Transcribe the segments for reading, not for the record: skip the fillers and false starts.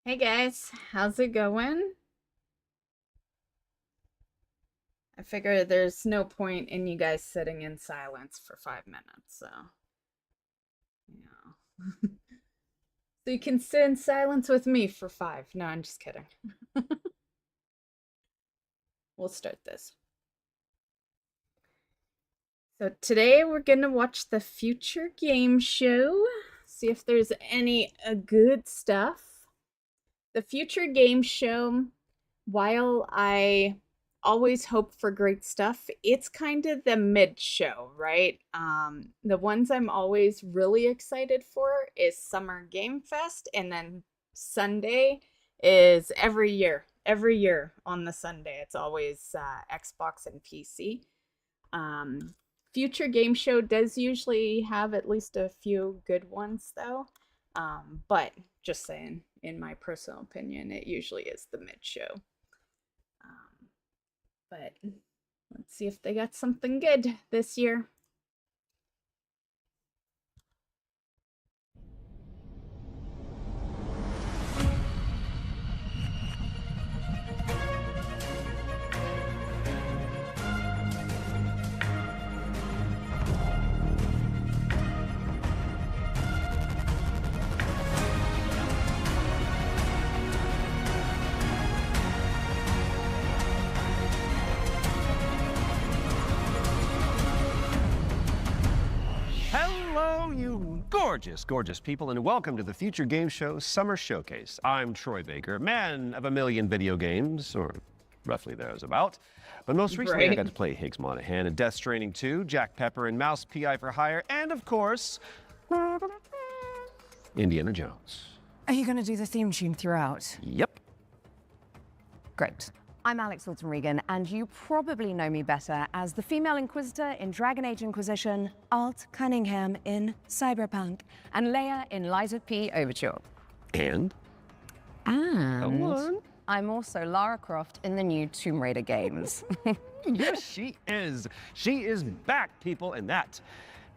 Hey guys, how's it going? I figure there's no point in you guys sitting in silence for 5 minutes, so yeah. So you can sit in silence with me for five. No, I'm just kidding. We'll start this. So today we're gonna watch the Future Game Show, see if there's any good stuff. The Future Game Show, while I always hope for great stuff, it's kind of the mid show, right? The ones I'm always really excited for is Summer Game Fest, and then Sunday is every year. Every year on the Sunday, it's always Xbox and PC. Future Game Show does usually have at least a few good ones, though. But just saying, in my personal opinion, it usually is the mid show. But let's see if they got something good this year. Hello, you gorgeous, gorgeous people, and welcome to the Future Game Show Summer Showcase. I'm Troy Baker, man of a million video games, or roughly there's about. But most recently, I got to play Higgs Monahan in Death Stranding 2, Jack Pepper in Mouse PI for Hire, and of course, Indiana Jones. Are you going to do the theme tune throughout? Yep. Great. I'm Alex Alton Regan, and you probably know me better as the female Inquisitor in Dragon Age Inquisition, Alt Cunningham in Cyberpunk, and Leia in Liza P. Overture. And? And I'm also Lara Croft in the new Tomb Raider games. Yes, she is. She is back, people, and that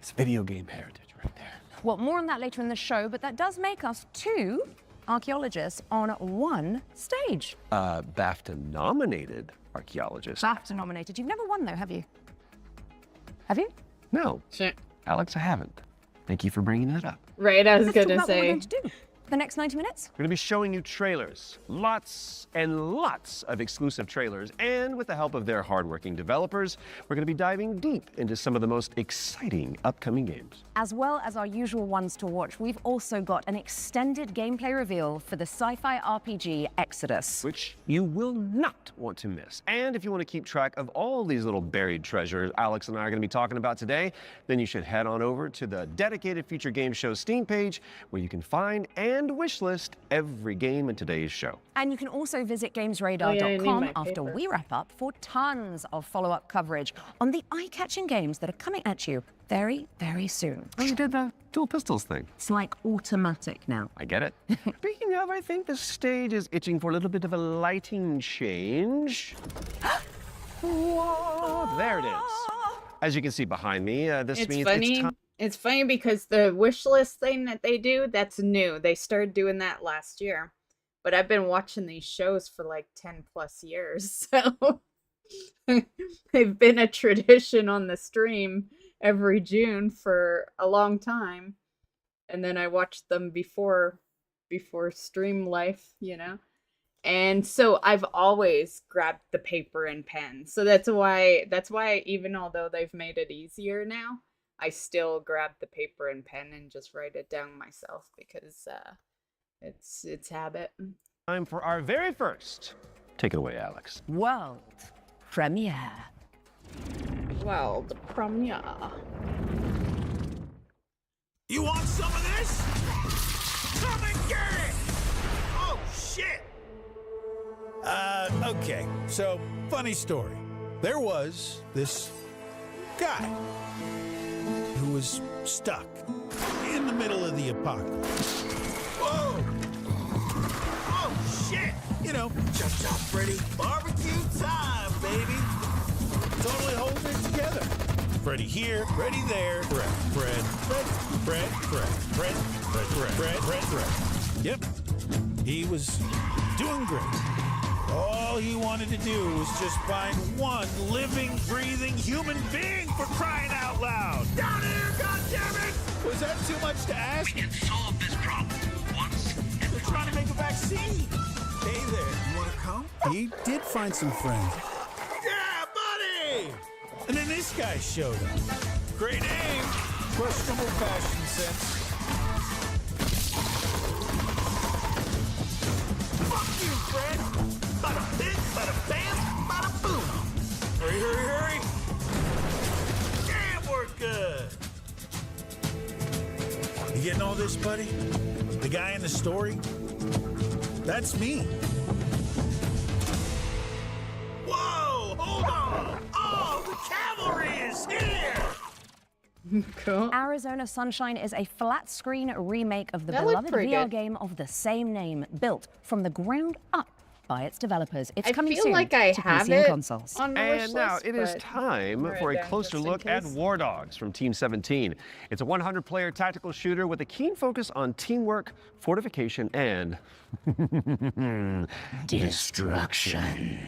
is video game heritage right there. Well, more on that later in the show, but that does make us two archaeologists on one stage. BAFTA-nominated archaeologist. BAFTA nominated. You've never won, though, have you? Have you? No. Sure. Alex, I haven't. Thank you for bringing that up. Right, I was Let's talk gonna about what we're say. going to do for the next 90 minutes. We're going to be showing you trailers, lots and lots of exclusive trailers, and with the help of their hardworking developers, we're going to be diving deep into some of the most exciting upcoming games. As well as our usual ones to watch, we've also got an extended gameplay reveal for the sci-fi RPG Exodus. Which you will not want to miss. And if you want to keep track of all these little buried treasures Alex and I are going to be talking about today, then you should head on over to the dedicated Future Game Show Steam page, where you can find and wishlist every game in today's show. And you can also visit Oh, yeah, I gamesradar.com need my after paper. we wrap up for tons of follow-up coverage on the eye-catching games that are coming at you very, very soon. Oh, you did the dual pistols thing. It's like automatic now. I get it. Speaking of, I think the stage is itching for a little bit of a lighting change. Whoa, there it is. As you can see behind me, this It's means funny. it's time. It's funny because the wish list thing that they do, that's new. They started doing that last year. But I've been watching these shows for like 10 plus years. So they've been a tradition on the stream every June for a long time. And then I watched them before stream life, you know. And so I've always grabbed the paper and pen. So that's why even although they've made it easier now, I still grab the paper and pen and just write it down myself because it's habit. Time for our very first. Take it away, Alex. World premiere. Well, the premiere. You want some of this? Come and get it! Oh, shit! Okay, so, funny story. There was this guy who was stuck in the middle of the apocalypse. Whoa! Oh, shit! You know, chop chop Freddy, barbecue time, baby! Totally holding it together. Freddy here, Freddy there, Fred, Fred, Fred, Fred, Fred, Fred, Fred, Fred, Fred, Fred, Fred. Yep. He was doing great. All he wanted to do was just find one living, breathing human being, for crying out loud. Down here, goddammit! Was that too much to ask? We can solve this problem once and They're for trying to make a vaccine. Hey there, you want to come? He did find some friends. Yeah, buddy! And then this guy showed up. Great name, questionable fashion sense. fuck you, Fred. Bada bing, bada bam, bada boom. Hurry, hurry, hurry! Damn, we're good. You getting all this, buddy? The guy in the story? That's me. Whoa, hold on! Oh, the cavalry is here! Cool. Arizona Sunshine is a flat-screen remake of the That looked beloved pretty VR good. game of the same name, built from the ground up by its developers. It's I coming feel soon like I to have PC and it consoles. on my wish And now list, it is but time write for it a down closer just in look at case. War Dogs from Team 17. It's a 100-player tactical shooter with a keen focus on teamwork, fortification, and destruction.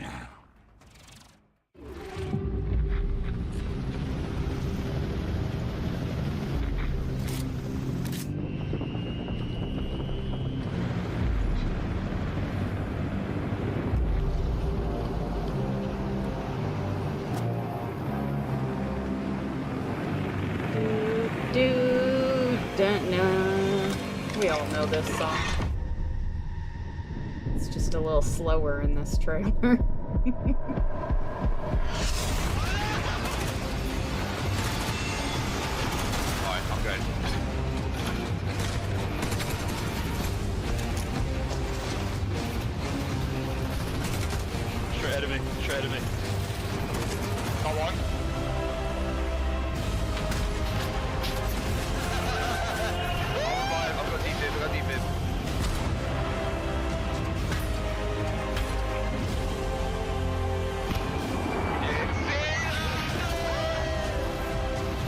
We all know this song. It's just a little slower in this trailer. Alright, I'm good. Straight ahead of me, straight ahead of me. Got one. I've got deep in, I've got deep in.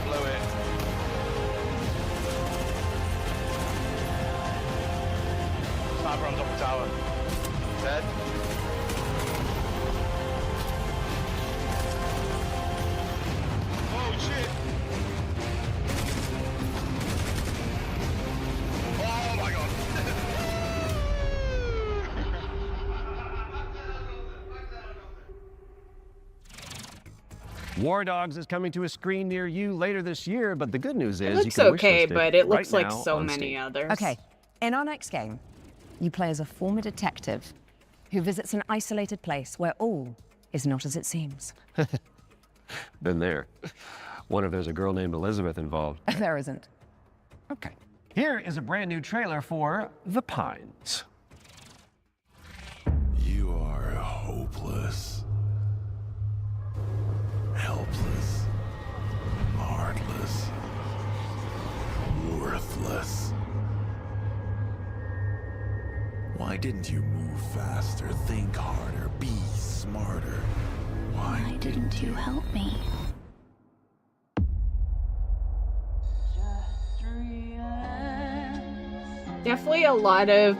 Blow it. Sniper on top of the tower. Dead. Oh shit! Oh my god! War Dogs is coming to a screen near you later this year, but the good news It is you looks can okay, wishlist it but it looks right like now so on many Steam. others. Okay, in our next game, you play as a former detective who visits an isolated place where all is not as it seems. Been there. Wonder if there's a girl named Elizabeth involved. There isn't. Okay. Here is a brand new trailer for The Pines. You are hopeless, helpless, heartless, worthless. Why didn't you move faster, think harder, be smarter? Why Didn't you help me? Definitely a lot of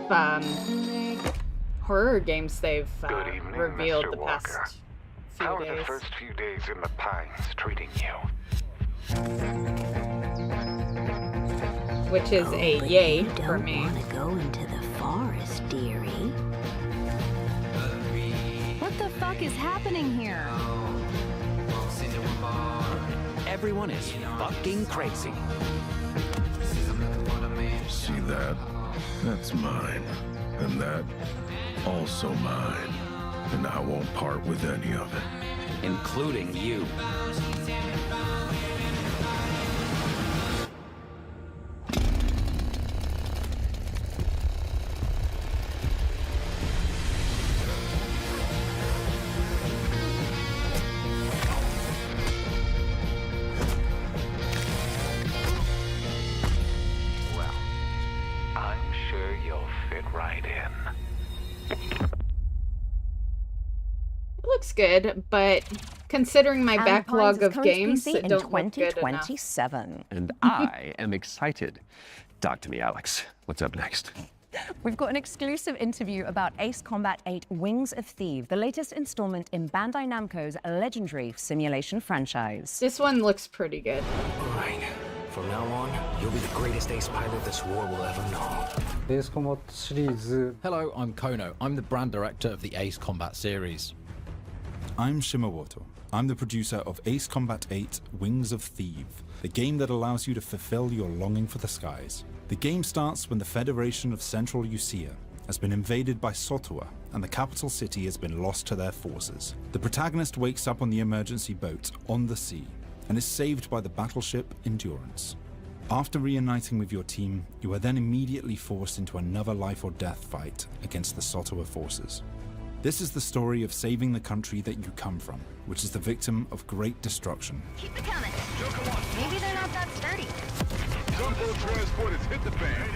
horror games they've Good evening, revealed Mr. the Walker. past few How are days. the first few days in the Pines treating you? Which is a yay You for don't me. want to go into the forest, dearie. What the fuck is happening here? Everyone is fucking crazy. See that? That's mine. And that, also mine. And I won't part with any of it. Including you. Well, I'm sure you'll fit right in. It looks good, but considering my And backlog Pines is of coming to games PC that in don't look good enough. 2027. And I am excited. Talk to me, Alex. What's up next? We've got an exclusive interview about Ace Combat 8 Wings of Thieves, the latest installment in Bandai Namco's legendary simulation franchise. This one looks pretty good. All right. From now on, you'll be the greatest ace pilot this war will ever know. Ace Combat series. Hello, I'm Kono. I'm the brand director of the Ace Combat series. I'm Shimawato. I'm the producer of Ace Combat 8 Wings of Thieves, the game that allows you to fulfill your longing for the skies. The game starts when the Federation of Central Usia has been invaded by Sotua, and the capital city has been lost to their forces. The protagonist wakes up on the emergency boat on the sea, and is saved by the battleship Endurance. After reuniting with your team, you are then immediately forced into another life or death fight against the Sotua forces. This is the story of saving the country that you come from, which is the victim of great destruction. Keep it coming. Maybe they're not that sturdy. Gunboat transport has hit the fan.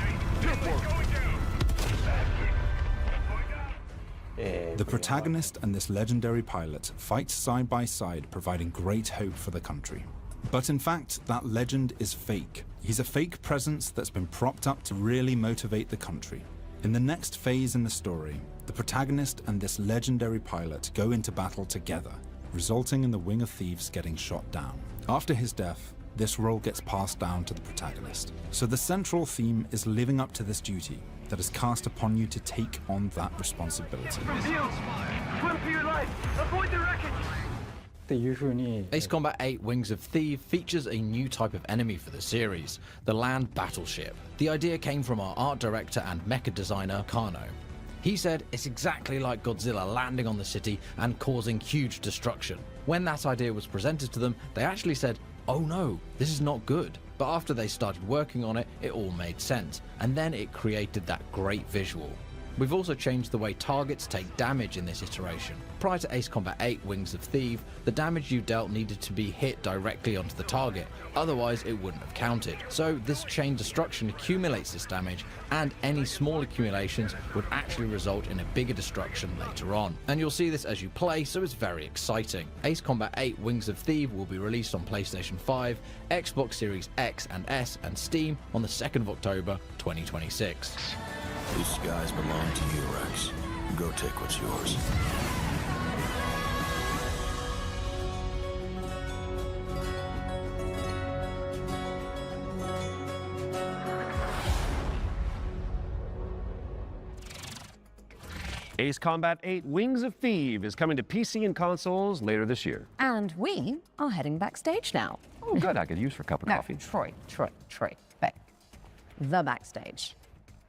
The protagonist and this legendary pilot fight side by side, providing great hope for the country. But in fact, that legend is fake. He's a fake presence that's been propped up to really motivate the country. In the next phase in the story, the protagonist and this legendary pilot go into battle together, resulting in the Wing of Thieves getting shot down. After his death, this role gets passed down to the protagonist. So the central theme is living up to this duty that is cast upon you to take on that responsibility. Swim for your life! Avoid the wreckage! Ace Combat 8 Wings of Thieves features a new type of enemy for the series, the land battleship. The idea came from our art director and mecha designer, Kano. He said it's exactly like Godzilla landing on the city and causing huge destruction. When that idea was presented to them, they actually said, "Oh no, this is not good." But after they started working on it, it all made sense, and then it created that great visual. We've also changed the way targets take damage in this iteration. Prior to Ace Combat 8 Wings of Thieves, the damage you dealt needed to be hit directly onto the target, otherwise it wouldn't have counted. So this chain destruction accumulates this damage, and any small accumulations would actually result in a bigger destruction later on. And you'll see this as you play, so it's very exciting. Ace Combat 8 Wings of Thieves will be released on PlayStation 5, Xbox Series X and S, and Steam on the 2nd of October 2026. These skies belong to you, Rex. Go take what's yours. Ace Combat 8 Wings of Thieves is coming to PC and consoles later this year. And we are heading backstage now. Oh, good. I could use for a cup of coffee. Troy. Babe. The backstage.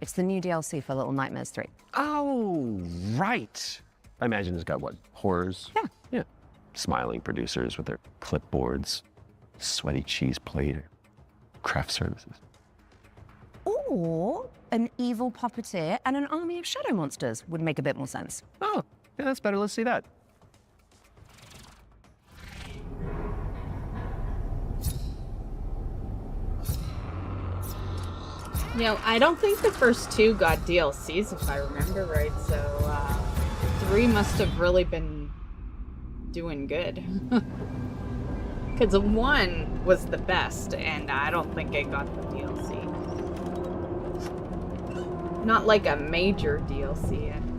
It's the new DLC for Little Nightmares 3. Oh, right. I imagine it's got what? Horrors? Yeah. Smiling producers with their clipboards, sweaty cheese plate, craft services. Or an evil puppeteer and an army of shadow monsters would make a bit more sense. Oh, yeah, that's better. Let's see that. You know, I don't think the first two got DLCs, if I remember right, so 3 must have really been doing good. Because 1 was the best, and I don't think it got the DLC. Not like a major DLC, anyway.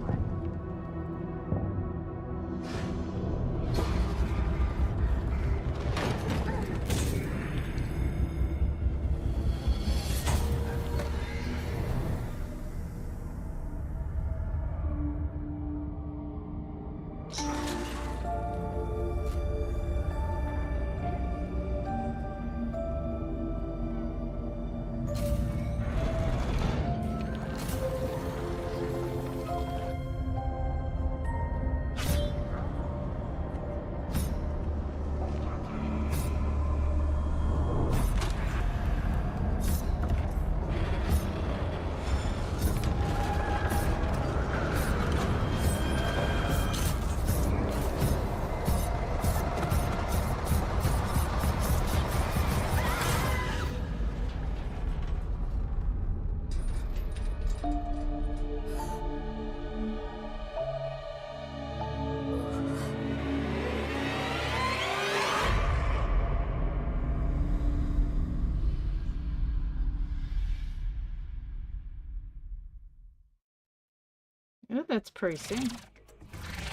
Oh, that's pretty soon.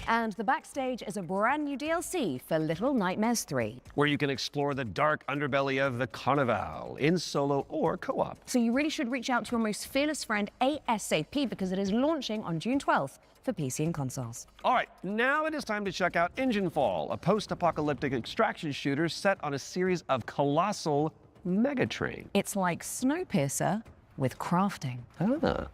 And the backstage is a brand new DLC for Little Nightmares 3. Where you can explore the dark underbelly of the Carnival in solo or co-op. So you really should reach out to your most fearless friend ASAP because it is launching on June 12th for PC and consoles. All right, now it is time to check out Engine Fall, a post-apocalyptic extraction shooter set on a series of colossal megatrain. It's like Snowpiercer with crafting. Ah.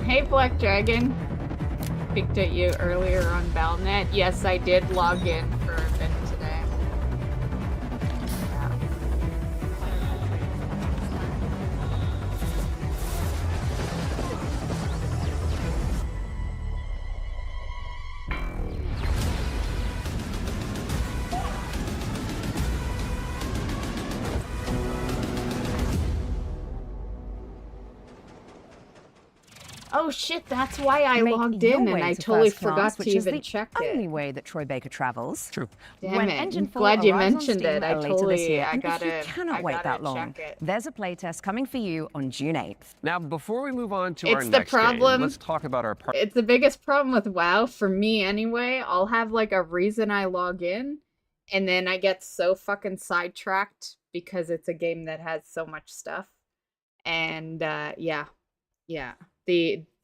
Hey, Black Dragon. Picked at you earlier on Balnet. Yes, I did log in for a bit today. Oh shit, that's why I logged in and I totally forgot to even check it. Which is the only way that Troy Baker travels. True. Damn it. I'm glad you mentioned it. I totally, I gotta check it. There's a playtest coming for you on June 8th. Now, before we move on to our It's next the problem. game, let's talk about our part. It's the biggest problem with WoW for me anyway. I'll have like a reason I log in and then I get so fucking sidetracked because it's a game that has so much stuff. And yeah.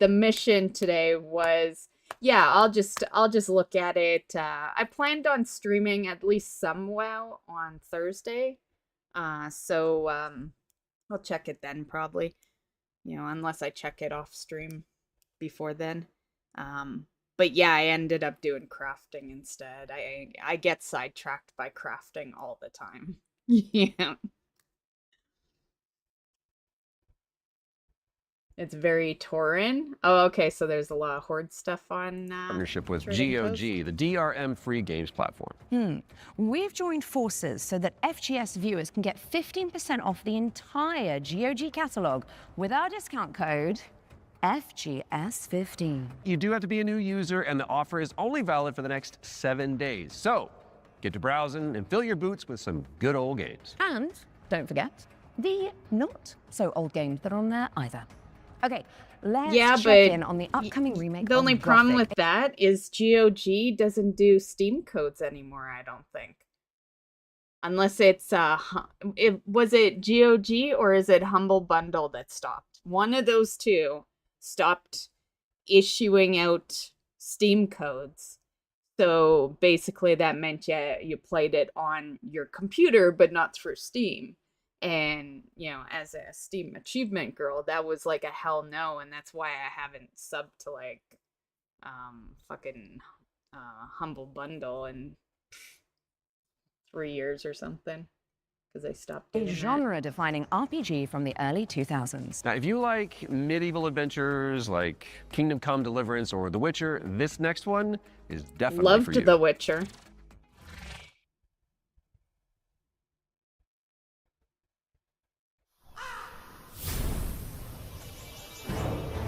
The mission today was, yeah, I'll just look at it. I planned on streaming at least some WoW on Thursday. So I'll check it then probably. You know, unless I check it off stream before then. But yeah, I ended up doing crafting instead. I get sidetracked by crafting all the time. Yeah. It's very Tauren. Oh, okay, so there's a lot of Horde stuff on... partnership with GOG, the DRM-free games platform. We've joined forces so that FGS viewers can get 15% off the entire GOG catalog with our discount code FGS15. You do have to be a new user, and the offer is only valid for the next 7 days. So, get to browsing and fill your boots with some good old games. And don't forget the not so old games that are on there either. Okay, let's check in on the upcoming remake. The only problem with that is GOG doesn't do Steam codes anymore, I don't think. Unless it's, was it GOG or is it Humble Bundle that stopped? One of those two stopped issuing out Steam codes. So basically that meant you played it on your computer, but not through Steam. And, you know, as a Steam achievement girl, that was like a hell no, and that's why I haven't subbed to like fucking Humble Bundle in 3 years or something, because I stopped doing a genre-defining RPG from the early 2000s. Now, if you like medieval adventures like Kingdom Come: Deliverance or The Witcher, this next one is definitely for you. Loved The Witcher.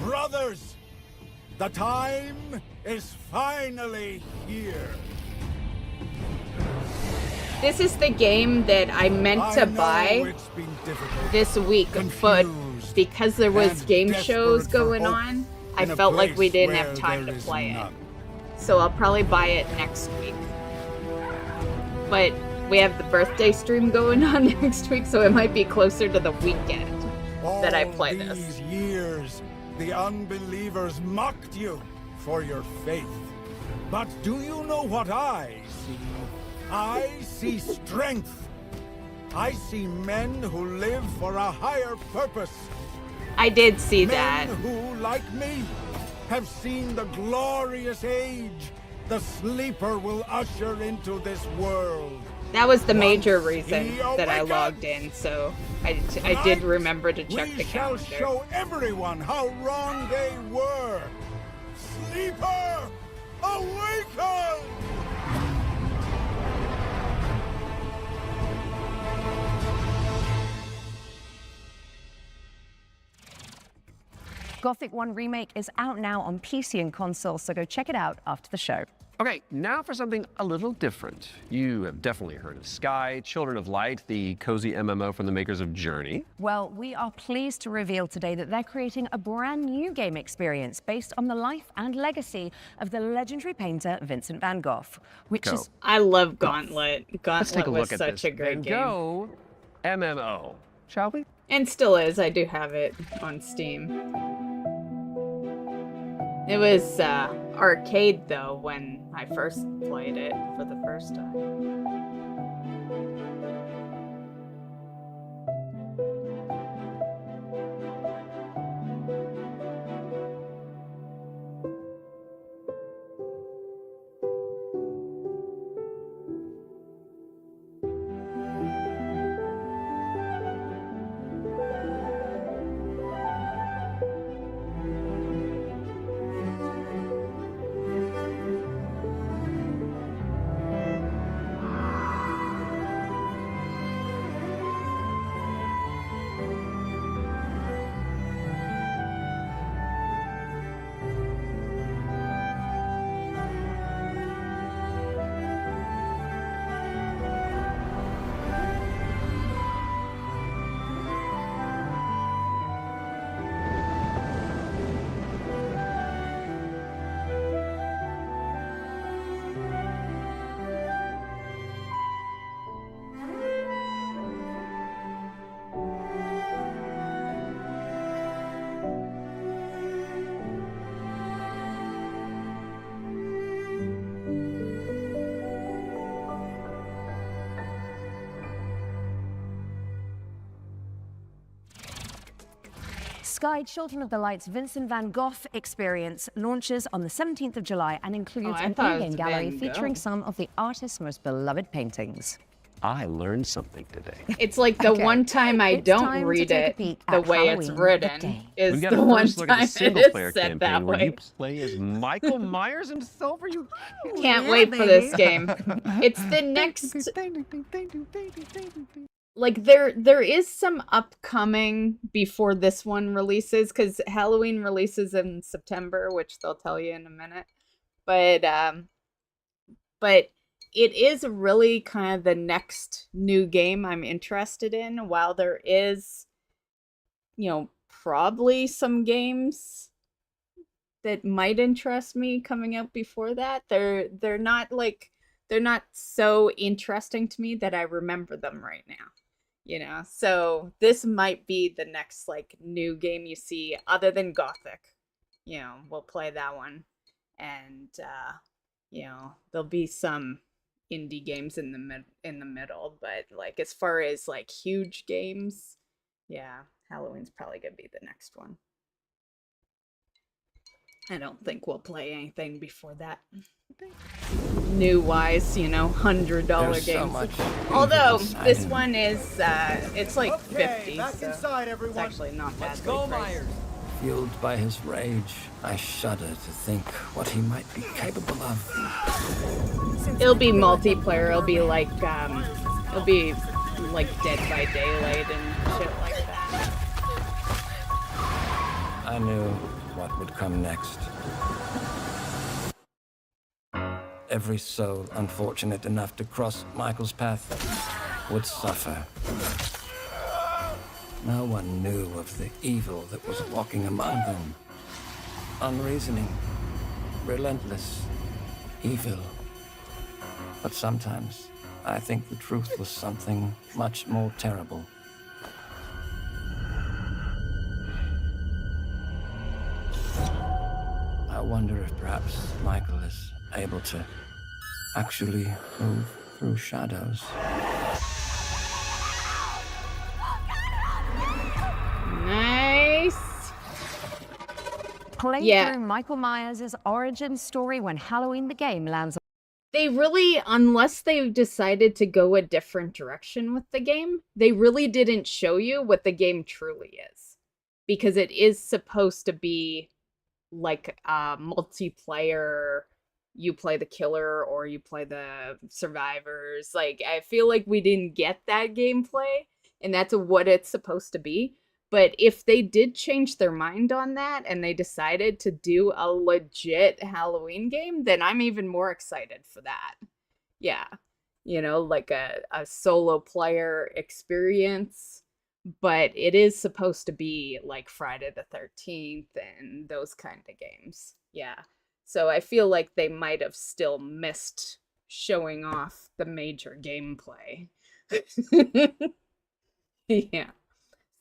Brothers, the time is finally here. This is the game that I meant to buy this week, but because there was game shows going on, I felt like we didn't have time to play it. So I'll probably buy it next week. But we have the birthday stream going on next week, so it might be closer to the weekend that I play this. All these years, the unbelievers mocked you for your faith. But do you know what I see? I see strength. I see men who live for a higher purpose. I did see that. Men who, like me, have seen the glorious age the Sleeper will usher into this world. That was the major reason that I logged in, so I did remember to check the calendar. We shall show everyone how wrong they were. Sleeper, awaken! Gothic 1 Remake is out now on PC and console, so go check it out after the show. Okay, now for something a little different. You have definitely heard of Sky, Children of Light, the cozy MMO from the makers of Journey. Well, we are pleased to reveal today that they're creating a brand new game experience based on the life and legacy of the legendary painter Vincent van Gogh, which is... I love Gauntlet. Let's take a Gauntlet was look at such this a great Van game. Gogh MMO, shall we? And still is. I do have it on Steam. It was arcade, though, when I first played it for the first time. Sky Children of the Light's Vincent van Gogh experience launches on the 17th of July and includes an in-game gallery featuring some of the artist's most beloved paintings. I learned something today. It's like the one time I don't read it the way it's written is the one time it is said that way. Where you play as Michael Myers himself. Are you Can't wait for this game. It's the next... Like, there is some upcoming before this one releases, because Halloween releases in September, which they'll tell you in a minute. But it is really kind of the next new game I'm interested in, while there is, probably some games that might interest me coming out before that. They're not so interesting to me that I remember them right now. So this might be the next new game you see other than Gothic. We'll play that one, and there'll be some indie games in the middle, but as far as huge games, yeah, Halloween's probably gonna be the next one. I don't think we'll play anything before that. New wise, $100 games. Although this one is it's like 50, so it's actually not bad. Let's go, Myers. Fueled by his rage, I shudder to think what he might be capable of. It'll be multiplayer. It'll be like Dead by Daylight and shit like that. I knew what would come next. Every soul unfortunate enough to cross Michael's path would suffer. No one knew of the evil that was walking among them. Unreasoning, relentless, evil. But sometimes I think the truth was something much more terrible. I wonder if perhaps Michael is able to actually move through shadows. Nice. Play through Michael Myers' origin story when Halloween the game lands. they really, unless they decided to go a different direction with the game, they really didn't show you what the game truly is. Because it is supposed to be like a multiplayer, you play the killer or you play the survivors. Like, I feel like we didn't get that gameplay, and that's what it's supposed to be. But if they did change their mind on that and they decided to do a legit Halloween game, then I'm even more excited for that. Yeah. You know, like a solo player experience. But it is supposed to be like Friday the 13th and those kind of games. Yeah. So I feel like they might have still missed showing off the major gameplay. Yeah.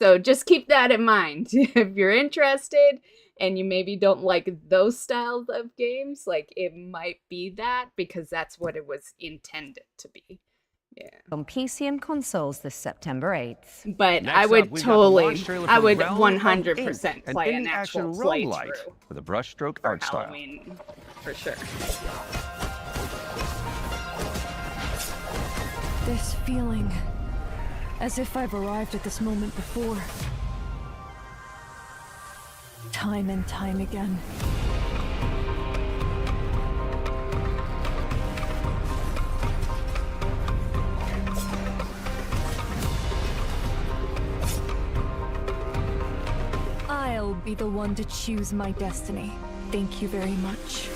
So just keep that in mind. If you're interested and you maybe don't like those styles of games, like it might be that because that's what it was intended to be. Yeah. On PC and consoles this September 8th. But Next I would up, I 100% play an actual roguelite playthrough with a brushstroke art style. For sure. This feeling, as if I've arrived at this moment before. Time and time again. I'll be the one to choose my destiny. Thank you very much.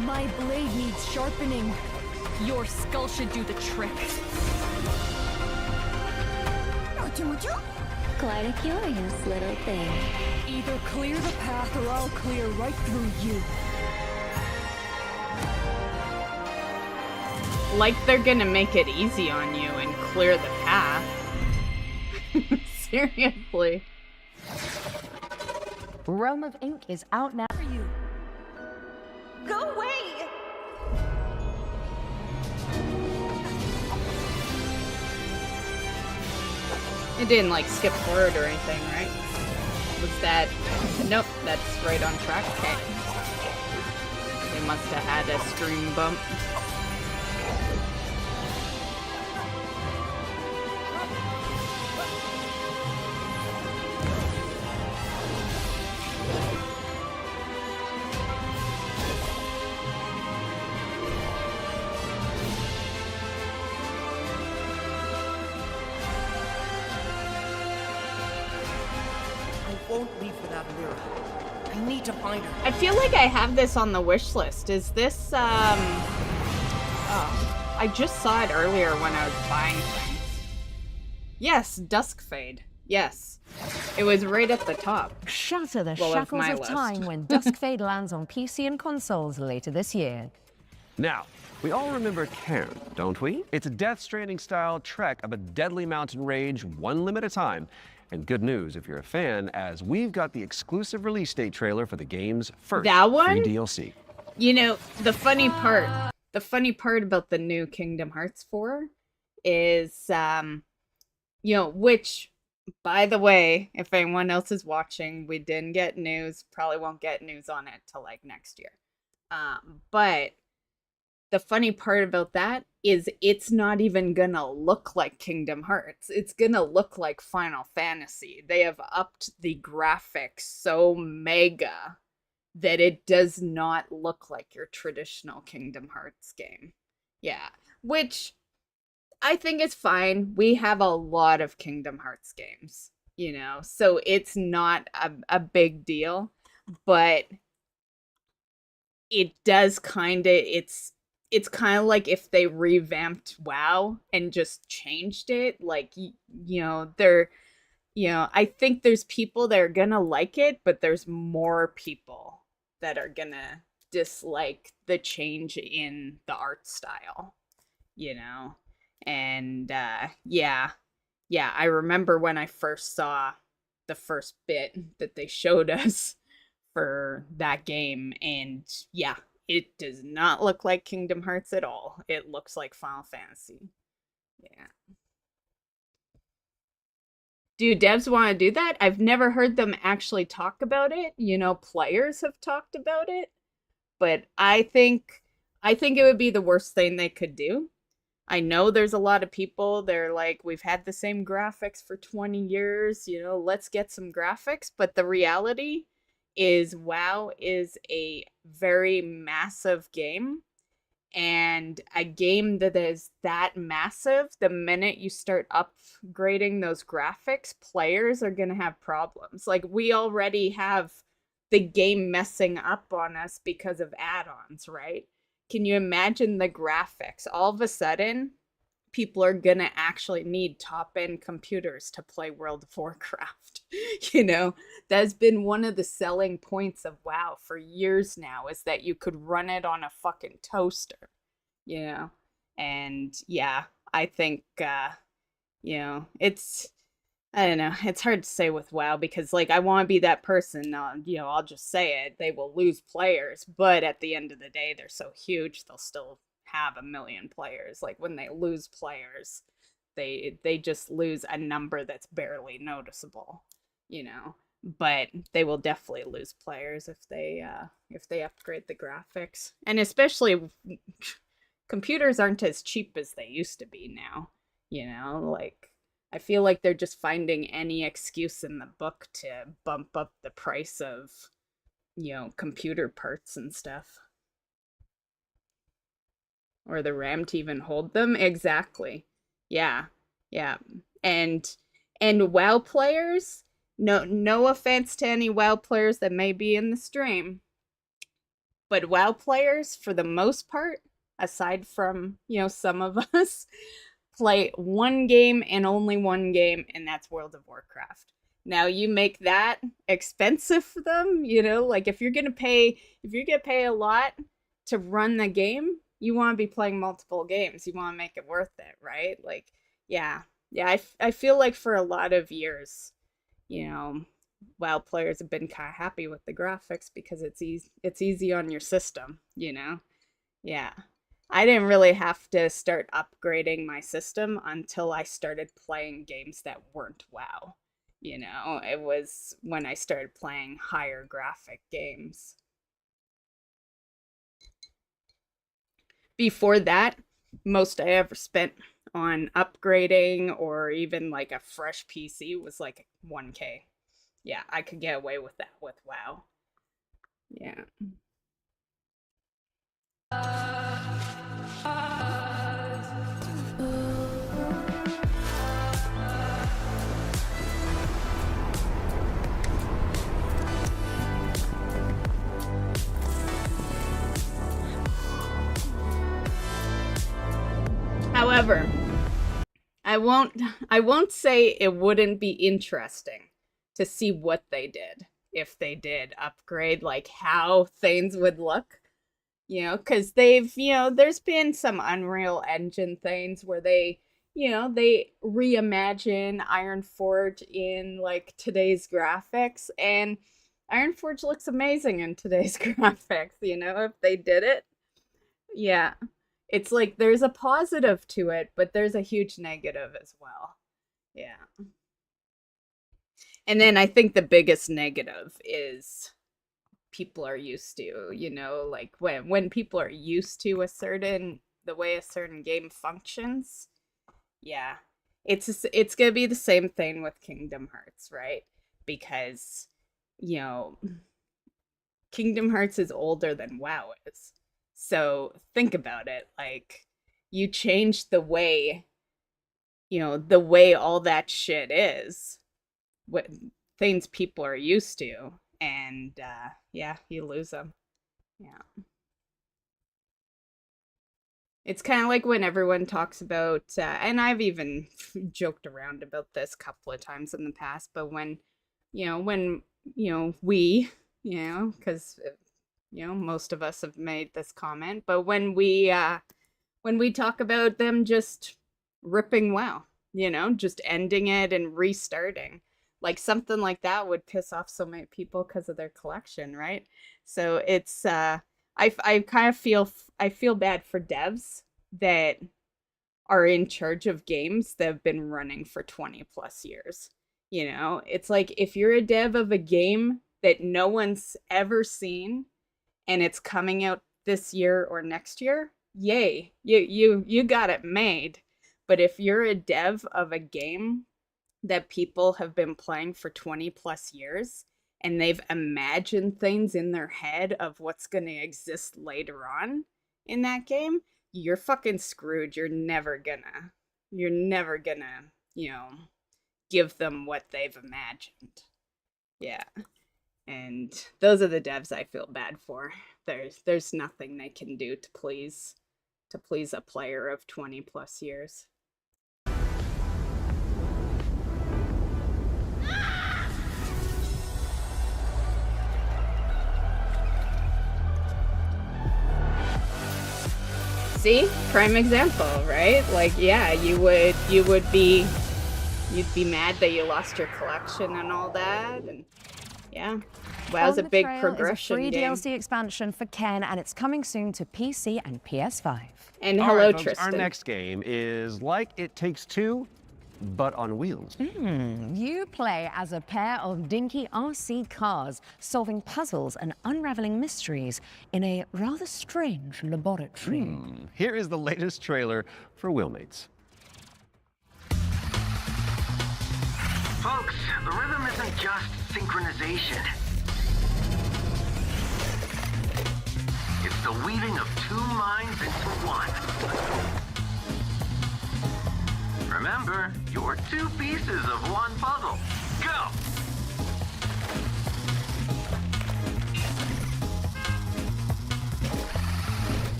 My blade needs sharpening. Your skull should do the trick. Quite a curious little thing. Either clear the path or I'll clear right through you. Like they're gonna make it easy on you and clear the path. Seriously. Realm of Ink is out now. Go away! It didn't like skip forward or anything, right? Was that... Nope, that's right on track. Okay. They must have had a stream bump. Won't leave without Lyra. I need to find her. I feel like I have this on the wish list. Is this, oh, I just saw it earlier when I was buying things. Yes, Dusk Fade. Yes. It was right at the top. Shatter the Well, shackles my of list. time when Dusk Fade lands on PC and consoles later this year. Now, we all remember Cairn, don't we? It's a Death Stranding style trek of a deadly mountain rage, one limb at a time. And good news if you're a fan, as we've got the exclusive release date trailer for the game's first That one? free DLC. You know, the funny part about the new Kingdom Hearts 4 is, you know, which, by the way, if anyone else is watching, we didn't get news, probably won't get news on it till like next year. But the funny part about that is it's not even gonna look like Kingdom Hearts. It's gonna look like Final Fantasy. They have upped the graphics so mega that it does not look like your traditional Kingdom Hearts game. Yeah, which I think is fine. We have a lot of Kingdom Hearts games, you know, so it's not a big deal, but it does kind of, it's kind of like if they revamped WoW and just changed it, like, you know, I think there's people that are gonna like it, but there's more people that are gonna dislike the change in the art style, you know? And, yeah, I remember when I first saw the first bit that they showed us for that game, and yeah, it does not look like Kingdom Hearts at all. It looks like Final Fantasy. Yeah. Do devs want to do that? I've never heard them actually talk about it. You know, players have talked about it. but I think it would be the worst thing they could do. I know there's a lot of people, they're like, we've had the same graphics for 20 years, you know, let's get some graphics. But the reality is WoW is a very massive game. And a game that is that massive, the minute you start upgrading those graphics, players are going to have problems. Like, we already have the game messing up on us because of add-ons, right? Can you imagine the graphics? All of a sudden, people are going to actually need top-end computers to play World of Warcraft. You know, that's been one of the selling points of WoW for years now, is that you could run it on a fucking toaster, you know? And yeah, I think, you know, I don't know, it's hard to say with WoW because, like, I want to be that person, you know, I'll just say it, they will lose players, but at the end of the day, they're so huge, they'll still have 1 million players. Like, when they lose players, they just lose a number that's barely noticeable, you know. But they will definitely lose players if they upgrade the graphics. And especially computers aren't as cheap as they used to be now, you know. Like, I feel like they're just finding any excuse in the book to bump up the price of, you know, computer parts and stuff. Or the RAM to even hold them. Exactly. Yeah. Yeah. And WoW players, no offense to any WoW players that may be in the stream, but WoW players, for the most part, aside from, you know, some of us, play one game and only one game, and that's World of Warcraft. Now, you make that expensive for them, you know, like, if you're gonna pay a lot to run the game, you want to be playing multiple games. You want to make it worth it, right? Like, yeah. I feel like for a lot of years, you know, WoW players have been kind of happy with the graphics because it's easy on your system, you know? Yeah. I didn't really have to start upgrading my system until I started playing games that weren't WoW. You know, it was when I started playing higher graphic games. Before that, most I ever spent on upgrading or even like a fresh PC was like 1K. Yeah, I could get away with that with WoW. Yeah. However, I won't say it wouldn't be interesting to see what they did if they did upgrade, like how things would look, you know, because there's been some Unreal Engine things where they reimagine Ironforge in like today's graphics, and Ironforge looks amazing in today's graphics, you know, if they did it. Yeah. It's like there's a positive to it, but there's a huge negative as well. Yeah. And then I think the biggest negative is people are used to, you know, like when people are used to the way a certain game functions. Yeah. It's going to be the same thing with Kingdom Hearts, right? Because, you know, Kingdom Hearts is older than WoW is. So think about it, like, you change the way all that shit is, what things people are used to, and yeah, you lose them. Yeah. It's kind of like when everyone talks about, and I've even joked around about this a couple of times in the past, but when we, because most of us have made this comment, but when we talk about them just ripping WoW, just ending it and restarting, like something like that would piss off so many people because of their collection, right? So it's I kind of feel bad for devs that are in charge of games that have been running for 20 plus years. It's like if you're a dev of a game that no one's ever seen, and it's coming out this year or next year, yay, you got it made. But if you're a dev of a game that people have been playing for 20 plus years and they've imagined things in their head of what's going to exist later on in that game, you're fucking screwed. You're never gonna, you know, give them what they've imagined. Yeah. And those are the devs I feel bad for. There's nothing they can do to please a player of 20 plus years. See? Prime example, right? Like, yeah, you'd be mad that you lost your collection and all that, and yeah. WoW's a big progression game. game. Is a free DLC expansion for Ken, and it's coming soon to PC and PS5. And all hello, right, folks, Tristan. our next game is like It Takes Two, but on wheels. You play as a pair of dinky RC cars, solving puzzles and unraveling mysteries in a rather strange laboratory. Here is the latest trailer for Wheelmates. Folks, the rhythm isn't just synchronization. It's the weaving of two minds into one. Remember, you're two pieces of one puzzle. Go!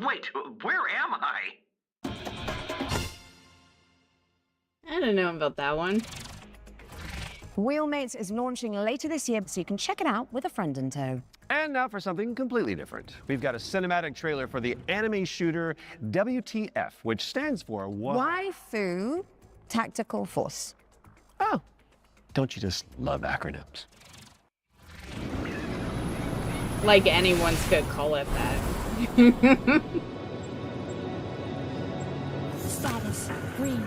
Wait, where am I? I don't know about that one. Wheelmates is launching later this year, so you can check it out with a friend in tow. And now for something completely different. We've got a cinematic trailer for the anime shooter WTF, which stands for Waifu Tactical Force. Oh, don't you just love acronyms? Like anyone's gonna call it that. Status green.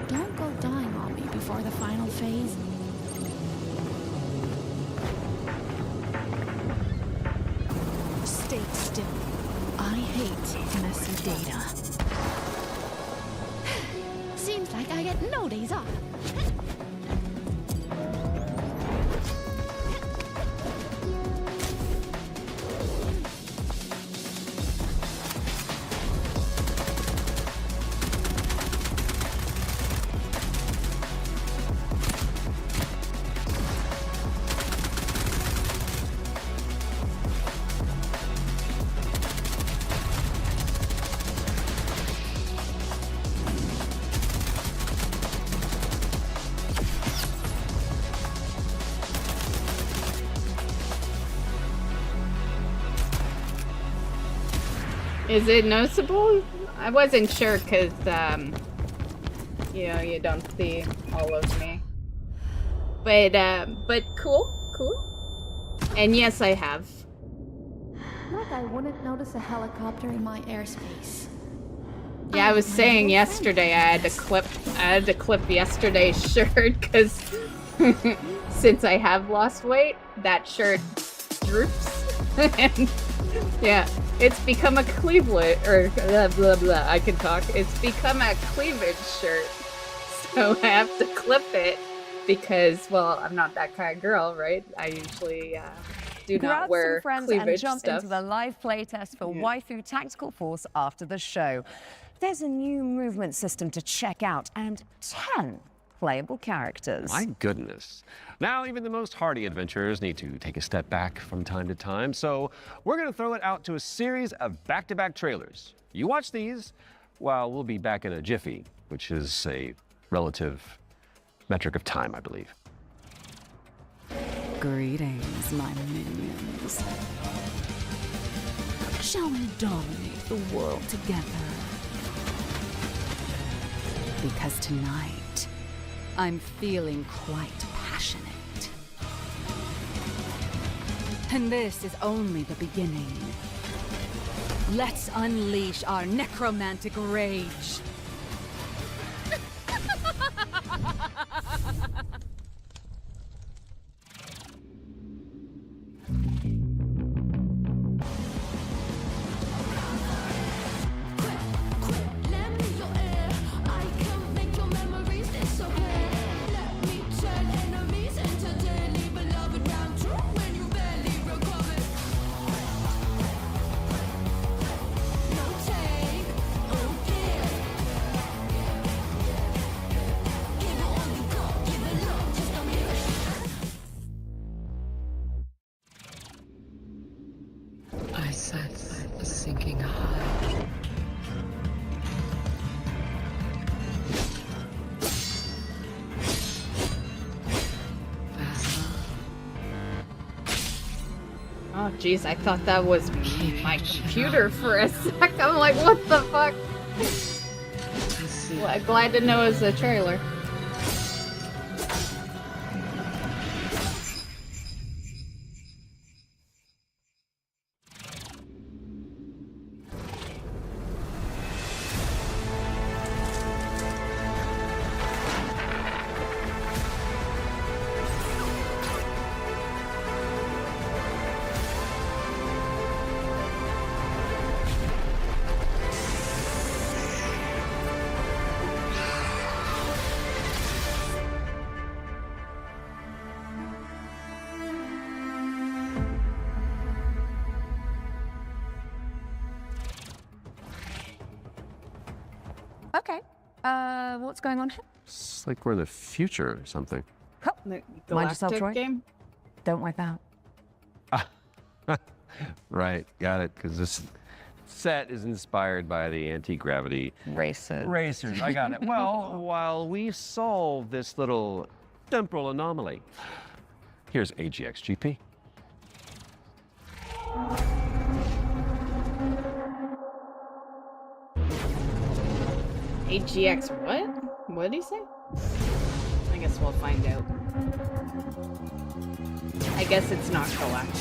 Don't go dying on me before the final phase. Stay still. I hate messy data. Seems like I get no days off. Is it noticeable? I wasn't sure because, you know, you don't see all of me. But cool. And yes, I have. Like I wouldn't notice a helicopter in my airspace. Yeah, I was saying yesterday I had to clip yesterday's shirt because since I have lost weight, that shirt droops. And yeah, it's become a cleavage, or blah, blah, blah, I can talk. It's become a cleavage shirt. So I have to clip it because, well, I'm not that kind of girl, right? I usually do not wear friends cleavage and jump stuff. into the live playtest for Waifu Tactical Force after the show. There's a new movement system to check out and 10 playable characters. My goodness. Now, even the most hardy adventurers need to take a step back from time to time, so we're going to throw it out to a series of back-to-back trailers. You watch these, while we'll be back in a jiffy, which is a relative metric of time, I believe. Greetings, my minions. Shall we dominate the world together? Because tonight, I'm feeling quite passionate. And this is only the beginning. Let's unleash our necromantic rage. I sense a sinking heart. Oh, jeez, I thought that was my computer for a sec. I'm like, what the fuck? Well, glad to know it's a trailer. Okay. What's going on here? It's like we're in the future or something. The Mind yourself, Galactic Troy. game? Don't wipe out. Right, got it, because this set is inspired by the anti-gravity racers. I got it. Well, while we solve this little temporal anomaly, here's AGXGP. AGX what? What did he say? I guess we'll find out. I guess it's not galactic.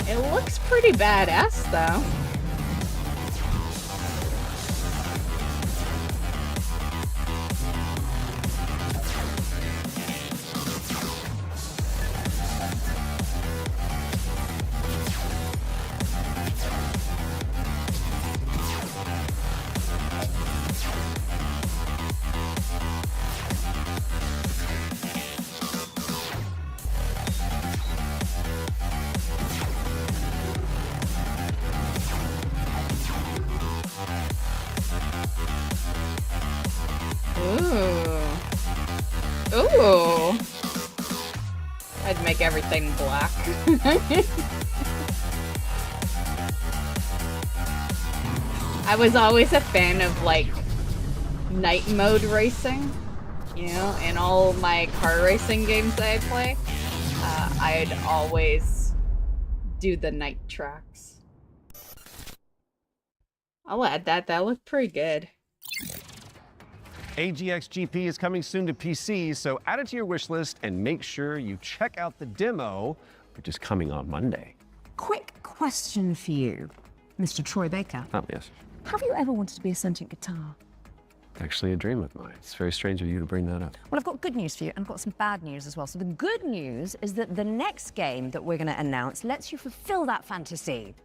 It looks pretty badass though. Ooh. I'd make everything black. I was always a fan of like night mode racing, you know, in all my car racing games that I play. I'd always do the night tracks. I'll add that. That looked pretty good. AGXGP is coming soon to PC, so add it to your wish list and make sure you check out the demo, which is coming on Monday. Quick question for you, Mr. Troy Baker. Oh, yes. Have you ever wanted to be a sentient guitar? Actually a dream of mine. It's very strange of you to bring that up. Well, I've got good news for you, and I've got some bad news as well. So the good news is that the next game that we're going to announce lets you fulfill that fantasy.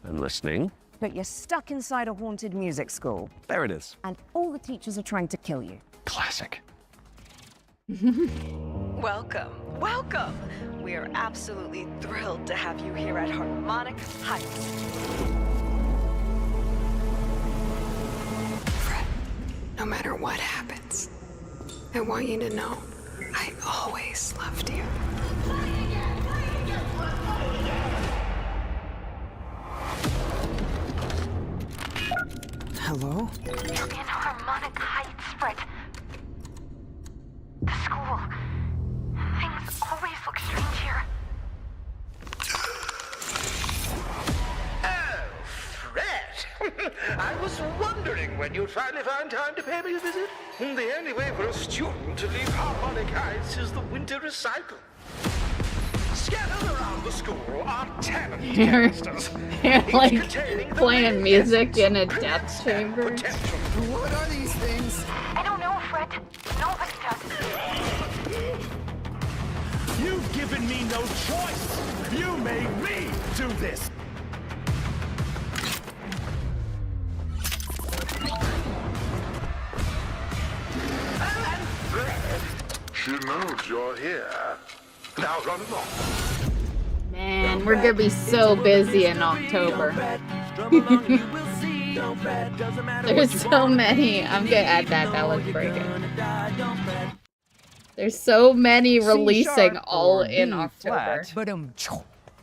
I'm listening. But you're stuck inside a haunted music school. There it is. And all the teachers are trying to kill you. Classic. Welcome, welcome. We are absolutely thrilled to have you here at Harmonic Heights. Fred, no matter what happens, I want you to know I always loved you. Hello? You're in Harmonic Heights, Fred. The school. Things always look strange here. when you finally find time to pay me a visit? The only way for a student to leave Harmonic Heights is the winter recital. Scattered around the school are talent canisters. You're like playing music in a death chamber. What are these things? I don't know, Fred. Nobody does. You've given me no choice. You made me do this. She knows you're here. Now run along. Man, we're gonna be so busy in October. There's so many. I'm gonna add that. That looks pretty good. There's so many releasing all in October.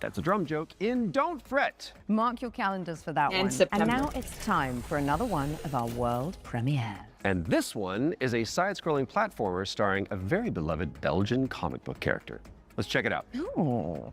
That's a drum joke in Don't Fret. Mark your calendars for that And one. September. And now it's time for another one of our world premiere. And this one is a side-scrolling platformer starring a very beloved Belgian comic book character. Let's check it out. Oh.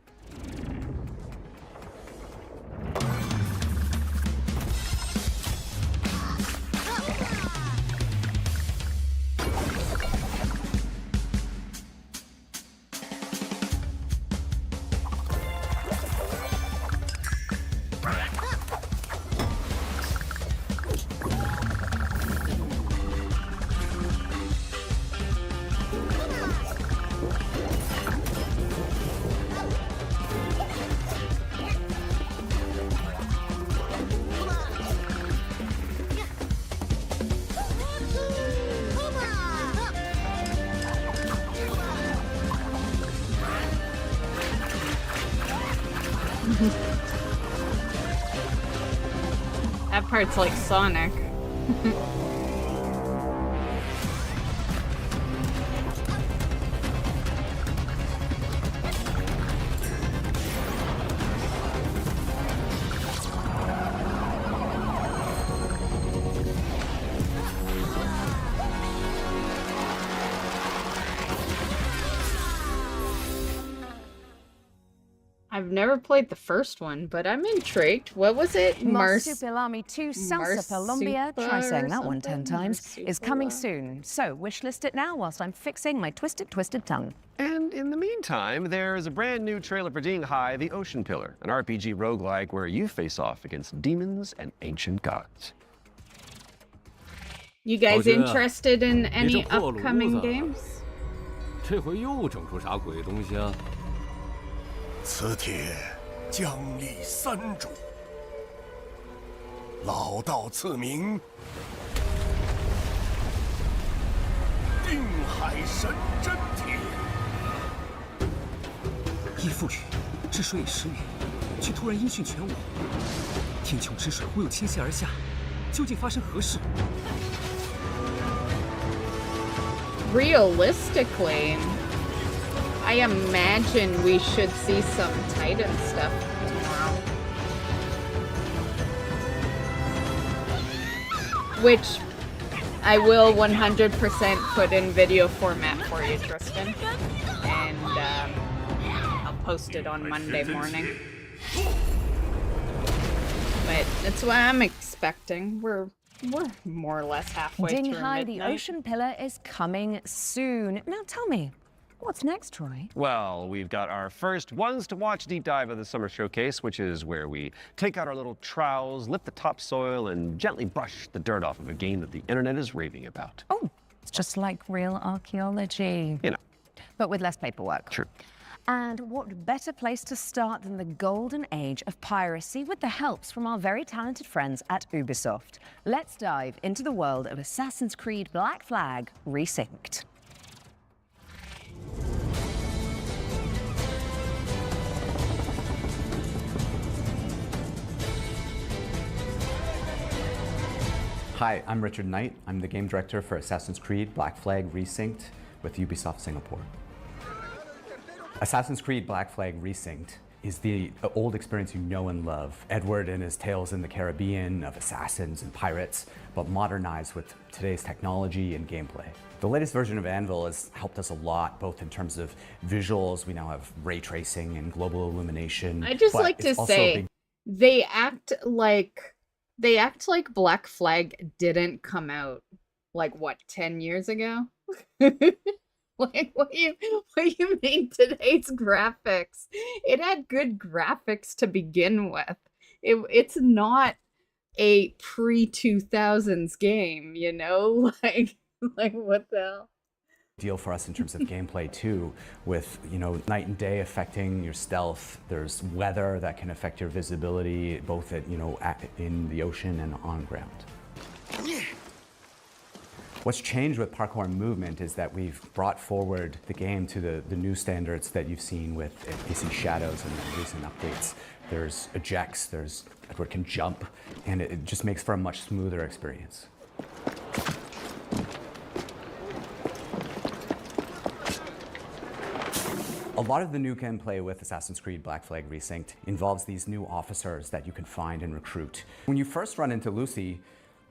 That part's like Sonic. I've never played the first one, but I'm intrigued. What was it? Marsupilami 2 Salsa Colombia, try Marsupa saying or that one 10 something? times, is coming soon. So wishlist it now whilst I'm fixing my twisted tongue. And in the meantime, there is a brand new trailer for Ding Hai, the Ocean Pillar, an RPG roguelike where you face off against demons and ancient gods. You guys interested in any upcoming games? 这回又整出啥鬼东西啊？ 此帖将立三主，老道赐名定海神针帖。依附于治水已10年，却突然音讯全无，天穹之水忽又倾泻而下，究竟发生何事？ Realistically, I imagine we should see some Titan stuff tomorrow. Which I will 100% put in video format for you, Tristan. And I'll post it on Monday morning. But that's what I'm expecting. We're more or less halfway through Ding Hai, the midnight. Ocean Pillar, is coming soon. Now tell me, what's next, Troy? Well, we've got our first ones to watch deep dive of the summer showcase, which is where we take out our little trowels, lift the topsoil, and gently brush the dirt off of a game that the internet is raving about. Oh, it's just like real archaeology. You know. But with less paperwork. True. And what better place to start than the golden age of piracy with the helps from our very talented friends at Ubisoft. Let's dive into the world of Assassin's Creed Black Flag Resynced. Hi, I'm Richard Knight. I'm the game director for Assassin's Creed Black Flag Resynced with Ubisoft Singapore. Assassin's Creed Black Flag Resynced is the old experience you know and love. Edward and his tales in the Caribbean of assassins and pirates, but modernized with today's technology and gameplay. The latest version of Anvil has helped us a lot, both in terms of visuals. We now have ray tracing and global illumination. I just but like to it's also a say big they act like They act like Black Flag didn't come out, like, what, 10 years ago? Like, what you mean today's graphics? It had good graphics to begin with. It's not a pre-2000s game, you know? Like what the hell? Deal for us in terms of gameplay too, with night and day affecting your stealth. There's weather that can affect your visibility, both at in the ocean and on ground. What's changed with parkour and movement is that we've brought forward the game to the new standards that you've seen with AC Shadows and the recent updates. There's ejects, there's Edward can jump, and it just makes for a much smoother experience. A lot of the new gameplay with Assassin's Creed Black Flag Resynced involves these new officers that you can find and recruit. When you first run into Lucy,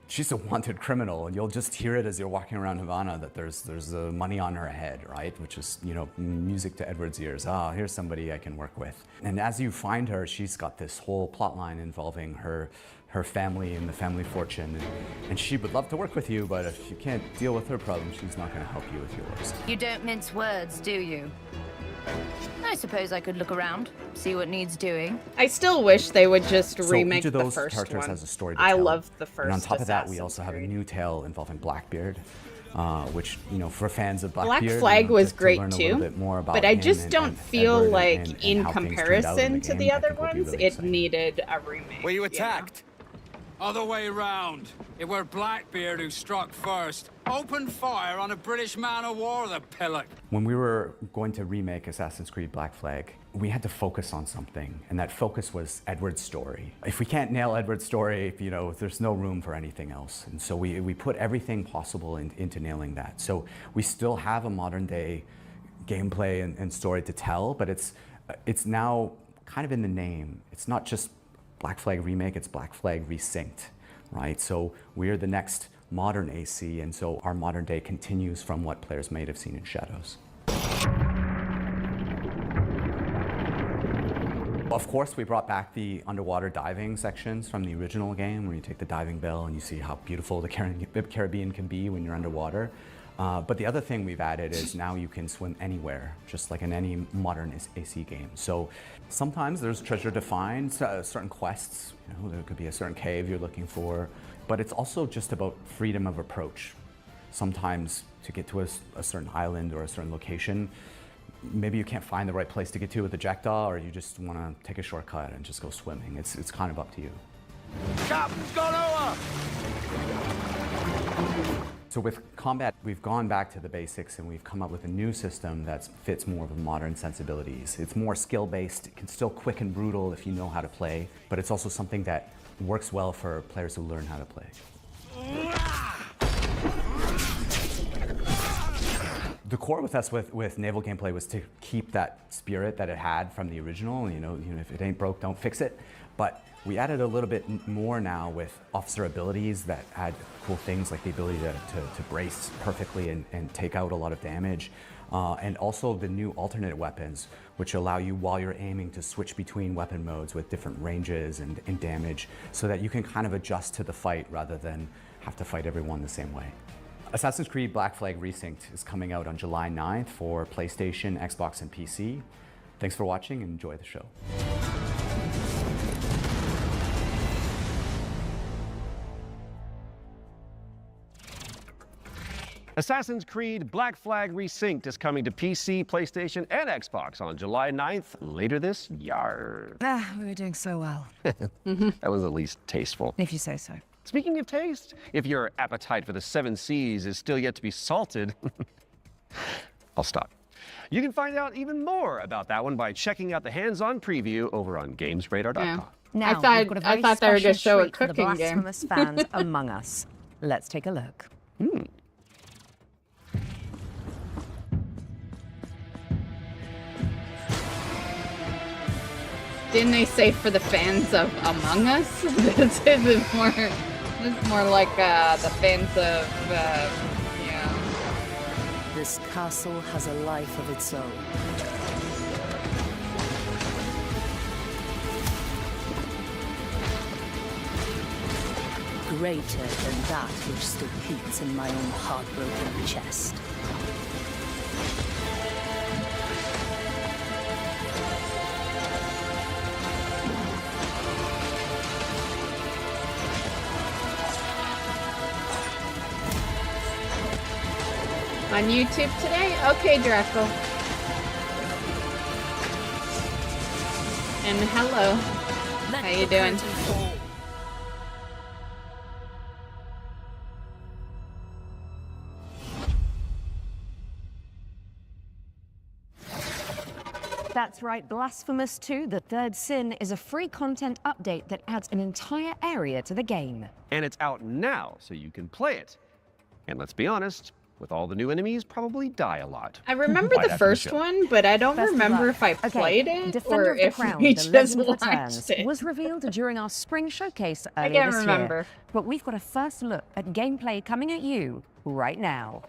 she's a wanted criminal, and you'll just hear it as you're walking around Havana that there's money on her head, right? Which is, music to Edward's ears. Ah, here's somebody I can work with. And as you find her, she's got this whole plot line involving her family and the family fortune. And she would love to work with you, but if you can't deal with her problems, she's not going to help you with yours. You don't mince words, do you? I suppose I could look around, see what needs doing. I still wish they would just remake each of the those first characters one. has a story to I tell. love the first. And on top of that, we Assassin's also have a Creed. new tale involving Blackbeard, which, for fans of Black Blackbeard, Flag was to great learn a too, little bit more about but I him just and don't feel Edward like and in how things turned out in comparison to game, the I other think will be ones, really it exciting. needed a remake. Were you attacked? Other way round. It were Blackbeard who struck first. Opened fire on a British man of war, the pillock. When we were going to remake Assassin's Creed Black Flag, we had to focus on something, and that focus was Edward's story. If we can't nail Edward's story, there's no room for anything else. And so we put everything possible into nailing that. So we still have a modern day gameplay and story to tell, but it's now kind of in the name. It's not just Black Flag Remake, it's Black Flag Resynced, right? So we're the next modern AC, and so our modern day continues from what players may have seen in Shadows. Of course, we brought back the underwater diving sections from the original game, where you take the diving bell and you see how beautiful the Caribbean can be when you're underwater. But the other thing we've added is now you can swim anywhere, just like in any modern AC game. So sometimes there's treasure to find, certain quests, there could be a certain cave you're looking for, but it's also just about freedom of approach. Sometimes to get to a certain island or a certain location, maybe you can't find the right place to get to with the jackdaw, or you just want to take a shortcut and just go swimming. It's kind of up to you. Captain's gone over! So with combat, we've gone back to the basics and we've come up with a new system that fits more of the modern sensibilities. It's more skill-based, it can still quick and brutal if you know how to play, but it's also something that works well for players who learn how to play. The core with us with naval gameplay was to keep that spirit that it had from the original. If it ain't broke, don't fix it. But we added a little bit more now with officer abilities that add cool things like the ability to brace perfectly and take out a lot of damage. And also the new alternate weapons, which allow you while you're aiming to switch between weapon modes with different ranges and damage, so that you can kind of adjust to the fight rather than have to fight everyone the same way. Assassin's Creed Black Flag Resynced is coming out on July 9th for PlayStation, Xbox, and PC. Thanks for watching and enjoy the show. Assassin's Creed Black Flag Resynced is coming to PC, PlayStation, and Xbox on July 9th, later this year. We were doing so well. That was at least tasteful. If you say so. Speaking of taste, if your appetite for the 7 Seas is still yet to be salted, I'll stop. You can find out even more about that one by checking out the hands-on preview over on GamesRadar.com. Yeah. Now, I thought they were going to show a for the cooking game. blasphemous fans among us. Let's take a look. Didn't they say for the fans of Among Us? This is more like the fans of, This castle has a life of its own. greater than that which still beats in my own heartbroken chest. On YouTube today? Okay, Draco. And hello. How you doing? That's right, Blasphemous 2, The Third Sin, is a free content update that adds an entire area to the game. And it's out now, so you can play it. And let's be honest, with all the new enemies, probably die a lot. I remember the first one, but I don't remember if I played it Defender or of the if Crown, we The just Legend watched Returns, it. was revealed during our spring showcase earlier I can't this remember. year. But we've got a first look at gameplay coming at you right now.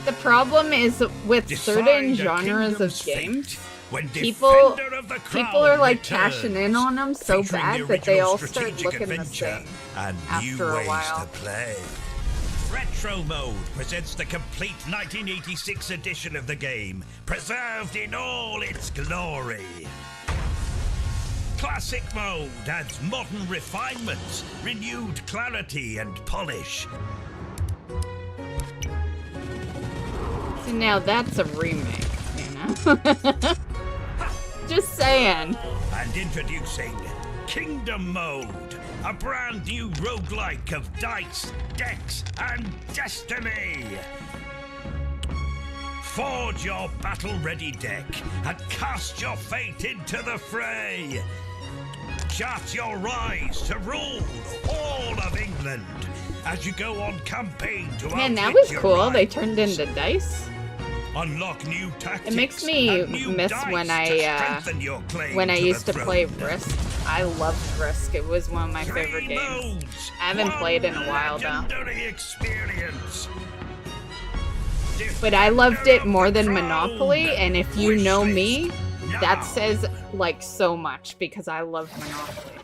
The problem is with certain genres of games, people are like cashing in on them so bad that they all start looking the same after a while. Retro Mode presents the complete 1986 edition of the game, preserved in all its glory. Classic Mode adds modern refinements, renewed clarity and polish. See, now that's a remake, you know? Just saying. And introducing Kingdom Mode, a brand new roguelike of dice, decks, and destiny. Forge your battle-ready deck and cast your fate into the fray. Chart your rise to rule all of England as you go on campaign to Man, that outwit was your cool. rivals. They turned into dice. Unlock new tactics. It makes me miss when I used to play Risk. I loved Risk. It was one of my favorite games. I haven't played in a while though. But I loved it more than Monopoly, and if you know me, that says like so much because I love Monopoly.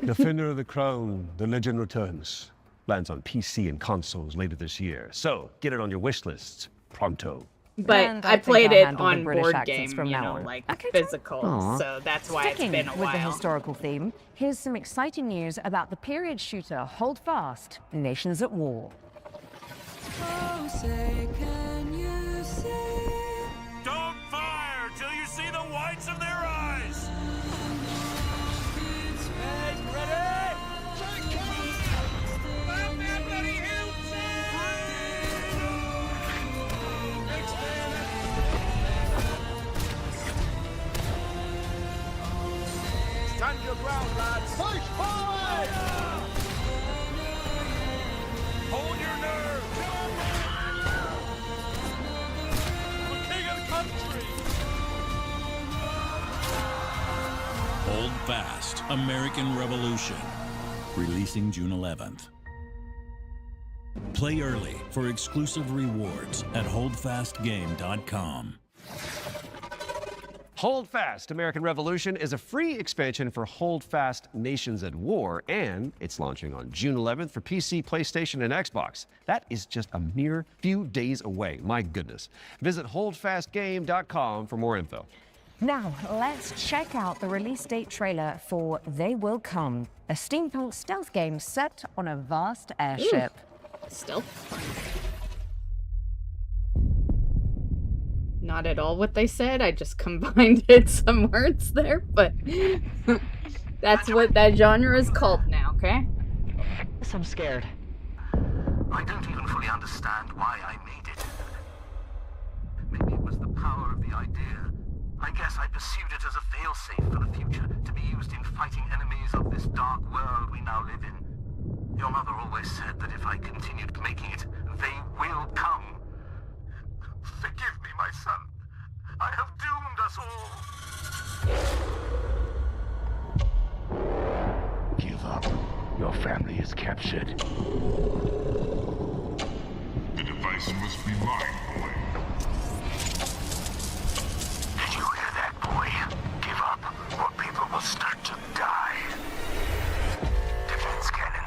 Defender of the Crown, The Legend Returns. Lands on PC and consoles later this year. So get it on your wish list pronto. But I played it on board game, you know, like physical, Aww. so that's why Sticking it's been a with the while. historical theme, here's some exciting news about the period shooter Hold Fast, Nations at War. Oh, say, can you see? Don't fire till you see the whites of their eyes. Stand your ground, lads. Push forward! Hold your nerve. The king of the country. Hold Fast, American Revolution. Releasing June 11th. Play early for exclusive rewards at holdfastgame.com. Hold Fast, American Revolution is a free expansion for Hold Fast Nations at War, and it's launching on June 11th for PC, PlayStation, and Xbox. That is just a mere few days away. My goodness. Visit holdfastgame.com for more info. Now, let's check out the release date trailer for They Will Come, a steampunk stealth game set on a vast airship. Stealth. Not at all what they said. I just combined some words there, but that's what that genre is called now, okay? I'm scared. I don't even fully understand why I made it. Maybe it was the power of the idea. I guess I pursued it as a failsafe for the future, to be used in fighting enemies of this dark world we now live in. Your mother always said that if I continued making it, they will come. Forgive me, my son. I have doomed us all. Give up. Your family is captured. The device must be mine, boy. Did you hear that, boy? Give up, or people will start to die. Defense cannon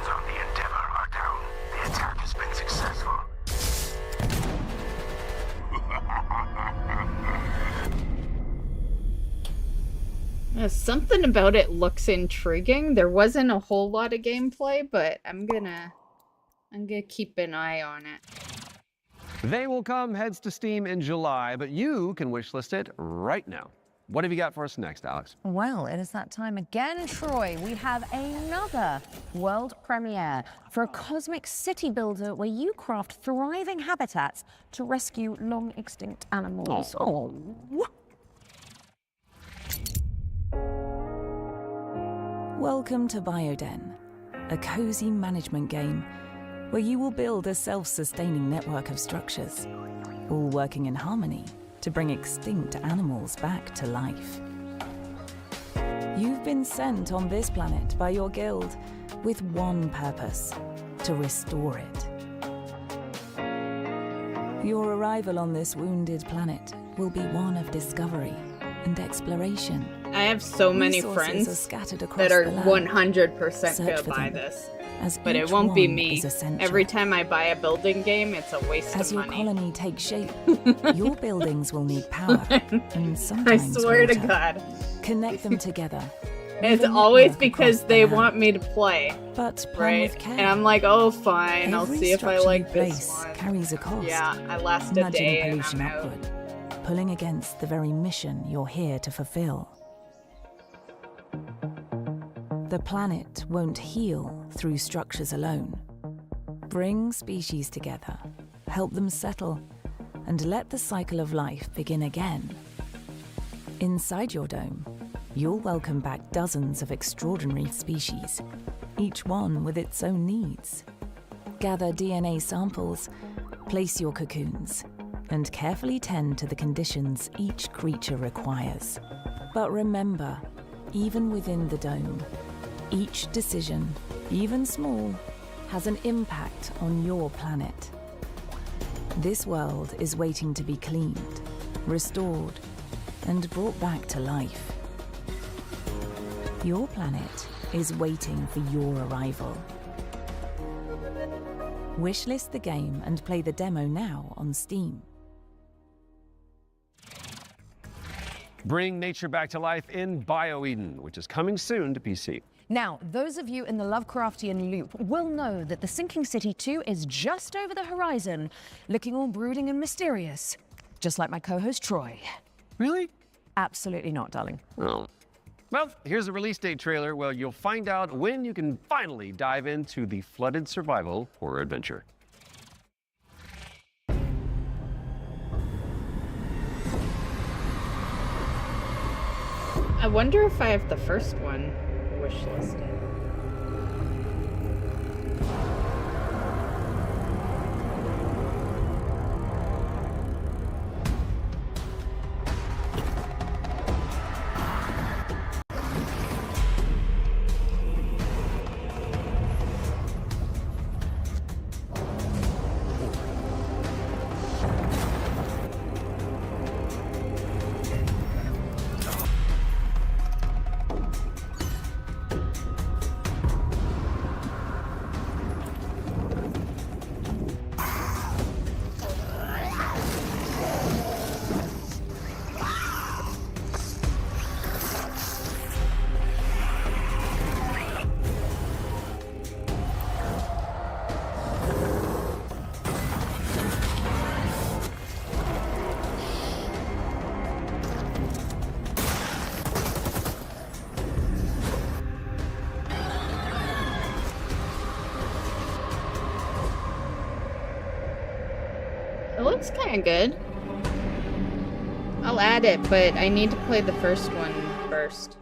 Something about it looks intriguing. There wasn't a whole lot of gameplay, but I'm gonna keep an eye on it. They will come heads to Steam in July, but you can wishlist it right now. What have you got for us next, Alex? Well, it is that time again, Troy. We have another world premiere for a cosmic city builder where you craft thriving habitats to rescue long extinct animals. Oh. Welcome to Bioden, a cozy management game where you will build a self-sustaining network of structures, all working in harmony to bring extinct animals back to life. You've been sent on this planet by your guild with one purpose: to restore it. Your arrival on this wounded planet will be one of discovery and exploration. I have so many friends that are 100% gonna buy this. But it won't be me. Every time I buy a building game, it's a waste As of your money. colony takes shape, your buildings will need power and sometimes I swear to water. God. Connect them together. It's always because they want me to play. But plan right? with care. And I'm like, oh, fine. I'll Every see if I structure like you this place one. carries a cost. Yeah, I last a nudging day and pollution I'm out. upward, pulling against the very mission you're here to fulfill. The planet won't heal through structures alone. Bring species together, help them settle, and let the cycle of life begin again. Inside your dome, you'll welcome back dozens of extraordinary species, each one with its own needs. Gather DNA samples, place your cocoons, and carefully tend to the conditions each creature requires. But remember, even within the dome, each decision, even small, has an impact on your planet. This world is waiting to be cleaned, restored, and brought back to life. Your planet is waiting for your arrival. Wishlist the game and play the demo now on Steam. Bring nature back to life in BioEden, which is coming soon to PC. Now, those of you in the Lovecraftian loop will know that the Sinking City 2 is just over the horizon, looking all brooding and mysterious, just like my co-host Troy. Really? Absolutely not, darling. Oh. Well, here's a release date trailer where you'll find out when you can finally dive into the flooded survival horror adventure. I wonder if I have the first one wishlisted. It looks kind of good. I'll add it, but I need to play the first one first.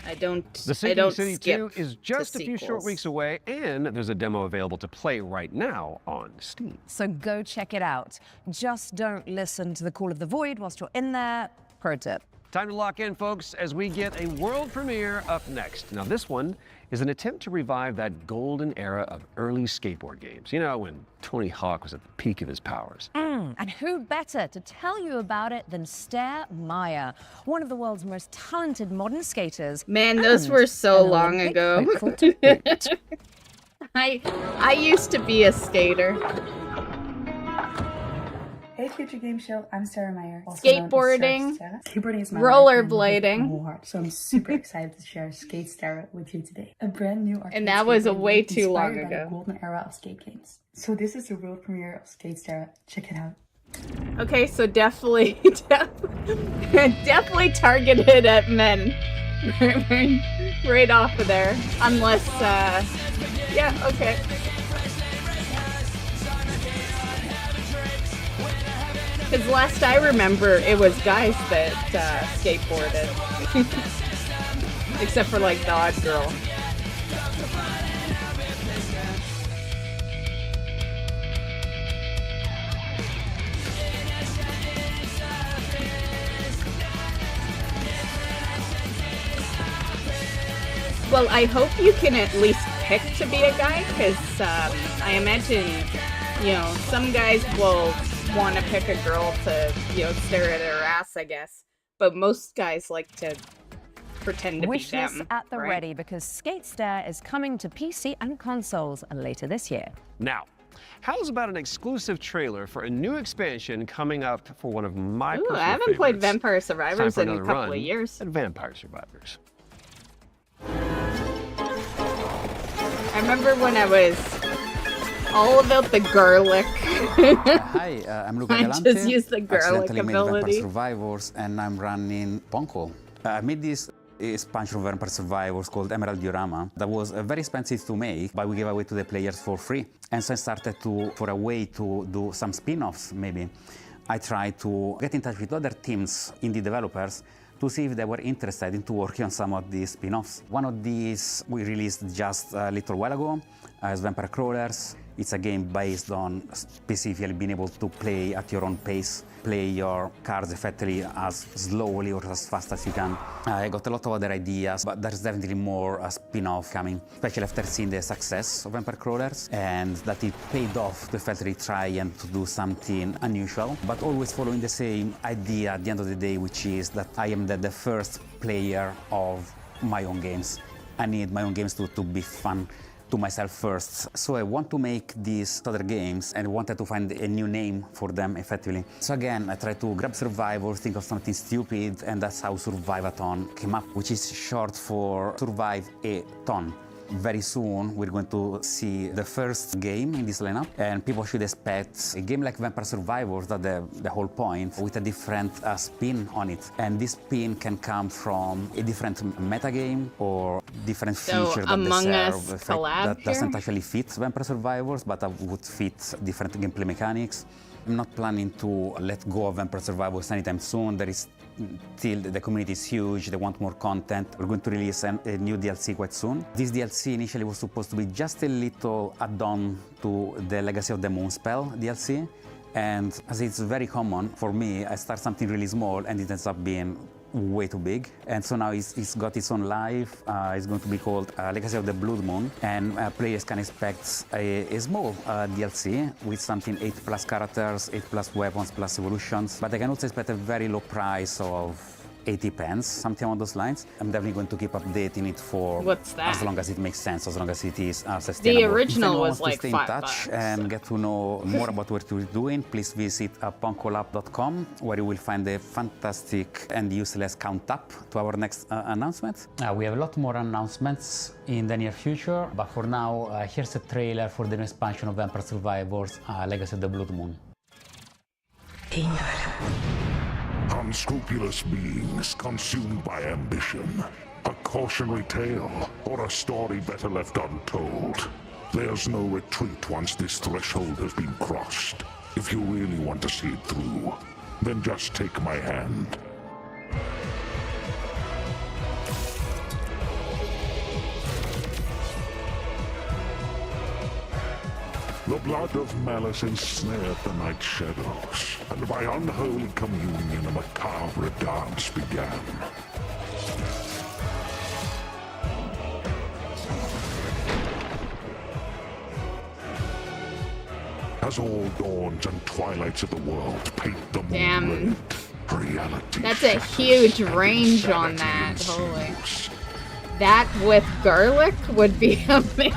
I don't City skip 2 is just a few short sequels. weeks away, and there's a demo available to play right now on Steam. So go check it out. Just don't listen to the call of the void whilst you're in there. Pro tip. Time to lock in, folks, as we get a world premiere up next. Now, this one is an attempt to revive that golden era of early skateboard games. You know, when Tony Hawk was at the peak of his powers. And who better to tell you about it than Stair Meyer, one of the world's most talented modern skaters. Man, those and were so an long Olympic ago. hopeful to boot. I used to be a skater. Hey, Future Game Show. I'm Sarah Meyer. Skateboarding, Skateboarding is my rollerblading, whole heart. So I'm super excited to share Skate Sarah with you today. A brand new arcade and that was a way too long inspired by ago. the golden era of skate games. So this is the world premiere of Skate Sarah. Check it out. Okay, so definitely targeted at men. Right off of there. Unless, yeah, okay. Because last I remember, it was guys that skateboarded. Except for, like, the odd girl. Well, I hope you can at least pick to be a guy, because I imagine, you know, some guys will want to pick a girl to, you know, stare at her ass, I guess. But most guys like to pretend to be Wishlist them. at the right? ready, because Skate Stair is coming to PC and consoles later this year. Now, how's about an exclusive trailer for a new expansion coming up for one of my personal I haven't played favorites? Vampire Survivors Time in for a another couple run of years. at Vampire Survivors. I remember when I was all about the garlic. Hi, I'm Luca I Galante. just used the garlic Accidentally made Vampire ability. Survivors, and I'm running Ponko. I made this expansion of Vampire Survivors called Emerald Diorama that was very expensive to make, but we gave away to the players for free. And so I started for a way to do some spin-offs, maybe. I tried to get in touch with other teams, indie developers, to see if they were interested in working on some of these spin-offs. One of these we released just a little while ago as Vampire Crawlers. It's a game based on specifically being able to play at your own pace, play your cards effectively as slowly or as fast as you can. I got a lot of other ideas, but there's definitely more spin-off coming, especially after seeing the success of Vampire Crawlers and that it paid off to effectively try and to do something unusual, but always following the same idea at the end of the day, which is that I am the first player of my own games. I need my own games to be fun to myself first. So I want to make these other games and wanted to find a new name for them effectively. So again, I tried to grab Survivor, think of something stupid, and that's how Survive-a-thon came up, which is short for Survive a Ton. Very soon, we're going to see the first game in this lineup, and people should expect a game like Vampire Survivors, that's the whole point, with a different spin on it. And this spin can come from a different metagame or different feature that they serve that doesn't actually fit Vampire Survivors, but would fit different gameplay mechanics. I'm not planning to let go of Vampire Survivors anytime soon. There is still, the community is huge, they want more content. We're going to release a new DLC quite soon. This DLC initially was supposed to be just a little add-on to the Legacy of the Moonspell DLC. And as it's very common for me, I start something really small and it ends up being way too big. And so now it's got its own life. It's going to be called Legacy of the Blood Moon. And players can expect a small DLC with something 8+ characters, 8+ weapons, plus evolutions. But they can also expect a very low price of 80 pence, something along those lines. I'm definitely going to keep updating it for as long as it makes sense, as long as it is sustainable. The original was like $5. Stay in touch and get to know more about what we're doing. Please visit ponkolab.com, where you will find a fantastic and useless count up to our next announcement. We have a lot more announcements in the near future, but for now, here's a trailer for the new expansion of Vampire Survivors, Legacy of the Blood Moon. Unscrupulous beings consumed by ambition. A cautionary tale, or a story better left untold. There's no retreat once this threshold has been crossed. If you really want to see it through, then just take my hand. The blood of malice ensnared the night shadows, and by unholy communion a macabre dance began. As all dawns and twilights of the world paint the moon red, reality. That's a huge range on that. Holy. That with garlic would be amazing.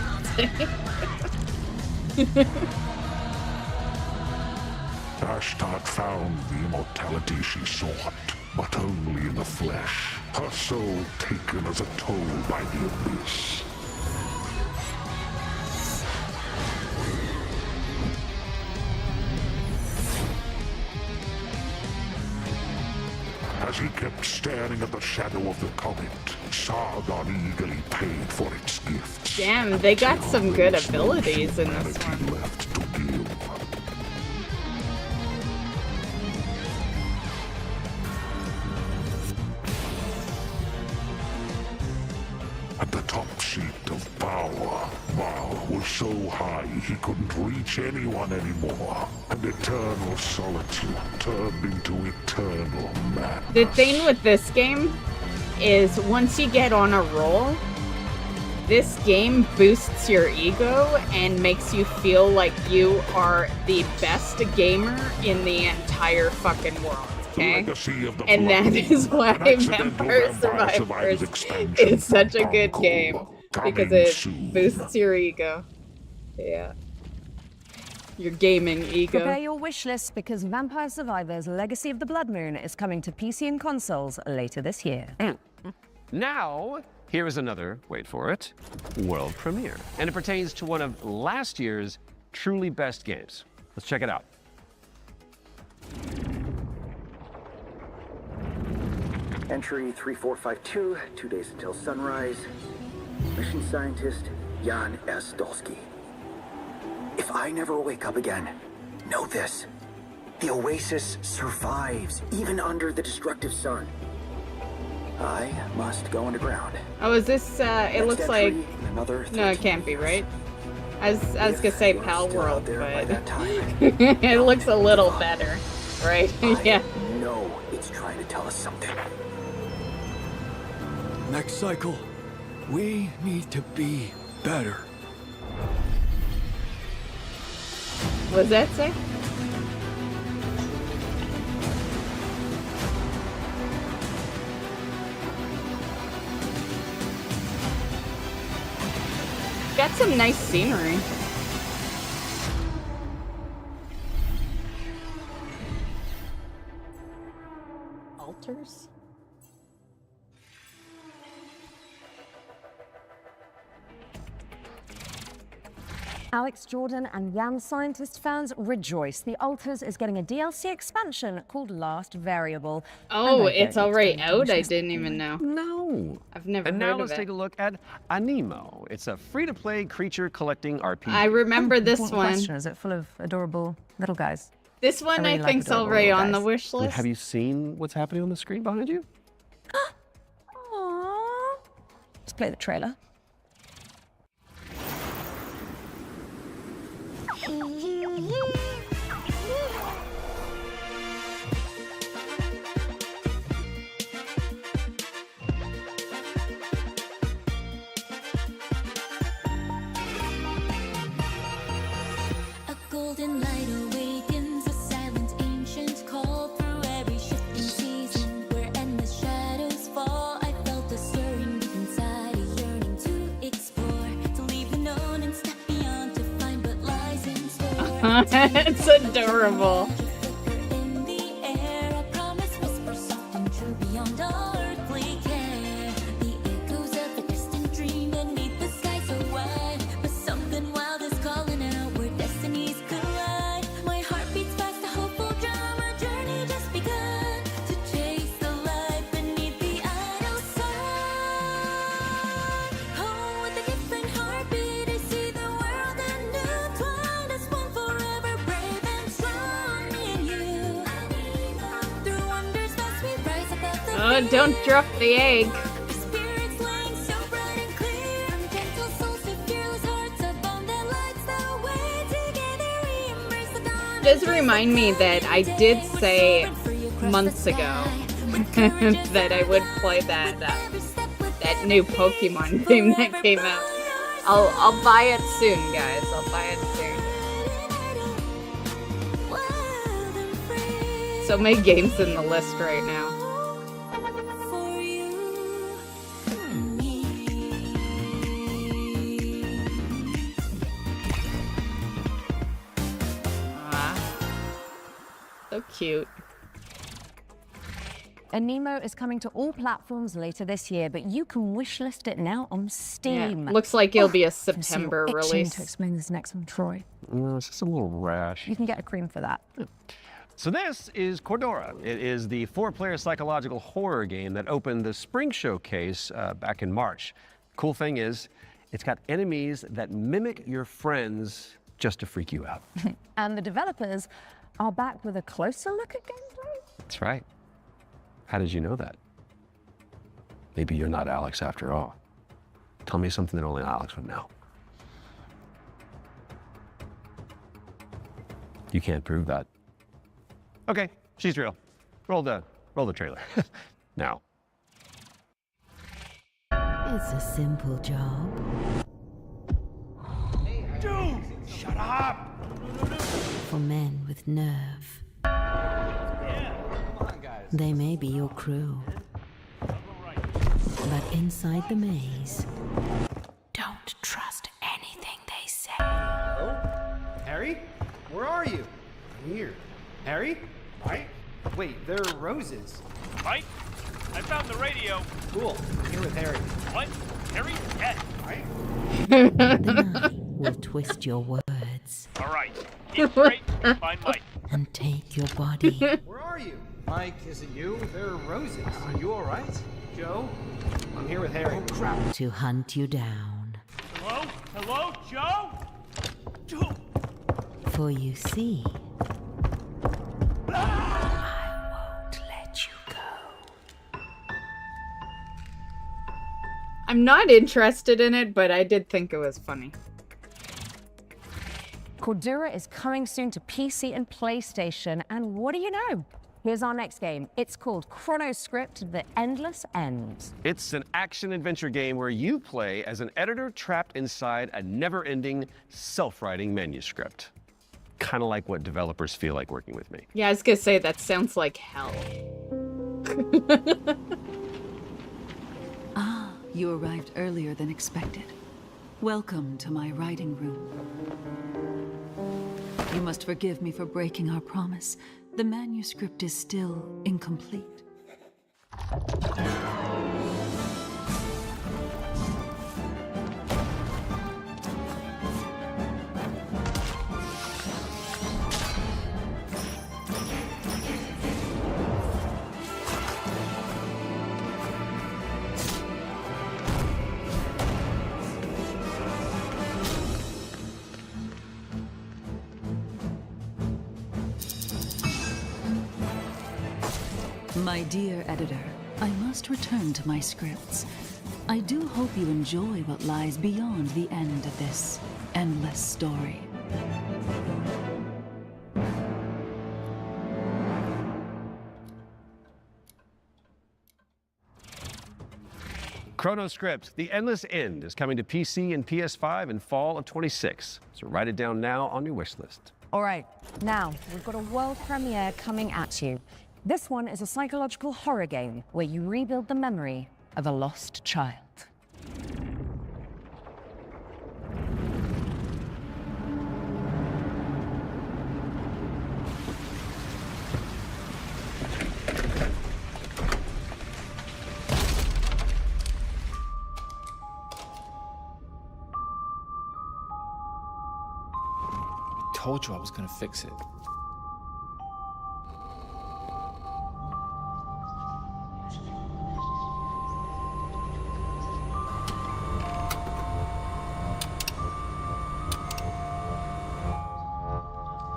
Asht had found the immortality she sought, but only in the flesh, her soul taken as a toll by the abyss. As he kept staring at the shadow of the comet, Sargon eagerly paid for its gifts. Damn, they got some good abilities in this one. Left to give. At the top seat of power, Baal was so high he couldn't reach anyone anymore, and eternal solitude turned into eternal madness. The thing with this game is once you get on a roll, this game boosts your ego and makes you feel like you are the best gamer in the entire fucking world. Okay? And that is why Vampire Survivors is such a good game, because it boosts your ego. Yeah. Your gaming ego. Prepare your wish list because Vampire Survivors Legacy of the Blood Moon is coming to PC and consoles later this year. Now, here is another, wait for it, world premiere. And it pertains to one of last year's truly best games. Let's check it out. Entry 3452, 2 days until sunrise. Mission scientist, Jan S. Dolsky. If I never wake up again, know this. The Oasis survives, even under the destructive sun. I must go underground. Oh, is this, it looks like... No, it can't be, right? I was gonna say Pal World, but... it looks a little better, right? Yeah. No, it's trying to tell us something. Next cycle, we need to be better. What does that say? Got some nice scenery. Altars? Alex Jordan and Yam Scientist fans rejoice. The Altars is getting a DLC expansion called Last Variable. Oh, it's already out? I didn't even know. No. I've never and heard now of let's it. take a look at Anemo. It's a free-to-play creature collecting RPG. I remember this Important one. question. Is it full of adorable little guys? This one I really think's adorable already little on the guys. wish list. Have you seen what's happening on the screen behind you? Aww. Let's play the trailer. A golden light awakens, a silent ancient call through every shifting season. Where endless shadows fall, I felt a stirring deep inside, a yearning to explore, to leave the known and step beyond, to find what lies in store. It's adorable. In the air, a promise whispers soft and true beyond all earthly care. The echoes of a distant dream beneath the sky so wide, but something wild is calling out where destinies collide. My heart beats fast, a hopeful drum, a journey just begun to chase the light beneath the idle sun. Oh, with a different heartbeat, I see the world intertwined as one forever brave and strong. Me and you, through wonders fast we rise above the Oh, don't drop the egg. spirits laying so bright and clear. From gentle souls to fearless hearts, a bond that lights the way. Together we embrace the dawn. Does remind me that I did say months ago that I would play that that new Pokemon game that came out. I'll buy it soon, guys. I'll buy it soon. So many games in the list right now. So cute. Anemo is coming to all platforms later this year, but you can wishlist it now on Steam. Yeah, looks like it'll be a I can see you're September itching release. to explain this next one, Troy. It's just a little rash. You can get a cream for that. So this is Cordura. It is the 4-player psychological horror game that opened the Spring Showcase back in March. Cool thing is, it's got enemies that mimic your friends just to freak you out. And the developers are back with a closer look at gameplay. That's right. How did you know that? Maybe you're not Alex after all. Tell me something that only Alex would know. You can't prove that. Okay, she's real. Roll the trailer. Now. It's a simple job. Dude, shut up! For men with nerve. They may be your crew. But inside the maze, don't trust anything they say. Hello? Harry? Where are you? I'm here. Harry? Mike? Wait, there are roses. Mike, I found the radio. Cool. I'm here with Harry. What? Harry's dead. Mike? The night will twist your words. All right. Get straight and find Mike. And take your body. Where are you? Mike, is it you? There are roses. Are you all right? Joe? I'm here with Harry. Oh, crap. To hunt you down. Hello? Hello, Joe? Joe? For you see, I won't let you go. I'm not interested in it, but I did think it was funny. Cordura is coming soon to PC and PlayStation, and what do you know? Here's our next game. It's called Chronoscript: The Endless End. It's an action-adventure game where you play as an editor trapped inside a never-ending, self-writing manuscript. Kind of like what developers feel like working with me. Yeah, I was gonna say, that sounds like hell. Ah, you arrived earlier than expected. Welcome to my writing room. You must forgive me for breaking our promise. The manuscript is still incomplete. My dear editor, I must return to my scripts. I do hope you enjoy what lies beyond the end of this endless story. Chronoscript: The Endless End is coming to PC and PS5 in fall of 26. So write it down now on your wish list. All right, now we've got a world premiere coming at you. This one is a psychological horror game where you rebuild the memory of a lost child. Told you I was gonna fix it.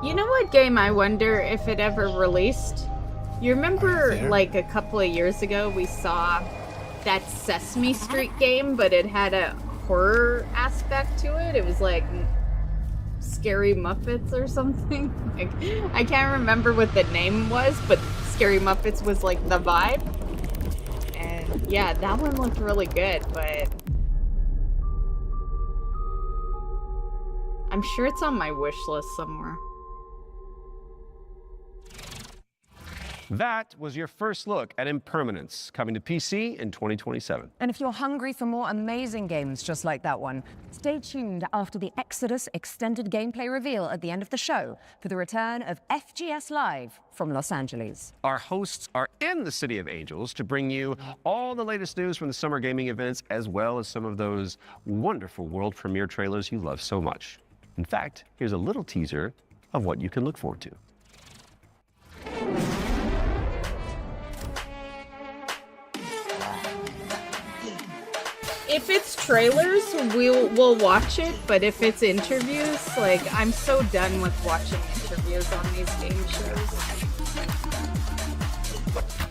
You know what game I wonder if it ever released? You remember, like, a couple of years ago we saw that Sesame Street game, but it had a horror aspect to it? It was like Scary Muppets or something? Like, I can't remember what the name was, but Scary Muppets was like the vibe. And yeah, that one looked really good, but I'm sure it's on my wish list somewhere. That was your first look at Impermanence, coming to PC in 2027. And if you're hungry for more amazing games just like that one, stay tuned after the Exodus extended gameplay reveal at the end of the show for the return of FGS Live from Los Angeles. Our hosts are in the City of Angels to bring you all the latest news from the summer gaming events, as well as some of those wonderful world premiere trailers you love so much. In fact, here's a little teaser of what you can look forward to. If it's trailers, we'll watch it, but if it's interviews, like, I'm so done with watching interviews on these game shows.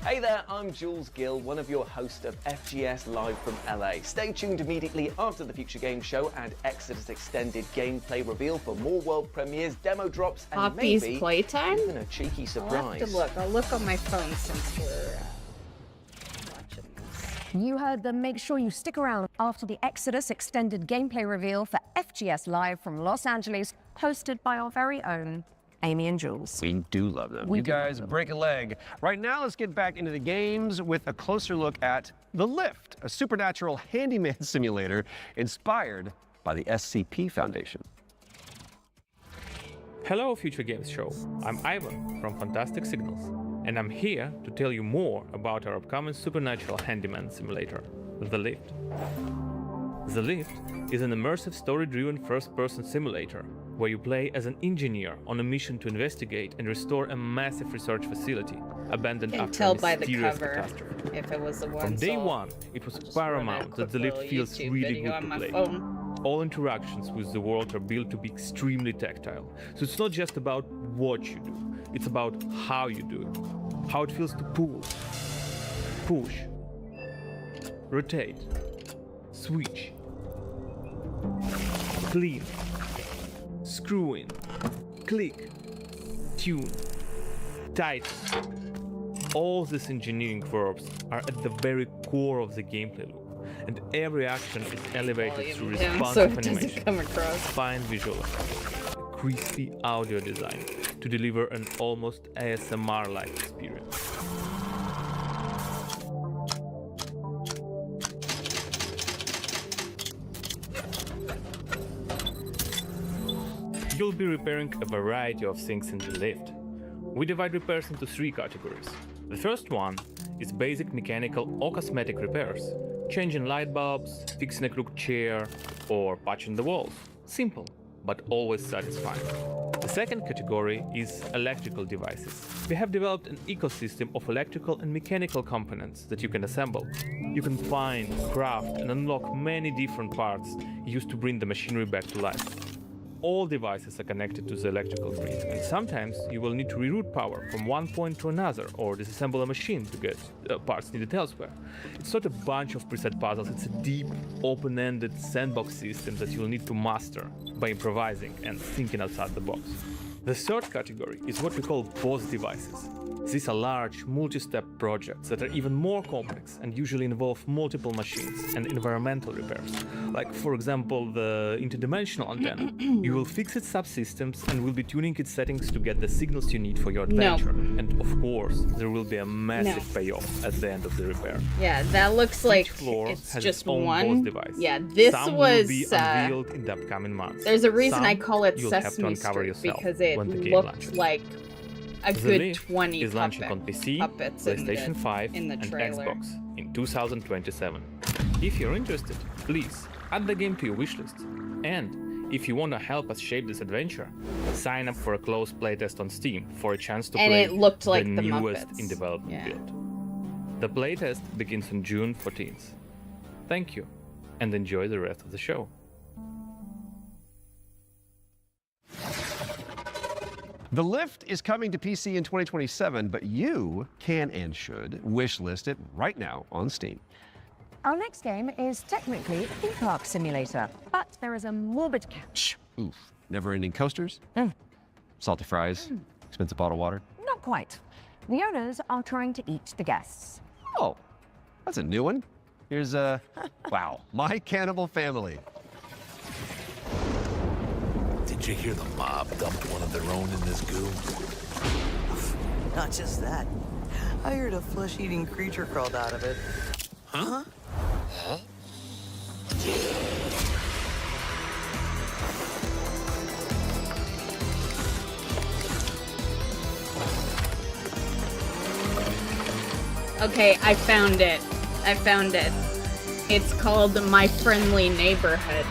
Hey there, I'm Jules Gill, one of your hosts of FGS Live from LA. Stay tuned immediately after the Future Game Show and Exodus Extended gameplay reveal for more world premieres, demo drops, and Poppy's maybe Playtime? even a cheeky surprise. I'll have to look. I'll look on my phone since we're watching this. You heard them. Make sure you stick around after the Exodus extended gameplay reveal for FGS Live from Los Angeles, hosted by our very own Amy and Jules. We do love them. You guys break a leg. Right now, let's get back into the games with a closer look at The Lift, a supernatural handyman simulator inspired by the SCP Foundation. Hello, Future Games Show. I'm Ivan from Fantastic Signals, and I'm here to tell you more about our upcoming supernatural handyman simulator, The Lift. The Lift is an immersive story-driven first-person simulator where you play as an engineer on a mission to investigate and restore a massive research facility abandoned You can after tell a by the mysterious cover catastrophe. if it was the one. From day so one, it was I'll just paramount run a that the quick lift little feels YouTube really video good on to my play. phone. All interactions with the world are built to be extremely tactile. So it's not just about what you do, it's about how you do it. How it feels to pull, push, rotate, switch, clean, screw in, click, tune, tighten. All these engineering verbs are at the very core of the gameplay loop, and every action is elevated through responsive animation, fine visual effects, a crispy audio design to deliver an almost ASMR-like experience. You'll be repairing a variety of things in the lift. We divide repairs into 3 categories. The first one is basic mechanical or cosmetic repairs, changing light bulbs, fixing a crooked chair, or patching the walls. Simple, but always satisfying. The second category is electrical devices. We have developed an ecosystem of electrical and mechanical components that you can assemble. You can find, craft, and unlock many different parts used to bring the machinery back to life. All devices are connected to the electrical grid, and sometimes you will need to reroute power from one point to another or disassemble a machine to get parts needed elsewhere. It's not a bunch of preset puzzles, it's a deep, open-ended sandbox system that you'll need to master by improvising and thinking outside the box. The third category is what we call boss devices. These are large, multi-step projects that are even more complex and usually involve multiple machines and environmental repairs. Like, for example, the interdimensional antenna. You will fix its subsystems and will be tuning its settings to get the signals you need for your adventure. No. And of course, there will be a massive payoff at the end of the repair. Yeah, that looks like it's just one. Yeah, this Some was will be unveiled in the upcoming months. There's a reason I Some call it you'll have to Sesame uncover Street yourself because it when the game looked launches. like a The good Lift 20 is launching on PC, puppets PlayStation in 5, the and trailer. Xbox in 2027. If you're interested, please add the game to your wishlist. And if you want to help us shape this adventure, sign up for a closed playtest on Steam for a chance to And play it looked like the the newest Muppets. in development Yeah. build. The playtest begins on June 14th. Thank you, and enjoy the rest of the show. The Lift is coming to PC in 2027, but you can and should wishlist it right now on Steam. Our next game is technically a theme park simulator, but there is a morbid catch. Oof. Never-ending coasters? Salty fries? Expensive bottled water? Not quite. The owners are trying to eat the guests. Oh, that's a new one. Here's wow, My Cannibal Family. Did you hear the mob dumped one of their own in this goo? Not just that. hired a flesh-eating creature crawled out of it. Huh? Huh? Okay, I found it. I found it. It's called My Friendly Neighborhood.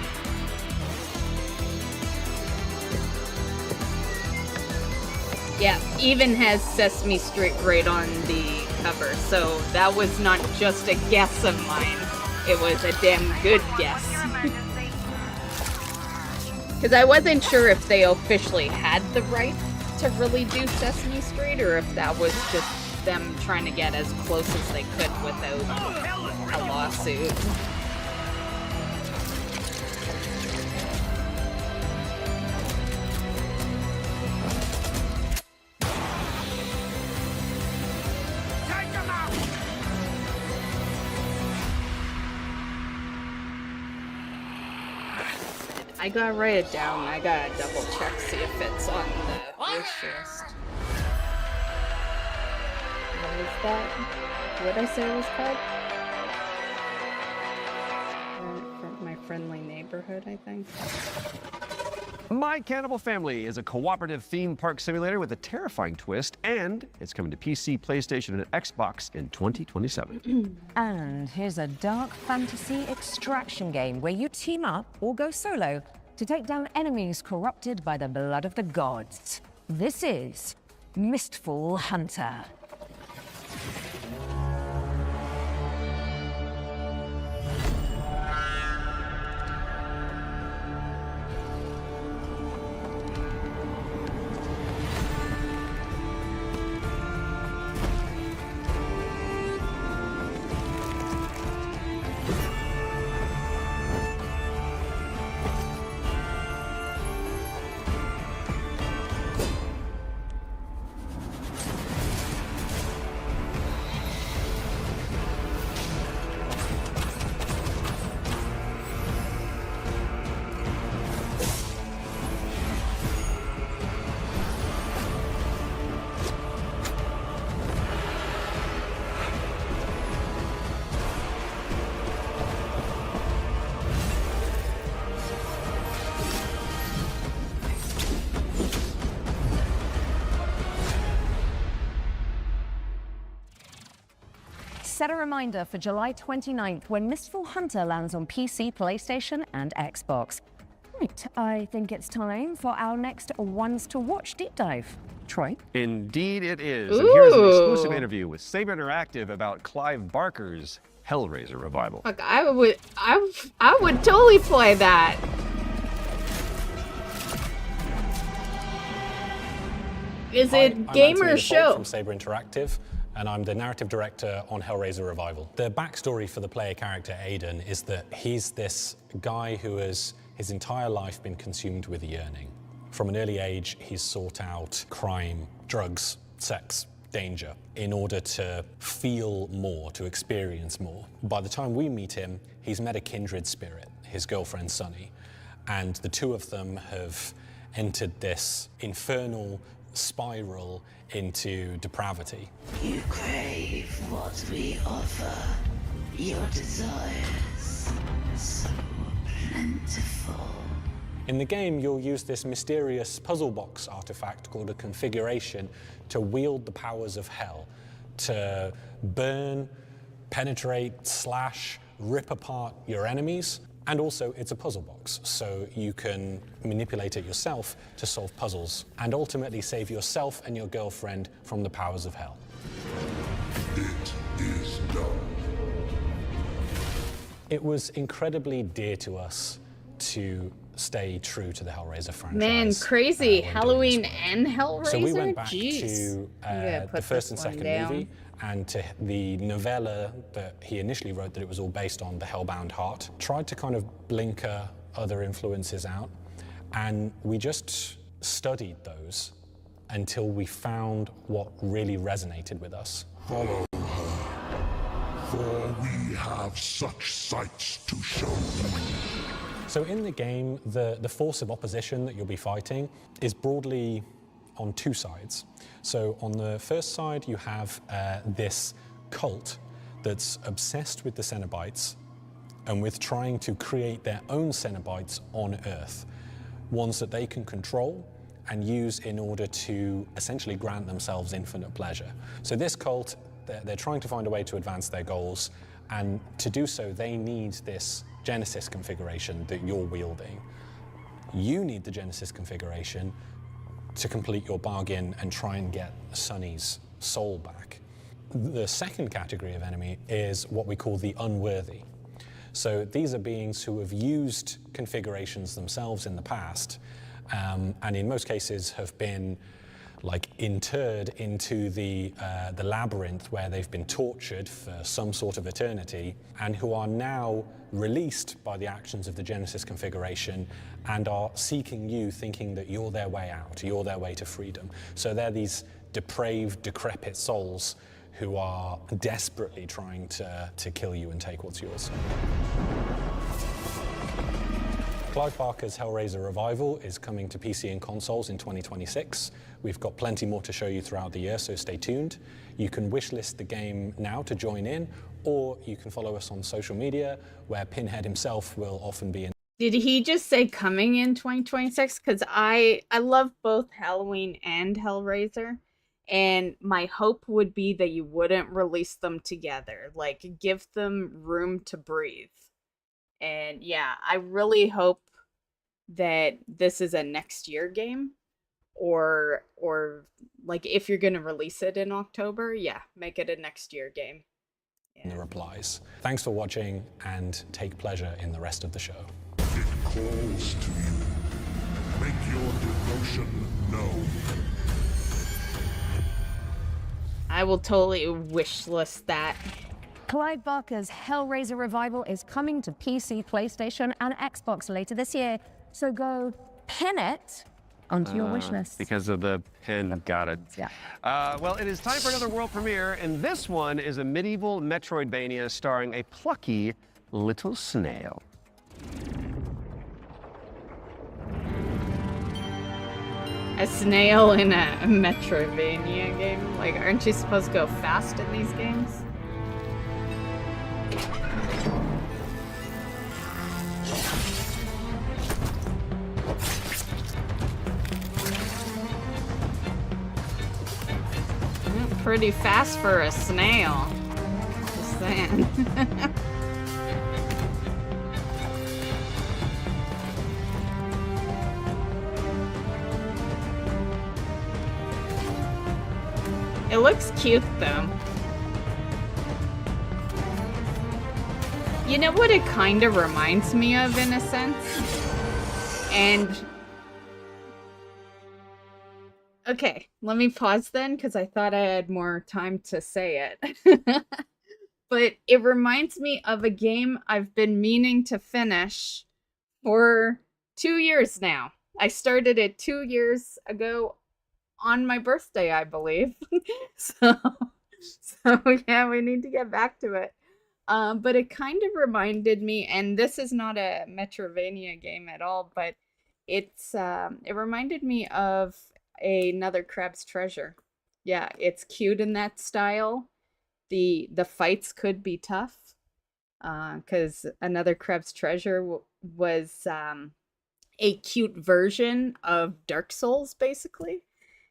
Yeah, even has Sesame Street right on the cover, so that was not just a guess of mine. It was a damn good guess. Because I wasn't sure if they officially had the right to really do Sesame Street, or if that was just them trying to get as close as they could without a lawsuit. I gotta write it down. I gotta double check, see if it's on the wish list. What is that? What did I say it was called? My Friendly Neighborhood, I think. My Cannibal Family is a cooperative theme park simulator with a terrifying twist, and it's coming to PC, PlayStation, and Xbox in 2027. And here's a dark fantasy extraction game where you team up or go solo to take down enemies corrupted by the blood of the gods. This is Mystful Hunter. Set a reminder for July 29th when Mystful Hunter lands on PC, PlayStation, and Xbox. Right, I think it's time for our next Ones to Watch deep dive. Troy? Indeed it is. And here's an exclusive interview with Saber Interactive about Clive Barker's Hellraiser revival. Fuck, I would totally play that. Is it game or show? From Saber Interactive, and I'm the narrative director on Hellraiser Revival. The backstory for the player character Aiden is that he's this guy who has his entire life been consumed with yearning. From an early age, he's sought out crime, drugs, sex, danger, in order to feel more, to experience more. By the time we meet him, he's met a kindred spirit, his girlfriend Sunny, and the two of them have entered this infernal spiral into depravity. You crave what we offer. Your desires so plentiful. In the game, you'll use this mysterious puzzle box artifact called a configuration to wield the powers of hell, to burn, penetrate, slash, rip apart your enemies. And also, it's a puzzle box, so you can manipulate it yourself to solve puzzles and ultimately save yourself and your girlfriend from the powers of hell. It is done. It was incredibly dear to us to stay true to the Hellraiser franchise. Man, crazy. Halloween and Hellraiser? So we went back Jeez. to the first and second movie and to the novella that he initially wrote that it was all based on, The Hellbound Heart. Tried to kind of blinker other influences out, and we just studied those until we found what really resonated with us. Follow her, for we have such sights to show you. So in the game, the force of opposition that you'll be fighting is broadly on two sides. So on the first side, you have this cult that's obsessed with the Cenobites and with trying to create their own Cenobites on Earth, ones that they can control and use in order to essentially grant themselves infinite pleasure. So this cult, they're trying to find a way to advance their goals, and to do so, they need this Genesis configuration that you're wielding. You need the Genesis configuration to complete your bargain and try and get Sonny's soul back. The second category of enemy is what we call the unworthy. So these are beings who have used configurations themselves in the past, and in most cases have been like interred into the labyrinth where they've been tortured for some sort of eternity, and who are now released by the actions of the Genesis configuration and are seeking you, thinking that you're their way out, you're their way to freedom. So they're these depraved, decrepit souls who are desperately trying to kill you and take what's yours. Clive Barker's Hellraiser Revival is coming to PC and consoles in 2026. We've got plenty more to show you throughout the year, so stay tuned. You can wishlist the game now to join in, or you can follow us on social media, where Pinhead himself will often be in. Did he just say coming in 2026? Because I love both Halloween and Hellraiser, and my hope would be that you wouldn't release them together. Like, give them room to breathe. And yeah, I really hope that this is a next year game, or like if you're gonna release it in October, yeah, make it a next year game. In the replies. Thanks for watching, and take pleasure in the rest of the show. It calls to you. Make your devotion known. I will totally wishlist that. Clive Barker's Hellraiser Revival is coming to PC, PlayStation, and Xbox later this year. So go pin it onto your wish list. Because of the pin, got it. Yeah. Well, it is time for another world premiere, and this one is a medieval Metroidvania starring a plucky little snail. A snail in a Metroidvania game? Like, aren't you supposed to go fast in these games? Pretty fast for a snail. Just saying. It looks cute though. You know what it kind of reminds me of in a sense? And okay, let me pause then, because I thought I had more time to say it. But it reminds me of a game I've been meaning to finish for 2 years now. I started it 2 years ago on my birthday, I believe. So yeah, we need to get back to it. But it kind of reminded me, and this is not a Metroidvania game at all, but it reminded me of another Crab's Treasure. Yeah, it's cute in that style. The fights could be tough, because another Crab's Treasure was a cute version of Dark Souls, basically.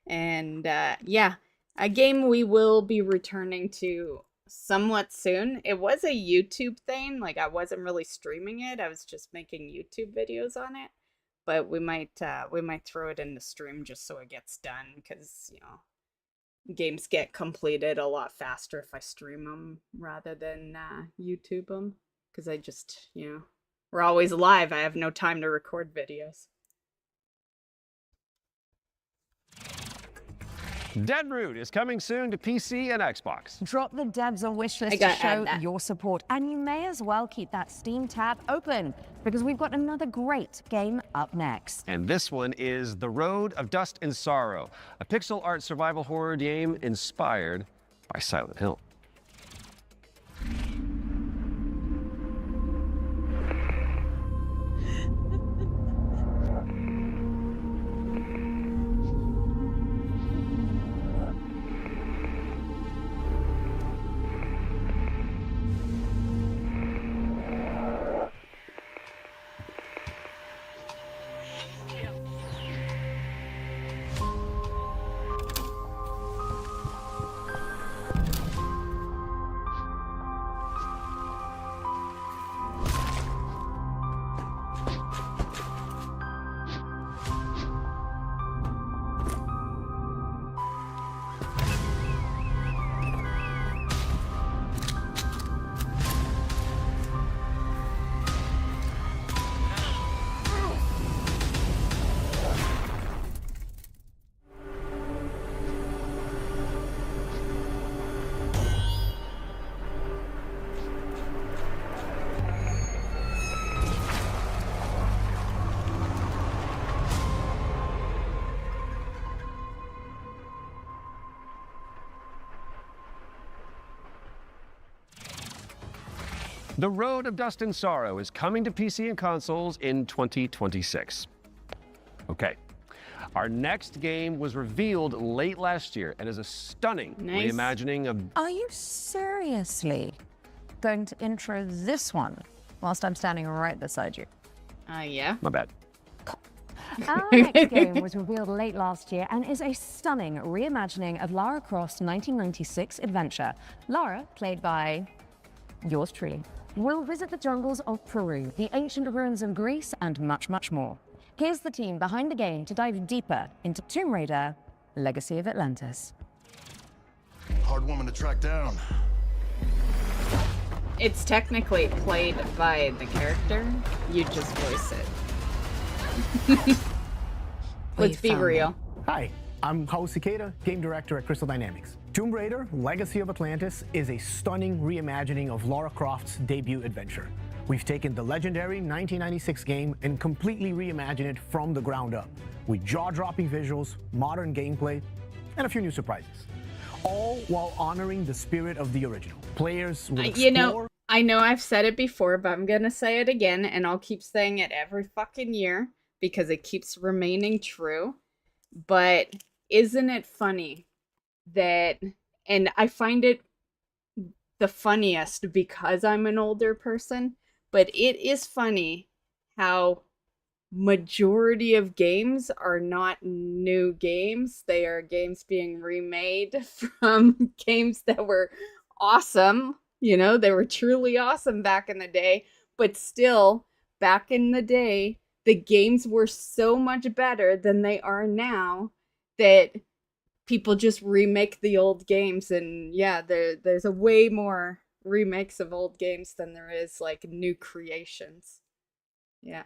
And yeah, a game we will be returning to somewhat soon. It was a YouTube thing, like I wasn't really streaming it, I was just making YouTube videos on it. But we might throw it in the stream just so it gets done, because, you know, games get completed a lot faster if I stream them rather than YouTube them, because I just, you know, we're always live. I have no time to record videos. Deadroot is coming soon to PC and Xbox. Drop the devs a wish list to show your support, and you may as well keep that Steam tab open, because we've got another great game up next. And this one is The Road of Dust and Sorrow, a pixel art survival horror game inspired by Silent Hill. The Road of Dust and Sorrow is coming to PC and consoles in 2026. Okay. Our next game was revealed late last year and is a stunning reimagining of... Are you seriously going to intro this one whilst I'm standing right beside you? Yeah. My bad. Our next game was revealed late last year and is a stunning reimagining of Lara Croft's 1996 adventure. Lara, played by yours truly, will visit the jungles of Peru, the ancient ruins of Greece, and much, much more. Here's the team behind the game to dive deeper into Tomb Raider: Legacy of Atlantis. Hard woman to track down. It's technically played by the character. You just voice it. Let's be real. Hi, I'm Hao Cicada, game director at Crystal Dynamics. Tomb Raider: Legacy of Atlantis is a stunning reimagining of Lara Croft's debut adventure. We've taken the legendary 1996 game and completely reimagined it from the ground up, with jaw-dropping visuals, modern gameplay, and a few new surprises. All while honoring the spirit of the original. Players will explore... You know, I know I've said it before, but I'm gonna say it again, and I'll keep saying it every fucking year, because it keeps remaining true. But isn't it funny that... And I find it the funniest because I'm an older person, but it is funny how majority of games are not new games. They are games being remade from games that were awesome. You know, they were truly awesome back in the day, but still, back in the day, the games were so much better than they are now that people just remake the old games. And yeah, there's a way more remakes of old games than there is like new creations. Yeah.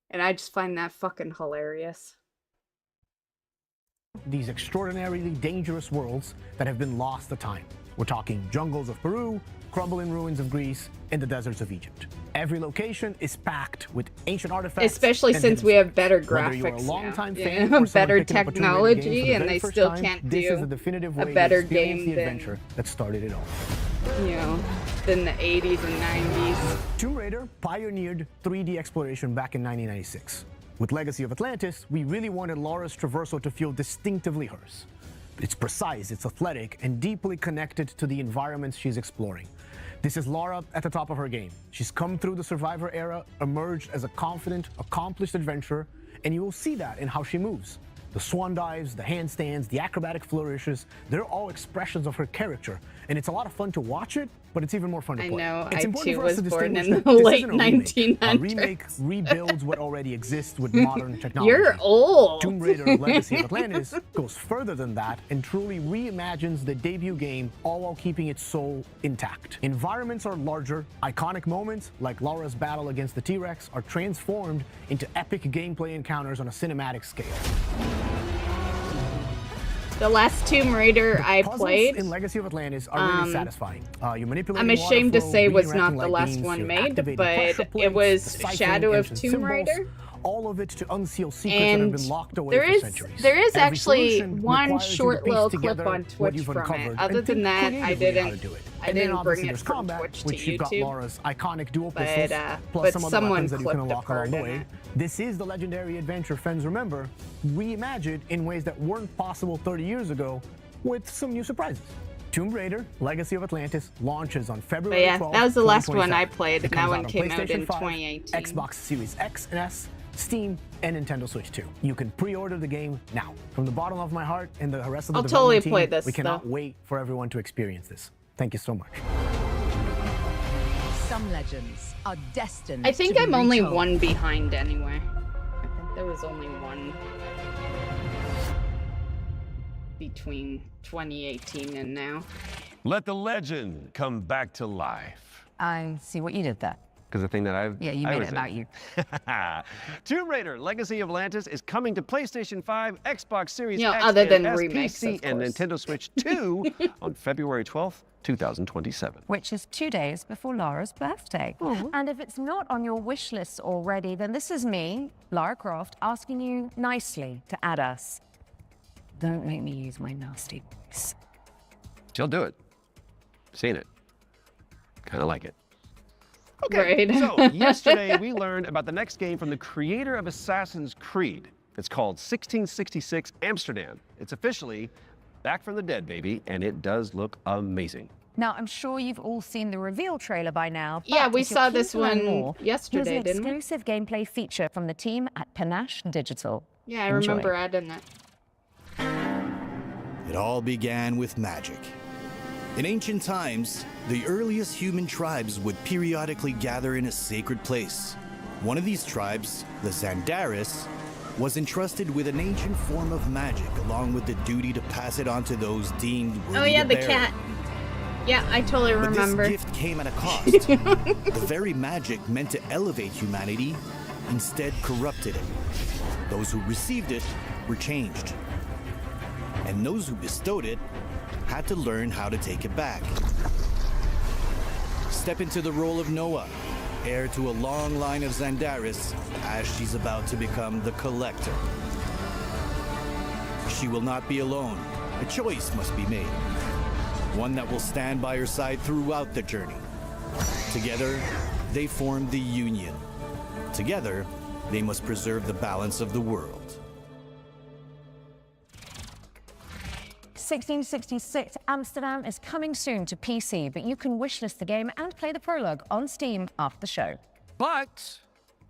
And I just find that fucking hilarious. These extraordinarily dangerous worlds that have been lost to time. We're talking jungles of Peru, crumbling ruins of Greece, and the deserts of Egypt. Every location is packed with ancient artifacts. Especially since we have better Whether you're a graphics longtime now. fan Yeah, or someone better picking up a Tomb Raider game for technology, the and very they first still time, can't this do is a definitive a way better to experience game the than, adventure that started it all. you know, than the 80s and 90s. Tomb Raider pioneered 3D exploration back in 1996. With Legacy of Atlantis, we really wanted Lara's traversal to feel distinctively hers. It's precise, it's athletic, and deeply connected to the environments she's exploring. This is Lara at the top of her game. She's come through the Survivor era, emerged as a confident, accomplished adventurer, and you will see that in how she moves. The swan dives, the handstands, the acrobatic flourishes, they're all expressions of her character. And it's a lot of fun to watch it, but it's even more fun to play. I know, It's I important too for us was to born distinguish in that the this late isn't a remake. 1900s. A remake rebuilds what already exists with modern technology. You're old. Tomb Raider Legacy of Atlantis goes further than that and truly reimagines the debut game, all while keeping its soul intact. Environments are larger, iconic moments like Lara's battle against the T-Rex are transformed into epic gameplay encounters on a cinematic scale. The last Tomb Raider I played in Legacy of Atlantis are really satisfying. You manipulate. I'm ashamed to say was not the last one made, but it was Shadow of Tomb Raider. All of it to unseal secrets that have been locked away for centuries. There is Every actually solution one requires you to short piece little together clip on what Twitch you've from it. uncovered Other and than think that, I creatively how to didn't. do it. I And then didn't obviously bring it there's from combat, Twitch to which you've got YouTube. Laura's iconic dual But, pistols, plus but some other someone weapons that you can clipped a unlock along part the in way. it. This is the legendary adventure fans remember, reimagined in ways that weren't possible 30 years ago, with some new surprises. Tomb Raider: Legacy of Atlantis launches on February 12th, But yeah, that was the last one I 2027. played, It and that comes one out on came out PlayStation in 5, 2018. Xbox Series X and S, Steam, and Nintendo Switch 2. You can pre-order the game now. From the bottom of my heart and the rest of the I'll totally development team, play this, we cannot though. wait for everyone to experience this. Thank you so much. Some legends are destined I think to be I'm only retold. one behind anyway. I think there was only one between 2018 and now. Let the legend come back to life. I see what you did there. Because the thing that I've... Yeah, you I made was it about in. you. Tomb Raider Legacy of Atlantis is coming to PlayStation 5, Xbox Series You know, X, other than and S, remakes, PC, of and course. Nintendo Switch 2 on February 12th, 2027. Which is 2 days before Lara's birthday. And if it's not on your wish list already, then this is me, Lara Croft, asking you nicely to add us. Don't make me use my nasty voice. She'll do it. Seen it. Kind of like it. Okay, Right. so yesterday we learned about the next game from the creator of Assassin's Creed. It's called 1666 Amsterdam. It's officially back from the dead, baby, and it does look amazing. Now, I'm sure you've all seen the reveal trailer by now. Yeah, but we if you're saw keen this to learn one more, yesterday, here's an didn't we? exclusive gameplay feature from the team at Panache Digital. Yeah, I Enjoy. remember adding that. It all began with magic. In ancient times, the earliest human tribes would periodically gather in a sacred place. One of these tribes, the Zandaris, was entrusted with an ancient form of magic along with the duty to pass it on to those deemed worthy Oh yeah, to the bear it. cat. Yeah, I totally But remember. this gift came at a cost. The very magic meant to elevate humanity instead corrupted it. Those who received it were changed. And those who bestowed it had to learn how to take it back. Step into the role of Noah, heir to a long line of Zandaris, as she's about to become the Collector. She will not be alone. A choice must be made. One that will stand by her side throughout the journey. Together, they form the Union. Together, they must preserve the balance of the world. 1666 Amsterdam is coming soon to PC, but you can wishlist the game and play the prologue on Steam after the show. But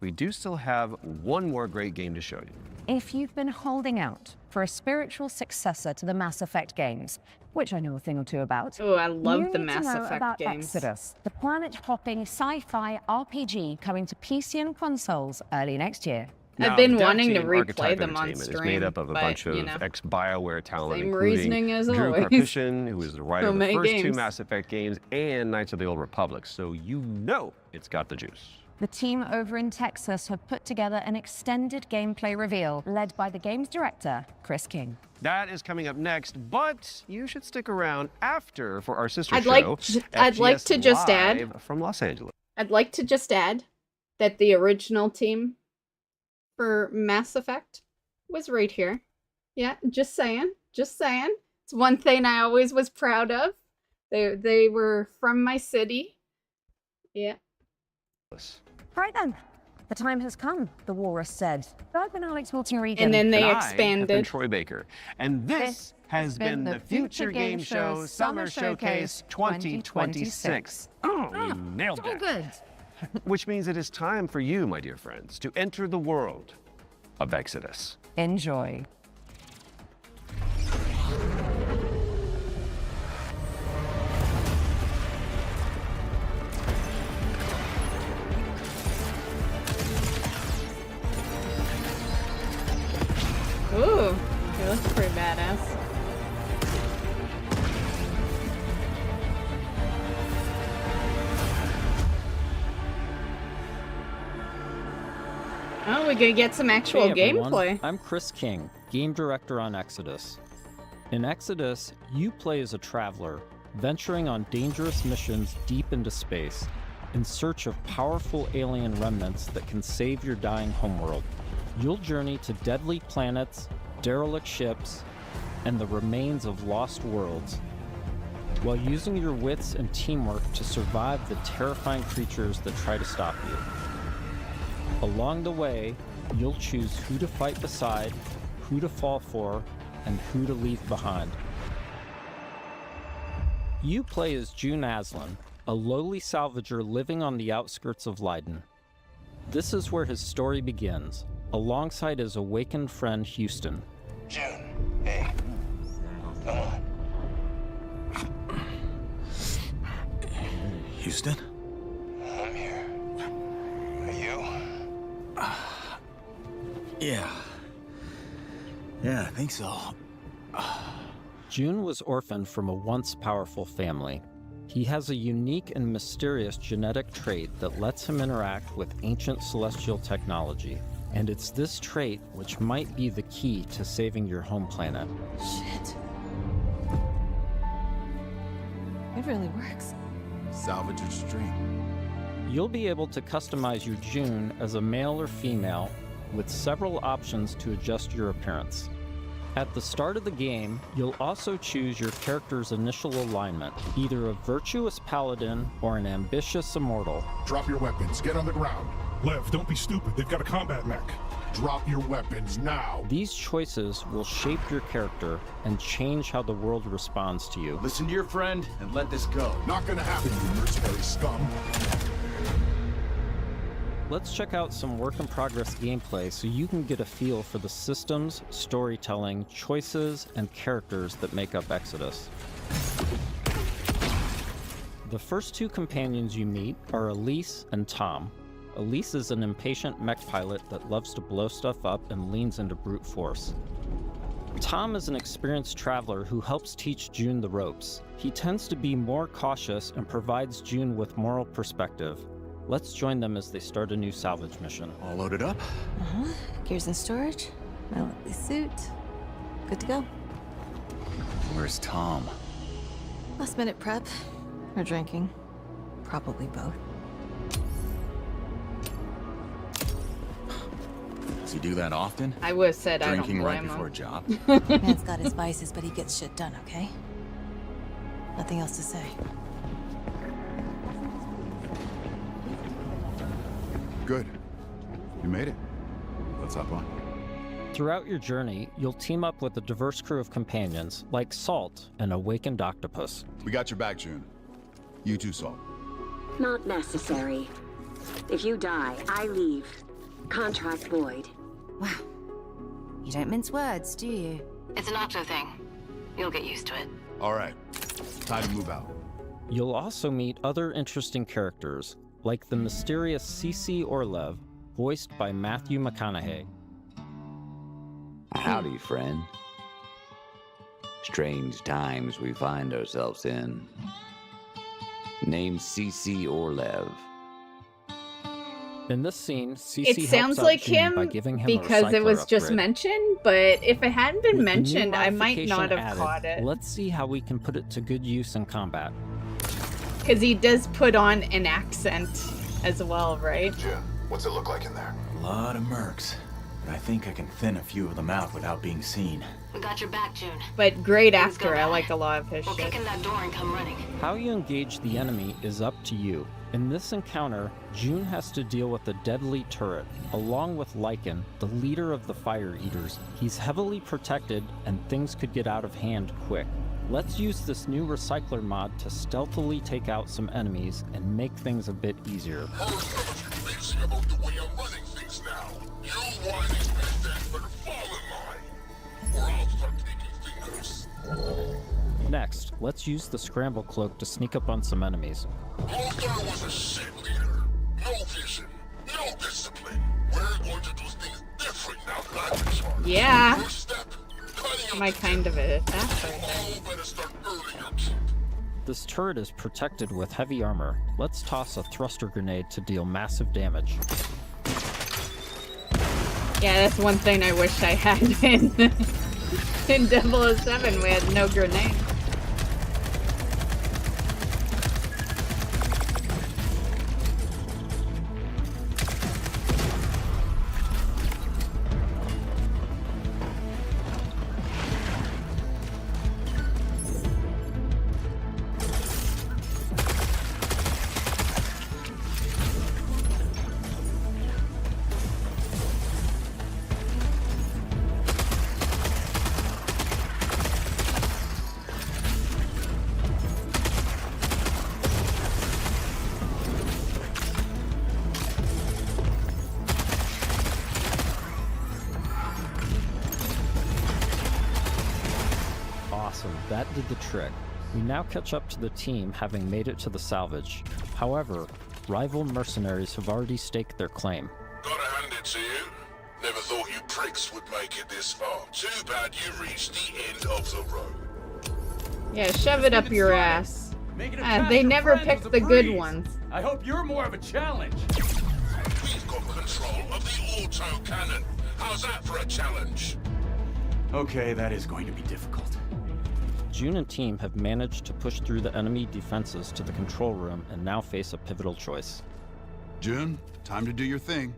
we do still have one more great game to show you. If you've been holding out for a spiritual successor to the Mass Effect games, which I know a thing or two about, Oh, I love you the need Mass to know Effect about games. Exodus, the planet-hopping sci-fi RPG coming to PC and consoles early next year. I've Now, been the dev wanting to team, replay Archetype them on Entertainment, stream. is made up of a but, bunch of you know, ex-BioWare talent, same including reasoning as Drew always. Karpyshyn, who is the writer So of the many first two games. Mass Effect games, and Knights of the Old Republic, so you know it's got the juice. The team over in Texas have put together an extended gameplay reveal led by the game's director, Chris King. That is coming up next, but you should stick around after for our sister I'd show, like FGS to just add- Live from Los Angeles. I'd like to just add that the original team for Mass Effect was right here. Yeah, just saying. Just saying. It's one thing I always was proud of. They were from my city. Yeah. Right then, the time has come, the walrus said. I've been Alex Wilton-Regan. And then they And I have been expanded. Troy Baker. And this has been the Future Game Show Summer Showcase 2026. Oh, we nailed So that. good. Which means it is time for you, my dear friends, to enter the world of Exodus. Enjoy. Ooh, he looks pretty badass. Oh, we're gonna get some actual Hey everyone, gameplay. I'm Chris King, game director on Exodus. In Exodus, you play as a traveler, venturing on dangerous missions deep into space, in search of powerful alien remnants that can save your dying homeworld. You'll journey to deadly planets, derelict ships, and the remains of lost worlds, while using your wits and teamwork to survive the terrifying creatures that try to stop you. Along the way, you'll choose who to fight beside, who to fall for, and who to leave behind. You play as June Aslan, a lowly salvager living on the outskirts of Leiden. This is where his story begins, alongside his awakened friend Houston. June, hey, come on. Houston? I'm here. Are you? Yeah. Yeah, I think so. June was orphaned from a once powerful family. He has a unique and mysterious genetic trait that lets him interact with ancient celestial technology. And it's this trait which might be the key to saving your home planet. Shit. It really works. Salvager's dream. You'll be able to customize your June as a male or female with several options to adjust your appearance. At the start of the game, you'll also choose your character's initial alignment, either a virtuous paladin or an ambitious immortal. Drop your weapons. Get on the ground. Lev, don't be stupid. They've got a combat mech. Drop your weapons now. These choices will shape your character and change how the world responds to you. Listen to your friend and let this go. Not gonna happen, you mercenary scum. Let's check out some work-in-progress gameplay so you can get a feel for the systems, storytelling, choices, and characters that make up Exodus. The first two companions you meet are Elise and Tom. Elise is an impatient mech pilot that loves to blow stuff up and leans into brute force. Tom is an experienced traveler who helps teach June the ropes. He tends to be more cautious and provides June with moral perspective. Let's join them as they start a new salvage mission. All loaded up? Gears in storage. My lovely suit. Good to go. Where's Tom? Last minute prep. Or drinking. Probably both. Does he do that often? I would have said Drinking I don't right blame before a him. job? Man's got his vices, but he gets shit done, okay? Nothing else to say. Good. You made it. Let's hop on. Throughout your journey, you'll team up with a diverse crew of companions, like Salt, an awakened octopus. We got your back, June. You too, Salt. Not necessary. If you die, I leave. Contract void. Wow. You don't mince words, do you? It's an octo thing. You'll get used to it. All right. Time to move out. You'll also meet other interesting characters, like the mysterious Cece Orlev, voiced by Matthew McConaughey. Howdy, friend. Strange times we find ourselves in. Named Cece Orlev. In this scene, Cece It helps sounds out like June by him giving him because a it was recycler just upgrade. mentioned, but if it hadn't been With the new mentioned, I might not modification have added, caught it. Let's see how we can put it to good use in combat. Because he does put on an accent as well, right? June, what's it look like in there? A lot of mercs. But I think I can thin a few of them out without being seen. We got your back, June. But great Things go actor, I bad. like a lot of his We'll shit. kick in that door and come running. How you engage the enemy is up to you. In this encounter, June has to deal with a deadly turret, along with Lycan, the leader of the Fire Eaters. He's heavily protected, and things could get out of hand quick. Let's use this new recycler mod to stealthily take out some enemies and make things a bit easier. Next, let's use the scramble cloak to sneak up on some enemies. Luther was a shit leader. No vision, no discipline. We're going to do things different now that I'm in charge. Yeah. First step, cutting My kind of a fast right there. all better start early your keep. This turret is protected with heavy armor. Let's toss a thruster grenade to deal massive damage. Yeah, that's one thing I wish I had in 007. We had no grenade. Awesome, that did the trick. We now catch up to the team having made it to the salvage. However, rival mercenaries have already staked their claim. Gotta hand it to you. Never thought you pricks would make it this far. Too bad you reached the end of the road. Yeah, shove it up your ass. Making a They cast of never friends pick was a the good breeze. ones. I hope you're more of a challenge. We've got control of the auto cannon. How's that for a challenge? Okay, that is going to be difficult. June and team have managed to push through the enemy defenses to the control room and now face a pivotal choice. June, time to do your thing.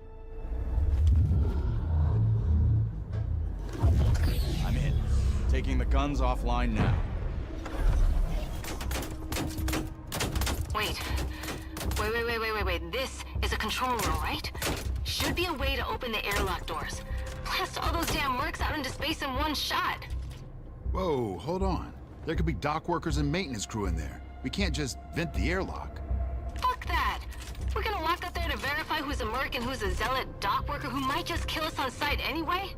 I'm in. Taking the guns offline now. Wait. This is a control room, right? Should be a way to open the airlock doors. Blast all those damn mercs out into space in one shot. Whoa, hold on. There could be dock workers and maintenance crew in there. We can't just vent the airlock. Fuck that. We're gonna walk up there to verify who's a merc and who's a zealot dock worker who might just kill us on sight anyway?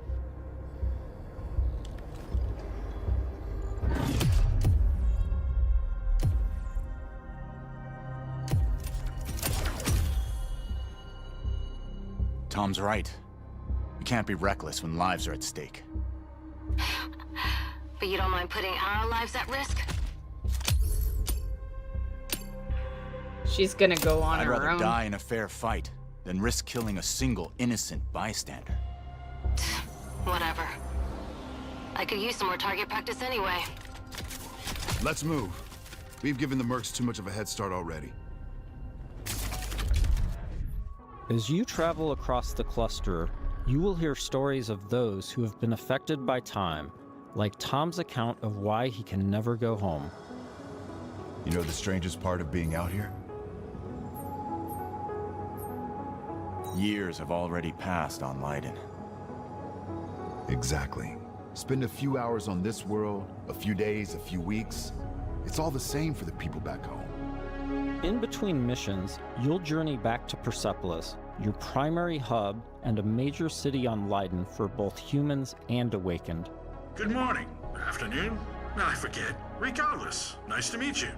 Tom's right. We can't be reckless when lives are at stake. But you don't mind putting our lives at risk? She's gonna go on I'd her rather own. die in a fair fight than risk killing a single innocent bystander. Whatever. I could use some more target practice anyway. Let's move. We've given the mercs too much of a head start already. As you travel across the cluster, you will hear stories of those who have been affected by time, like Tom's account of why he can never go home. You know the strangest part of being out here? Years have already passed on Leiden. Exactly. Spend a few hours on this world, a few days, a few weeks. It's all the same for the people back home. In between missions, you'll journey back to Persepolis, your primary hub and a major city on Leiden for both humans and Awakened. Good morning. Afternoon? I forget. Regardless, nice to meet you.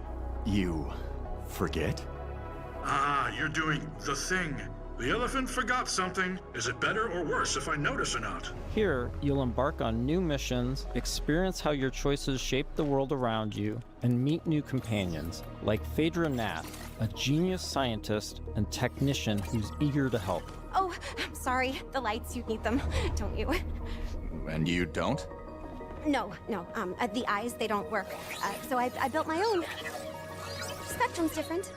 You forget? Ah, you're doing the thing. The elephant forgot something. Is it better or worse if I notice or not? Here, you'll embark on new missions, experience how your choices shape the world around you, and meet new companions, like Phaedra Nath, a genius scientist and technician who's eager to help. Oh, I'm sorry. The lights, you need them, don't you? And you don't? No. The eyes, they don't work. So I built my own. Spectrum's different.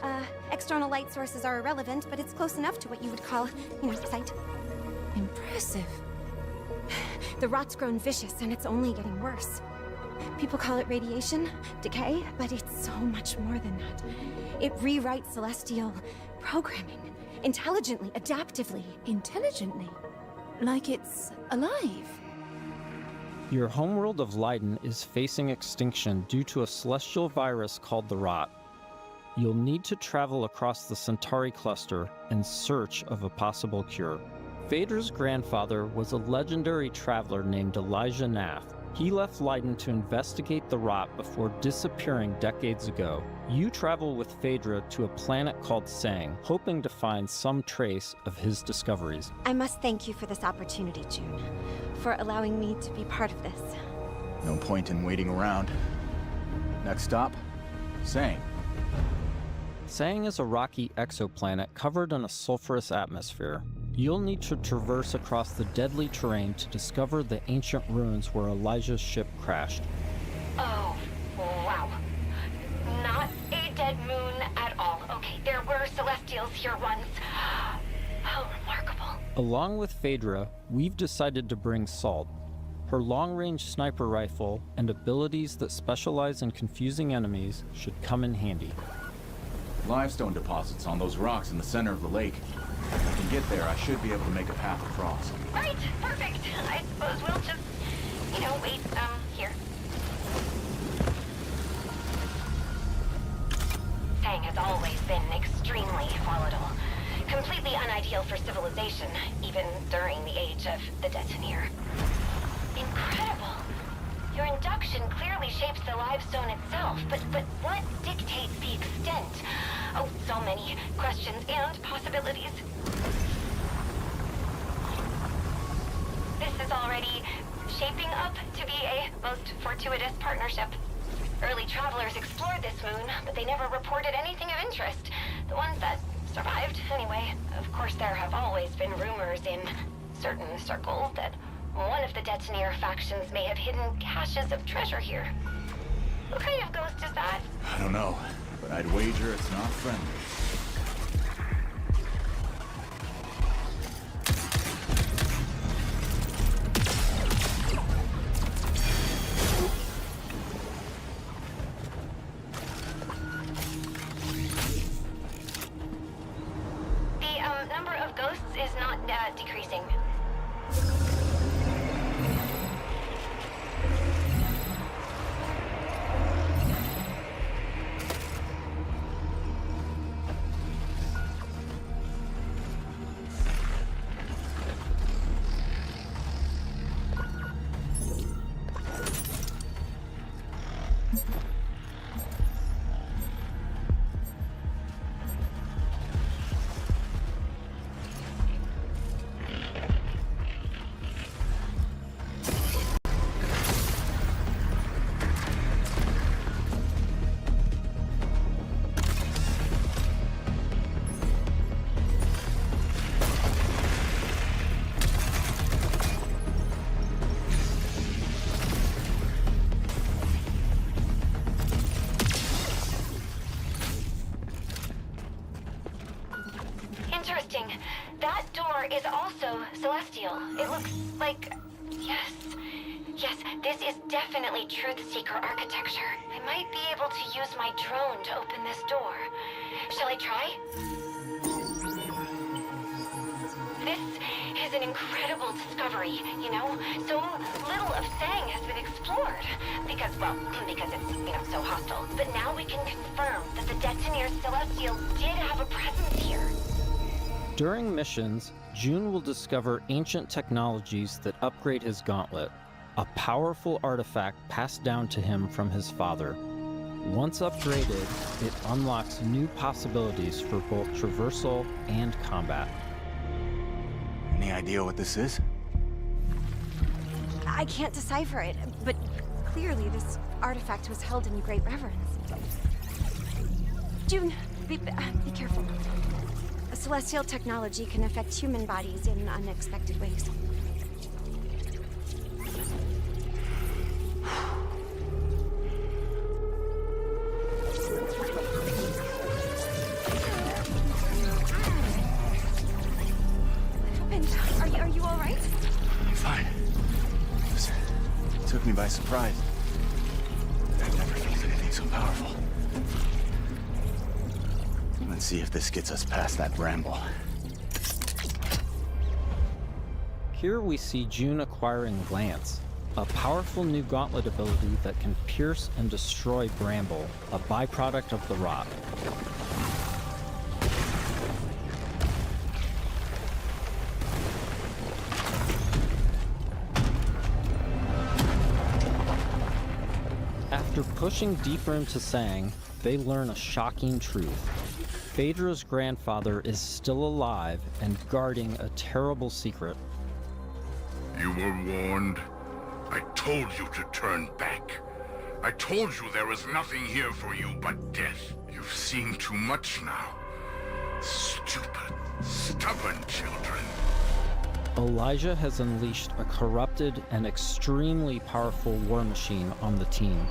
External light sources are irrelevant, but it's close enough to what you would call, sight. Impressive. The rot's grown vicious, and it's only getting worse. People call it radiation, decay, but it's so much more than that. It rewrites celestial programming. Intelligently, adaptively. Intelligently? Like it's alive? Your homeworld of Leiden is facing extinction due to a celestial virus called the Rot. You'll need to travel across the Centauri cluster in search of a possible cure. Phaedra's grandfather was a legendary traveler named Elijah Nath. He left Leiden to investigate the Rot before disappearing decades ago. You travel with Phaedra to a planet called Sang, hoping to find some trace of his discoveries. I must thank you for this opportunity, June, for allowing me to be part of this. No point in waiting around. Next stop, Sang. Sang is a rocky exoplanet covered in a sulfurous atmosphere. You'll need to traverse across the deadly terrain to discover the ancient ruins where Elijah's ship crashed. Oh, wow. Not a dead moon at all. Okay, there were Celestials here once. How remarkable. Along with Phaedra, we've decided to bring Salt. Her long-range sniper rifle and abilities that specialize in confusing enemies should come in handy. Limestone deposits on those rocks in the center of the lake. If I can get there, I should be able to make a path across. Right, perfect. I suppose we'll just, wait, here. Sang has always been extremely volatile. Completely unideal for civilization, even during the age of the Detoneer. Incredible. Your induction clearly shapes the limestone itself, but what dictates the extent? Oh, so many questions and possibilities. This is already shaping up to be a most fortuitous partnership. Early travelers explored this moon, but they never reported anything of interest. The ones that survived, anyway. Of course, there have always been rumors in certain circles that one of the Detoneer factions may have hidden caches of treasure here. What kind of ghost is that? I don't know, but I'd wager it's not friendly. Interesting. That door is also celestial. It looks like... Yes. Yes, this is definitely Truth-Seeker architecture. I might be able to use my drone to open this door. Shall I try? This is an incredible discovery, you know? So little of Sang has been explored. Because it's, so hostile. But now we can confirm that the Detoneer Celestial did have a presence here. During missions, June will discover ancient technologies that upgrade his gauntlet, a powerful artifact passed down to him from his father. Once upgraded, it unlocks new possibilities for both traversal and combat. Any idea what this is? I can't decipher it, but clearly this artifact was held in great reverence. June, be careful. A celestial technology can affect human bodies in unexpected ways. What happened? Are you all right? I'm fine. It took me by surprise. I've never felt anything so powerful. Let's see if this gets us past that bramble. Here we see June acquiring Lance, a powerful new gauntlet ability that can pierce and destroy bramble, a byproduct of the rot. After pushing deeper into Sang, they learn a shocking truth. Phaedra's grandfather is still alive and guarding a terrible secret. You were warned. I told you to turn back. I told you there was nothing here for you but death. You've seen too much now. Stupid, stubborn children. Elijah has unleashed a corrupted and extremely powerful war machine on the team.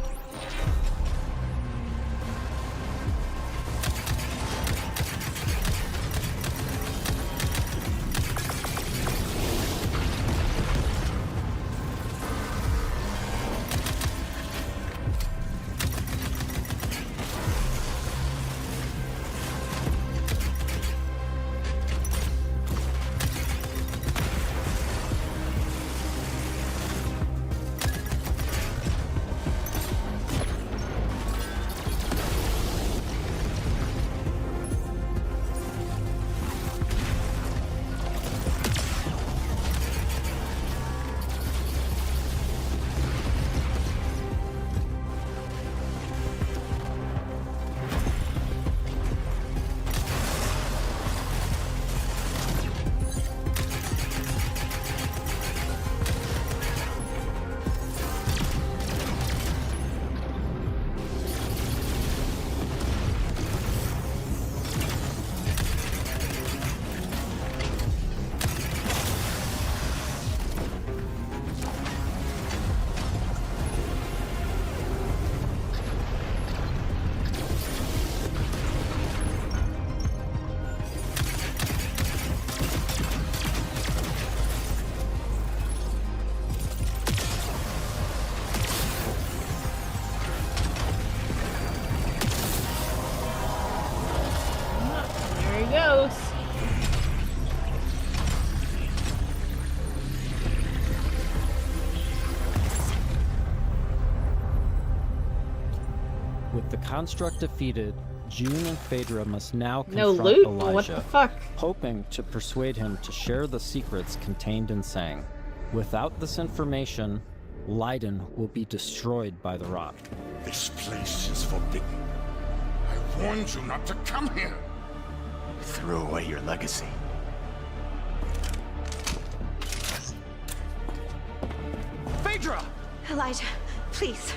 With the construct defeated, June and Phaedra must now confront Elijah, what the fuck? hoping to persuade him to share the secrets contained in Sang. Without this information, Leiden will be destroyed by the rot. This place is forbidden. I warned you not to come here. You threw away your legacy. Phaedra! Elijah, please.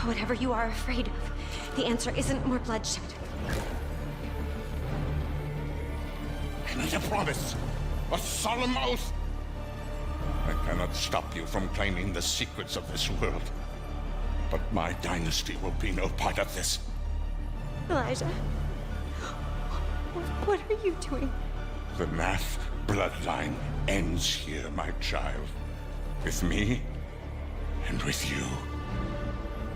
Whatever you are afraid of, the answer isn't more bloodshed. I need a promise. A solemn oath. I cannot stop you from claiming the secrets of this world. But my dynasty will be no part of this. Elijah, what are you doing? The Nath bloodline ends here, my child. With me and with you.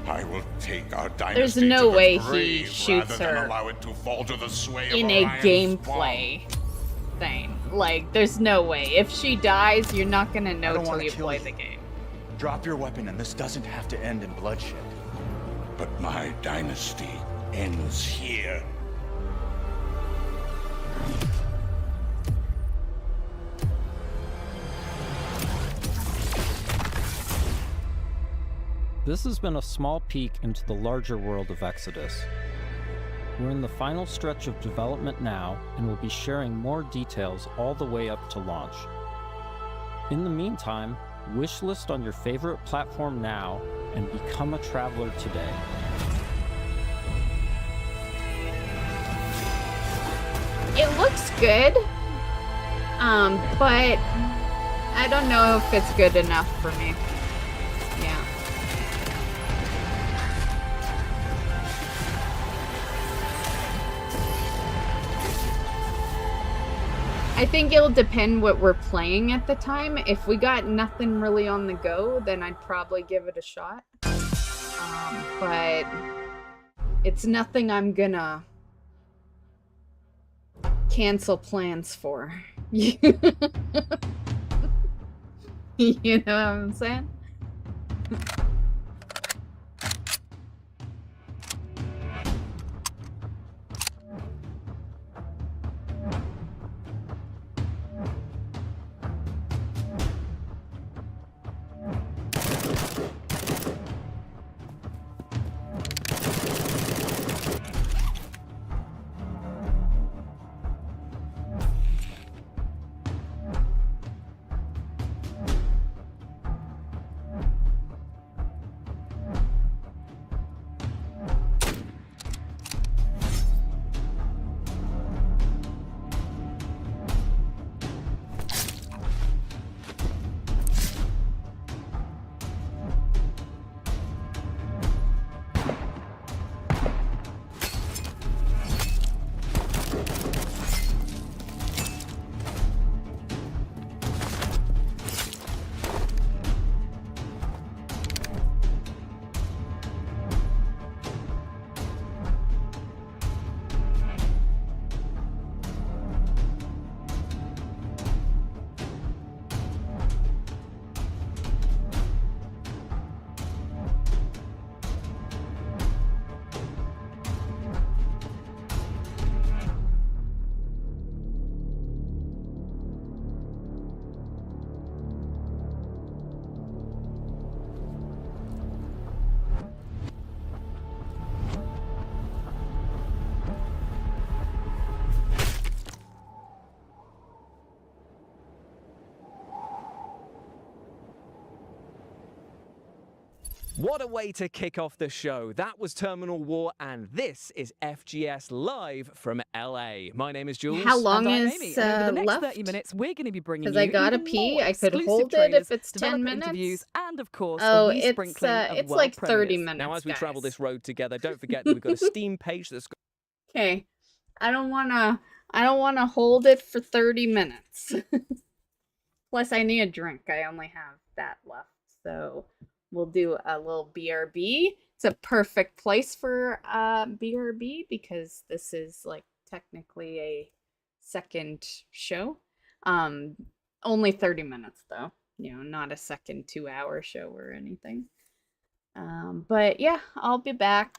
I will take our dynasty There's no to way the he grave shoots rather than her allow it to fall to the sway of in a Orion's gameplay thing. Like, there's no way. If she dies, you're not gonna I know don't till wanna you kill play you. the game. Drop your weapon and this doesn't have to end in bloodshed. But my dynasty ends here. This has been a small peek into the larger world of Exodus. We're in the final stretch of development now, and we'll be sharing more details all the way up to launch. In the meantime, wishlist on your favorite platform now and become a traveler today. It looks good, but I don't know if it's good enough for me. Yeah. I think it'll depend what we're playing at the time. If we got nothing really on the go, then I'd probably give it a shot. But it's nothing I'm gonna cancel plans for. You know what I'm saying? What a way to kick off the show. That was Terminal War, and this is FGS Live from LA. My name is Jules. How long and I'm is Amy, and over the next left? 30 minutes, we're going to be bringing Because I you gotta even pee. more I could exclusive hold it trailers, if it's 10 developer minutes. interviews, and of course, Oh, a wee sprinkling of it's world like 30 premieres. minutes. Now, as we guys. travel this road together, don't forget that we've got a Steam page that's got Okay. I don't wanna hold it for 30 minutes. Plus I need a drink. I only have that left. So we'll do a little BRB. It's a perfect place for BRB because this is like technically a second show. Only 30 minutes though. You know, not a second 2-hour show or anything. But yeah, I'll be back.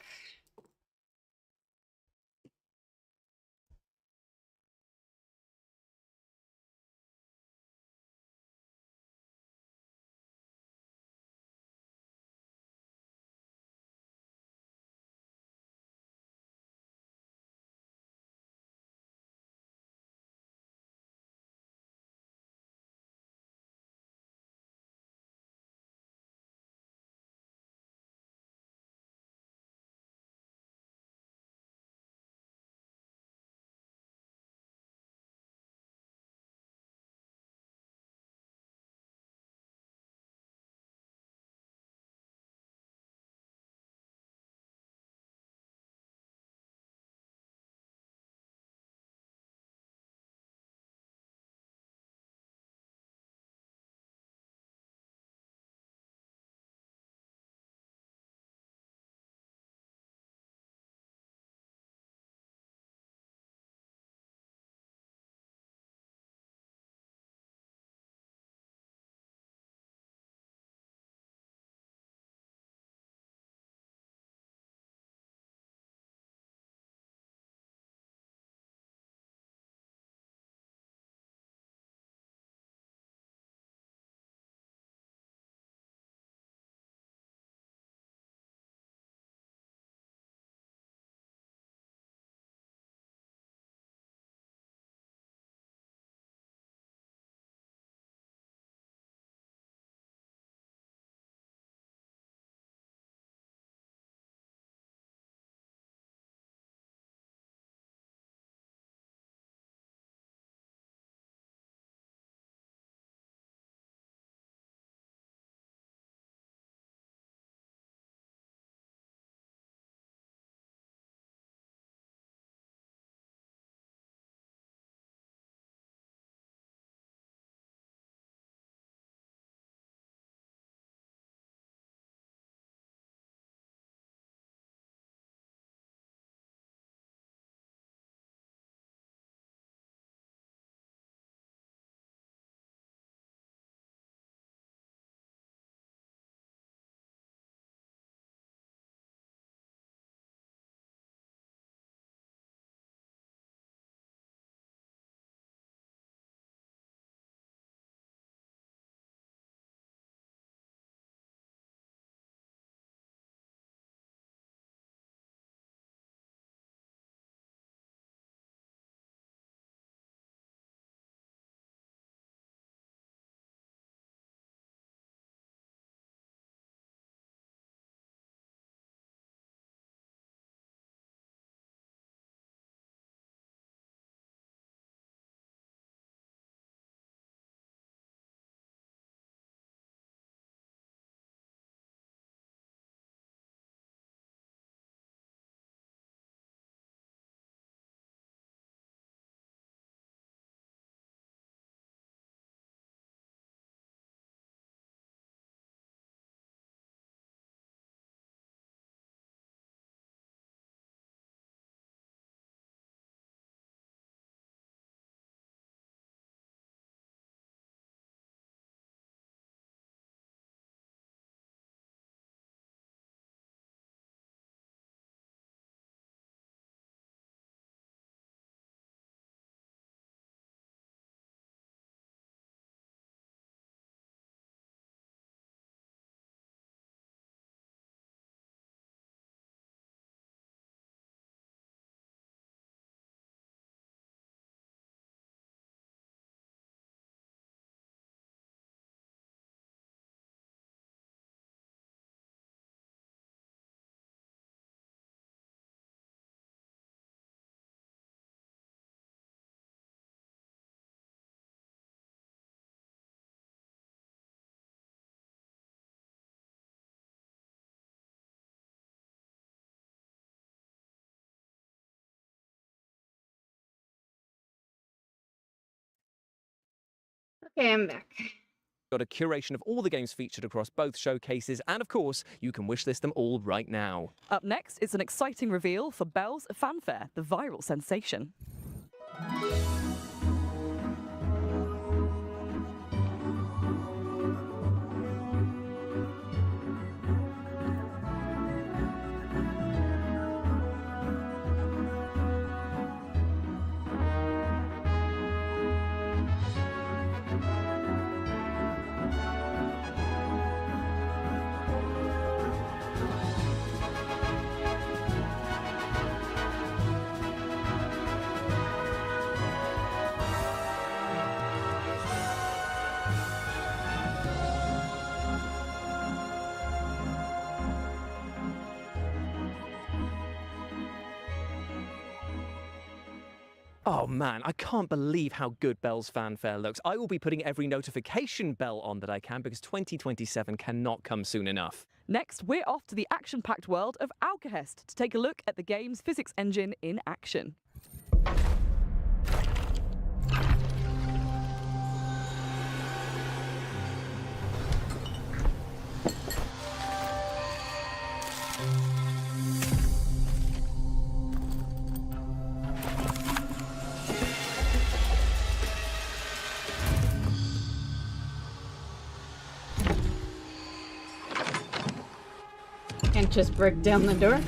Okay, I'm back. Got a curation of all the games featured across both showcases, and of course, you can wishlist them all right now. Up next, it's an exciting reveal for Belle's Fanfare, the viral sensation. Oh man, I can't believe how good Belle's Fanfare looks. I will be putting every notification bell on that I can because 2027 cannot come soon enough. Next, we're off to the action-packed world of Alcahest to take a look at the game's physics engine in action. Can't just break down the door.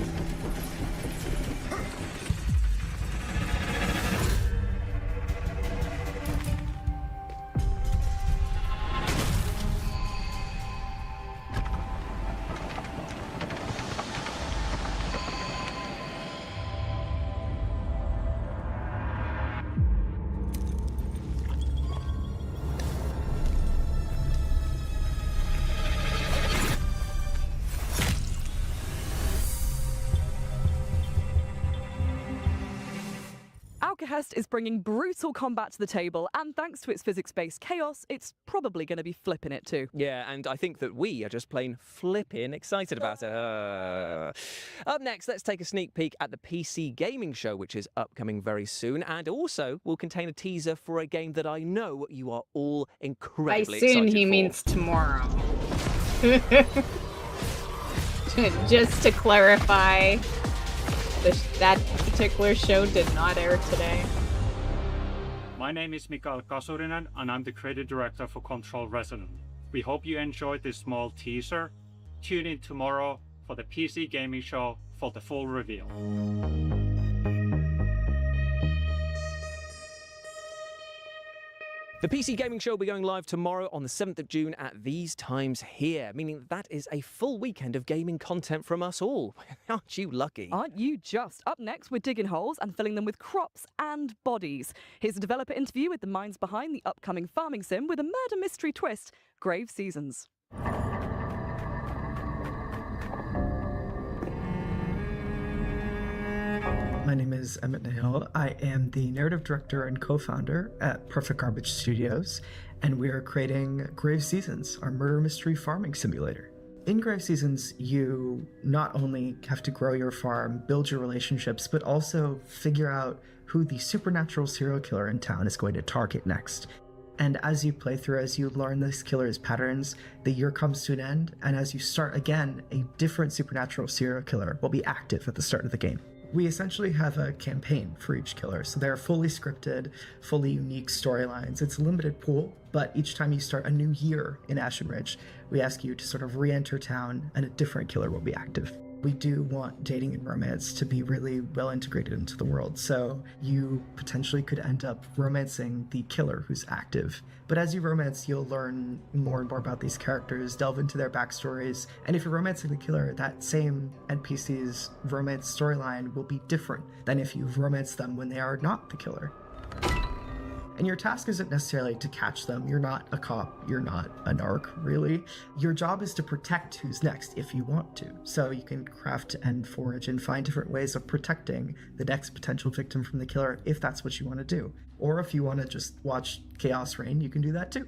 Alcahest is bringing brutal combat to the table, and thanks to its physics-based chaos, it's probably going to be flipping it too. Yeah, and I think that we are just plain flipping excited about it. Up next, let's take a sneak peek at the PC Gaming Show, which is upcoming very soon, and also will contain a teaser for a game that I know you are all incredibly By soon, excited he for. means tomorrow. Just to clarify, that particular show did not air today. My name is Mikael Kasurinen, and I'm the creative director for Control Resonant. We hope you enjoyed this small teaser. Tune in tomorrow for the PC Gaming Show for the full reveal. The PC Gaming Show will be going live tomorrow on the 7th of June at these times here, meaning that is a full weekend of gaming content from us all. Aren't you lucky? Aren't you just? Up next, we're digging holes and filling them with crops and bodies. Here's a developer interview with the minds behind the upcoming farming sim with a murder mystery twist, Grave Seasons. My name is Emmett Nahil. I am the narrative director and co-founder at Perfect Garbage Studios, and we are creating Grave Seasons, our murder mystery farming simulator. In Grave Seasons, you not only have to grow your farm, build your relationships, but also figure out who the supernatural serial killer in town is going to target next. And as you play through, as you learn this killer's patterns, the year comes to an end, and as you start again, a different supernatural serial killer will be active at the start of the game. We essentially have a campaign for each killer, so they're fully scripted, fully unique storylines. It's a limited pool, but each time you start a new year in Ashen Ridge, we ask you to sort of re-enter town and a different killer will be active. We do want dating and romance to be really well integrated into the world, so you potentially could end up romancing the killer who's active. But as you romance, you'll learn more and more about these characters, delve into their backstories, and if you're romancing the killer, that same NPC's romance storyline will be different than if you've romanced them when they are not the killer. And your task isn't necessarily to catch them. You're not a cop. You're not a narc, really. Your job is to protect who's next if you want to. So you can craft and forage and find different ways of protecting the next potential victim from the killer if that's what you want to do. Or if you want to just watch chaos reign, you can do that too.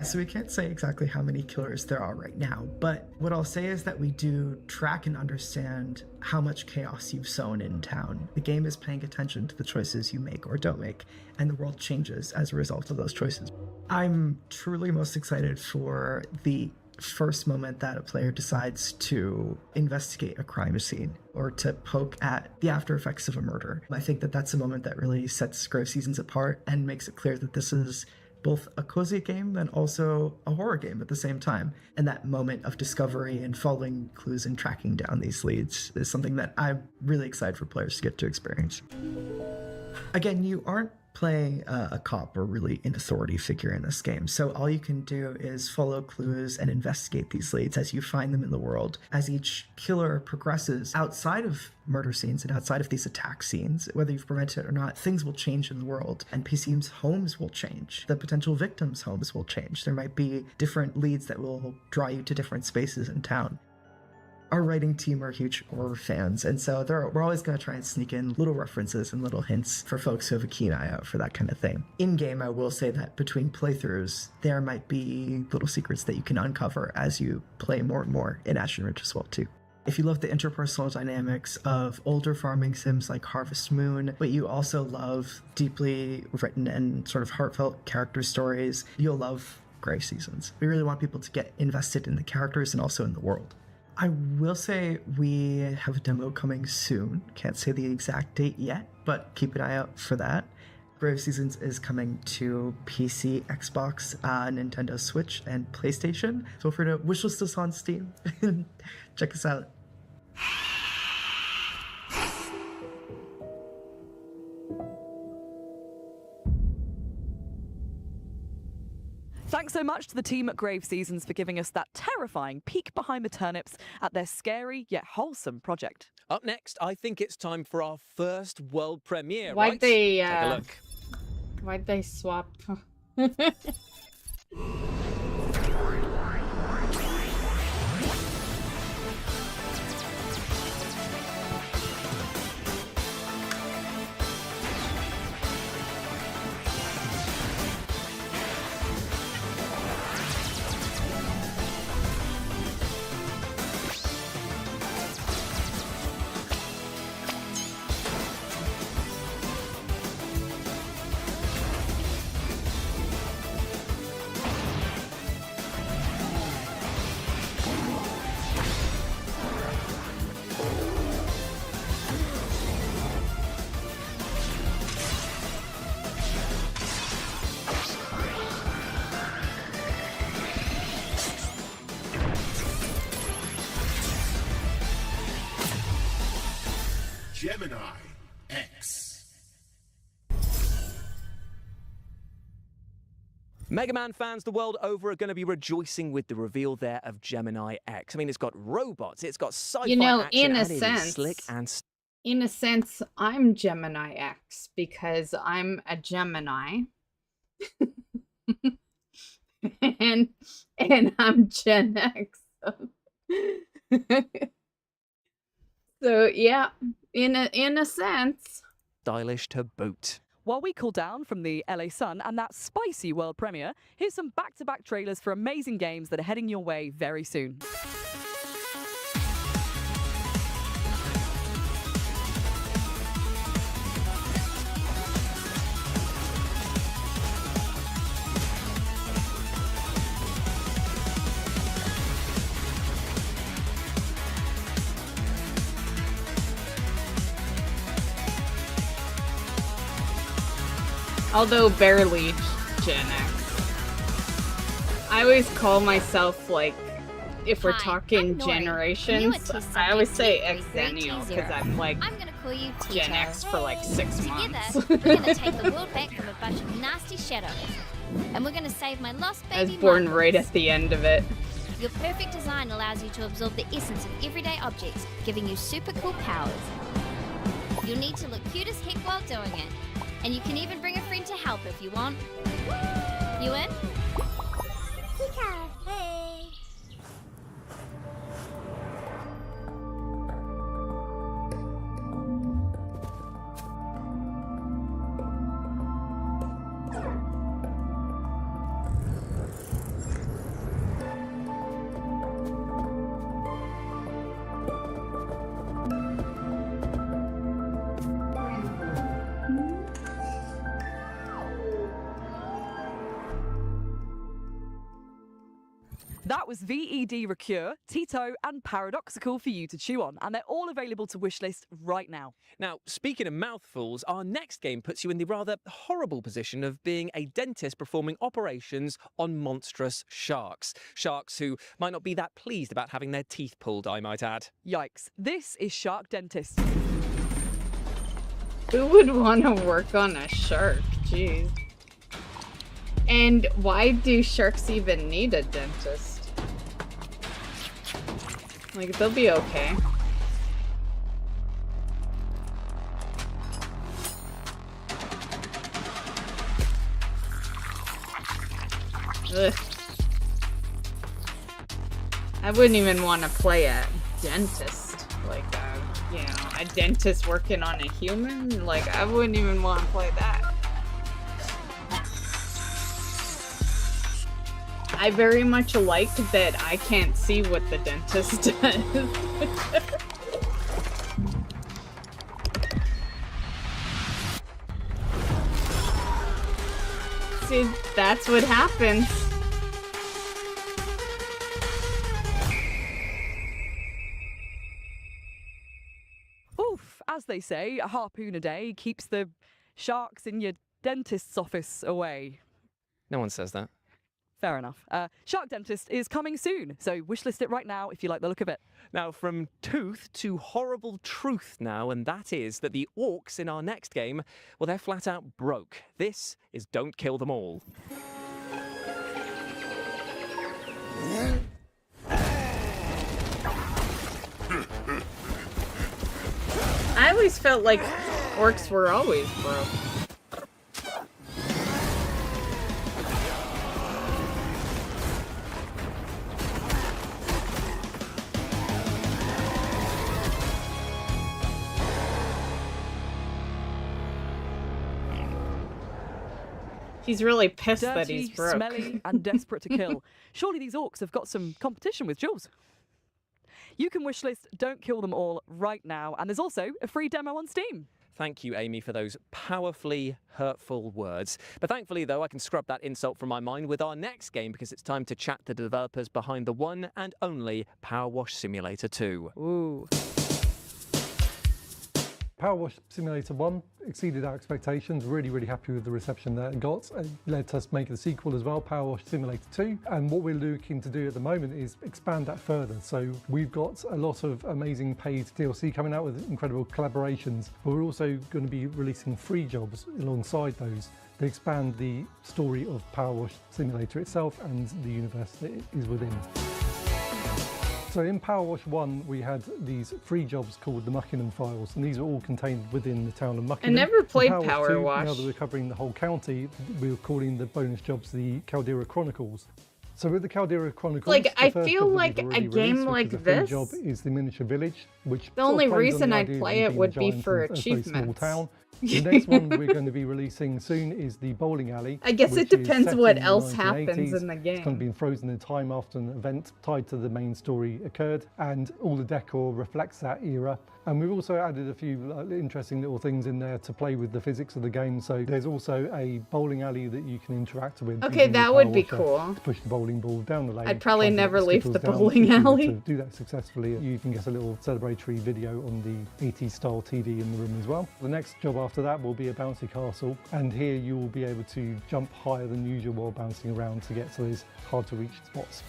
So we can't say exactly how many killers there are right now, but what I'll say is that we do track and understand how much chaos you've sown in town. The game is paying attention to the choices you make or don't make, and the world changes as a result of those choices. I'm truly most excited for the first moment that a player decides to investigate a crime scene or to poke at the after effects of a murder. I think that that's a moment that really sets Grave Seasons apart and makes it clear that this is both a cozy game and also a horror game at the same time. And that moment of discovery and following clues and tracking down these leads is something that I'm really excited for players to get to experience. Again, you aren't playing a cop or really an authority figure in this game, so all you can do is follow clues and investigate these leads as you find them in the world. As each killer progresses outside of murder scenes and outside of these attack scenes, whether you've prevented it or not, things will change in the world. NPCs' homes will change. The potential victims' homes will change. There might be different leads that will draw you to different spaces in town. Our writing team are huge horror fans, and so we're always going to try and sneak in little references and little hints for folks who have a keen eye out for that kind of thing. In-game, I will say that between playthroughs, there might be little secrets that you can uncover as you play more and more in Ashen Ridge as well, too. If you love the interpersonal dynamics of older farming sims like Harvest Moon, but you also love deeply written and sort of heartfelt character stories, you'll love Grave Seasons. We really want people to get invested in the characters and also in the world. I will say we have a demo coming soon. Can't say the exact date yet, but keep an eye out for that. Grave Seasons is coming to PC, Xbox, Nintendo Switch, and PlayStation. Feel free to wishlist us on Steam and check us out. Thanks so much to the team at Grave Seasons for giving us that terrifying peek behind the turnips at their scary yet wholesome project. Up next, I think it's time for our first world premiere. Why'd right? they, Take a look. Why'd they swap? Gemini X. Mega Man fans the world over are going to be rejoicing with the reveal there of Gemini X. I mean, it's got robots, it's got sci-fi action, in a and it is sense, slick and in a sense, I'm Gemini X because I'm a Gemini. and I'm Gen X. So yeah, in a sense. stylish to boot. While we cool down from the LA sun and that spicy world premiere, here's some back-to-back trailers for amazing games that are heading your way very soon. Although barely Gen X. I always call myself, like, if we're talking generations, I always say Xennial because I'm like Gen X for like 6 months. We're gonna take the world back from a bunch of nasty shadows. And we're gonna save my lost baby I was born Michael. right at the end of it. Your perfect design allows you to absorb the essence of everyday objects, giving you super cool powers. You'll need to look cute as heck while doing it. And you can even bring a friend to help if you want. You in? Hey. was VED Recure, Tito, and Paradoxical for you to chew on, and they're all available to wishlist right now. Now, speaking of mouthfuls, our next game puts you in the rather horrible position of being a dentist performing operations on monstrous sharks. Sharks who might not be that pleased about having their teeth pulled, I might add. Yikes. This is Shark Dentist. Who would want to work on a shark? Jeez. And why do sharks even need a dentist? Like, they'll be okay. Ugh. I wouldn't even want to play a dentist. Like, you know, a dentist working on a human? Like, I wouldn't even want to play that. I very much like that I can't see what the dentist does. See, that's what happens. Oof, as they say, a harpoon a day keeps the sharks in your dentist's office away. No one says that. Fair enough. Shark Dentist is coming soon, so wishlist it right now if you like the look of it. Now, from tooth to horrible truth now, and that is that the orcs in our next game, well, they're flat out broke. This is Don't Kill Them All. I always felt like orcs were always broke. He's really pissed Dirty, that he's broke. smelly, and desperate to kill. Surely these orcs have got some competition with Jules. You can wishlist Don't Kill Them All right now, and there's also a free demo on Steam. Thank you, Amy, for those powerfully hurtful words. But thankfully, though, I can scrub that insult from my mind with our next game because it's time to chat to the developers behind the one and only Power Wash Simulator 2. Ooh. Power Wash Simulator 1 exceeded our expectations. Really happy with the reception that it got. It led us make the sequel as well, Power Wash Simulator 2. And what we're looking to do at the moment is expand that further. So we've got a lot of amazing paid DLC coming out with incredible collaborations, but we're also going to be releasing free jobs alongside those to expand the story of Power Wash Simulator itself and the universe that it is within. So in Power Wash 1, we had these free jobs called the Muckingham Files, and these are all contained within the town of Muckingham. I never played In Power 2, Wash. Now that we're covering the whole county, we're calling the bonus jobs the Caldera Chronicles. So with the Caldera Chronicles, Like, the I first feel job that like we've a already game released, like which is a free this, job, is the miniature village, which the sort of only plays on reason the I'd idea of play it being a would be giant for and a very small achievements. town. The next one we're going to be releasing soon is the bowling alley. I guess it which is depends set what in the else happens 1980s. in the game. It's going to be frozen in time after an event tied to the main story occurred, and all the decor reflects that era. And we've also added a few interesting little things in there to play with the physics of the game. So there's also a bowling alley that you can interact with. Okay, using the that would power be washer cool. To push the bowling ball down the lane. I'd probably try and get never leave skittles the down. bowling If you were alley. To do that successfully, you can get a little celebratory video on the 80s style TV in the room as well. The next job after that will be a bouncy castle, and here you will be able to jump higher than usual while bouncing around to get to those hard to reach spots.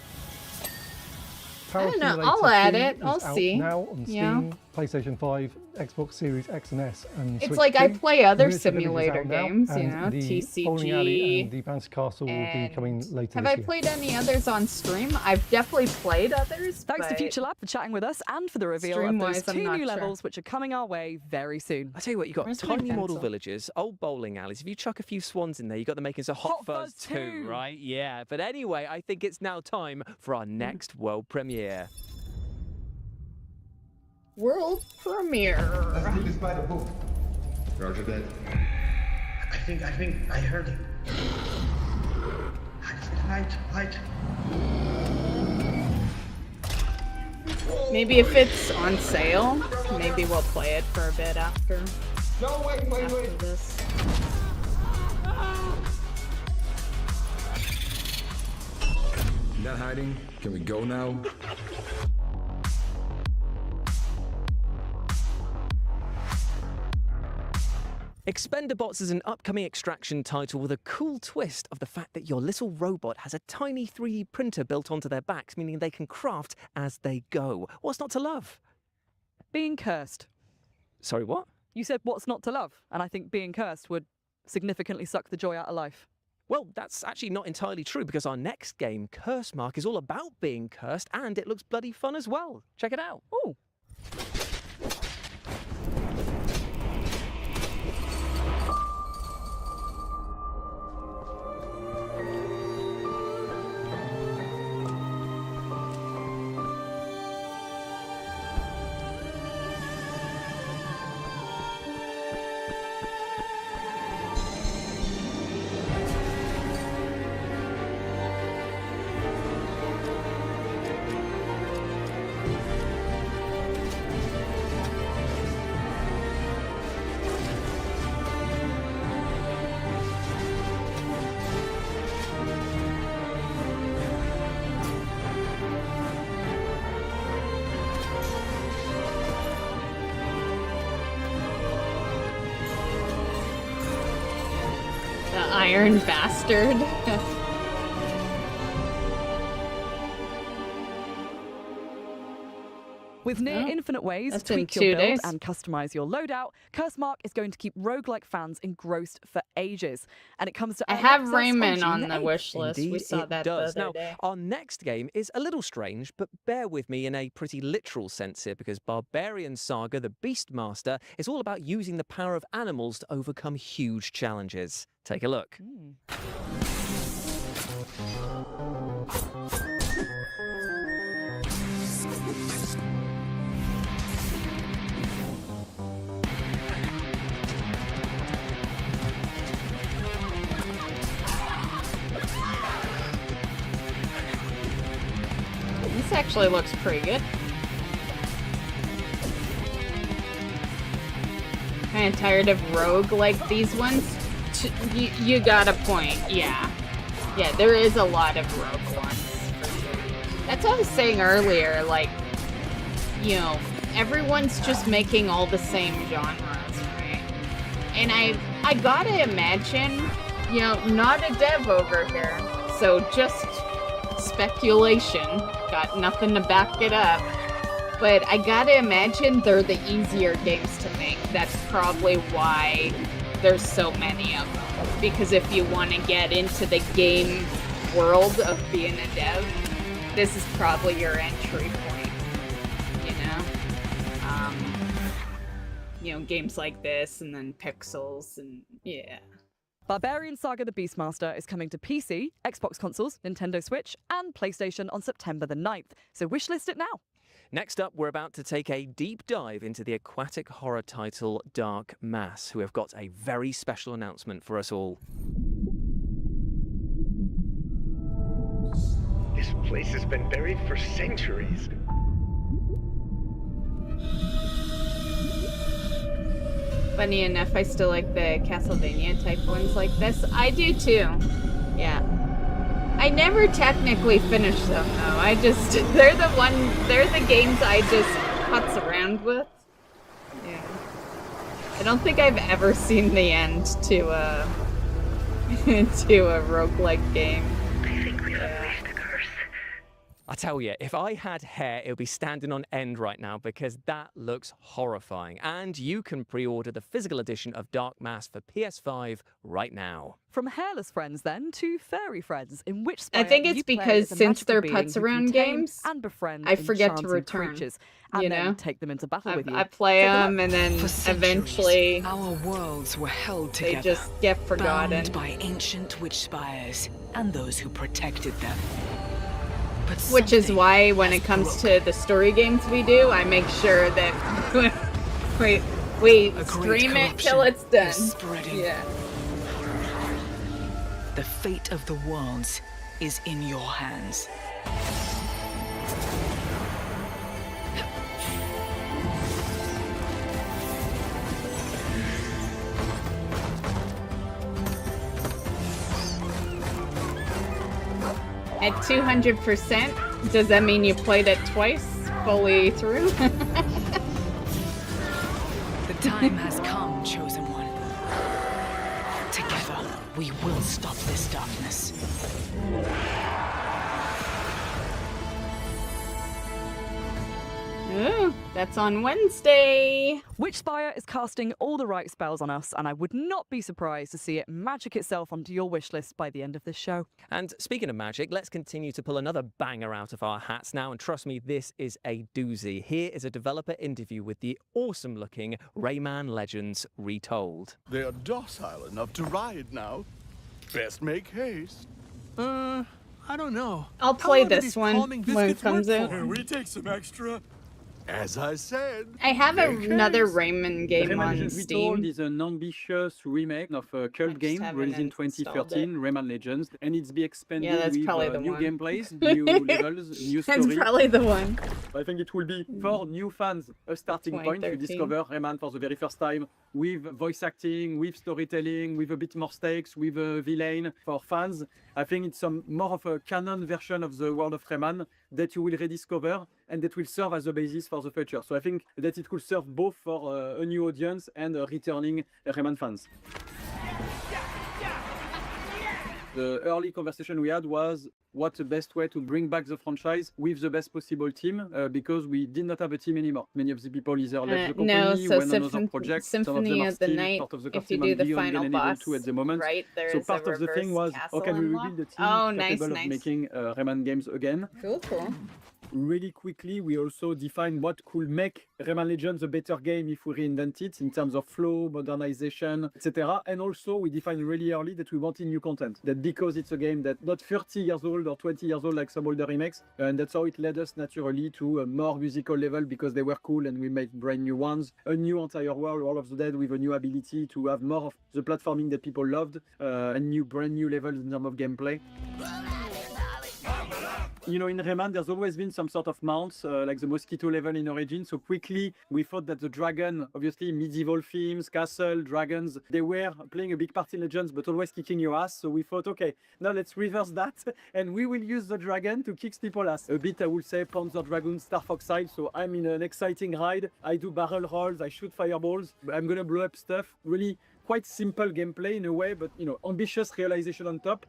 I don't know, Simulator I'll add 2 it, is I'll out see. now on Steam, Yeah. PlayStation 5, Xbox Series X and S, and It's Switch like I 2. play other The Miniature Village is simulator out now, games, you and know, the bowling alley TCG. and the bouncy castle will be coming later Have this I year. played any others on stream? I've definitely played others. Thanks to but Future Lab for chatting with us and for the reveal of Stream-wise, those I'm 2 not new sure. levels which are coming our way very soon. I tell you what, you've got Where's my tiny model pencil? villages, old bowling alleys. If you chuck a few swans in there, you've got the makings of Hot Fuzz 2, right? Yeah. But anyway, I think it's now time for our next world premiere. World premiere. Let's do this by the book. Roger that. I think I heard him. Light. Maybe if it's on sale, maybe we'll play it for a bit after. No, wait. This. Not hiding, Can we go now? Expendabots is an upcoming Extraction title with a cool twist of the fact that your little robot has a tiny 3D printer built onto their backs, meaning they can craft as they go. What's not to love? Being cursed. Sorry, what? You said what's not to love, and I think being cursed would significantly suck the joy out of life. Well, that's actually not entirely true, because our next game, Curse Mark, is all about being cursed, and it looks bloody fun as well. Check it out. Ooh. Iron bastard. With near infinite ways to That's in tweak 2 your build days. and customize your loadout, Curse Mark is going to keep roguelike fans engrossed for ages. And it comes to I early have access Rayman June on the 8th. wish list. We Indeed, saw it that does. the other Now, day. our next game is a little strange, but bear with me in a pretty literal sense here, because Barbarian Saga, the Beastmaster, is all about using the power of animals to overcome huge challenges. Take a look. This actually looks pretty good. Kind of tired of rogue like these ones. You got a point, yeah. Yeah, there is a lot of rogue ones. For sure. That's what I was saying earlier, like, you know, everyone's just making all the same genres, right? And I gotta imagine, you know, not a dev over here, so just speculation, got nothing to back it up, but I gotta imagine they're the easier games to make. That's probably why there's so many of them. Because if you want to get into the game world of being a dev, this is probably your entry point, you know? You know, games like this, and then Pixels, and yeah. Barbarian Saga the Beastmaster is coming to PC, Xbox consoles, Nintendo Switch, and PlayStation on September the 9th, so wishlist it now. Next up, we're about to take a deep dive into the aquatic horror title Dark Mass, who have got a very special announcement for us all. This place has been buried for centuries. Funny enough, I still like the Castlevania type ones like this. I do too. Yeah. I never technically finish them though. They're the games I just putz around with. Yeah. I don't think I've ever seen the end to a roguelike game. I think we've unleashed the curse. I tell you, if I had hair, it would be standing on end right now, because that looks horrifying. And you can pre-order the physical edition of Dark Mass for PS5 right now. From hairless friends, then, to furry friends, in which I think it's because since they're putz around games, and befriend I forget to enchanting return. Creatures, and You then know? take them into battle with you. I play Take a them, look. and then For centuries, eventually our worlds were held they together, just get forgotten. bound by ancient witch spires and those who protected them. But Which is something why when has it comes to the story games we do, I make sure that we A great stream it till corruption it's done. is spreading. Yeah. The fate of the worlds is in your hands. At 200%, Does that mean you played it twice, fully through? The time has come, Chosen One. Together, we will stop this darkness. Ooh, that's on Wednesday. Witchspire is casting all the right spells on us, and I would not be surprised to see it magic itself onto your wish list by the end of this show. And speaking of magic, let's continue to pull another banger out of our hats now. And trust me, this is a doozy. Here is a developer interview with the awesome-looking Rayman Legends Retold. They are docile enough to ride now. Best make haste. I don't know. I'll play this one when it comes out. Can we take some extra? As I said, I have another Rayman game Rayman on Legends Steam. Retold is an ambitious remake of a cult game haven't released in installed 2013, Rayman Legends, and it's be expanded Yeah, that's with probably the new one. gameplays, new levels, new story. That's probably the one. I think it will be for new fans a starting point to 2013. discover Rayman for the very first time with voice acting, with storytelling, with a bit more stakes, with a villain. For fans, I think it's more of a canon version of the world of Rayman that you will rediscover and that will serve as a basis for the future. So I think that it could serve both for a new audience and returning Rayman fans. The early conversation we had was what's the best way to bring back the franchise with the best possible team, because we did not have a team anymore. Many of the people either left the company, No, so went on other projects. Some of them Symphony are of the still Night, part of the core if you team do and the beyond final Level boss, 2 at the moment. right, So there's part a of the thing was, castle how can we unlock? rebuild the team Oh, nice, capable of making Rayman games again? Cool, cool. Really quickly, we also defined what could make Rayman Legends a better game if we reinvent it in terms of flow, modernization, etc. And also, we defined really early that we wanted new content. That because it's a game that not 30 years old or 20 years old like some older remakes, and that's how it led us naturally to a more musical level because they were cool and we made brand new ones. A new entire world, World of the Dead, with a new ability to have more of the platforming that people loved, and brand new levels in terms of gameplay. You know, in Rayman, there's always been some sort of mounts, like the mosquito level in Origin. So quickly, we thought that the dragon, obviously medieval themes, castle, dragons, they were playing a big part in Legends, but always kicking your ass. So we thought, okay, now let's reverse that, and we will use the dragon to kick people's ass. A bit, I would say, Panzer Dragoon, Star Fox style. So I'm in an exciting ride. I do barrel rolls, I shoot fireballs. I'm gonna blow up stuff. Really quite simple gameplay in a way, but you know, ambitious realization on top.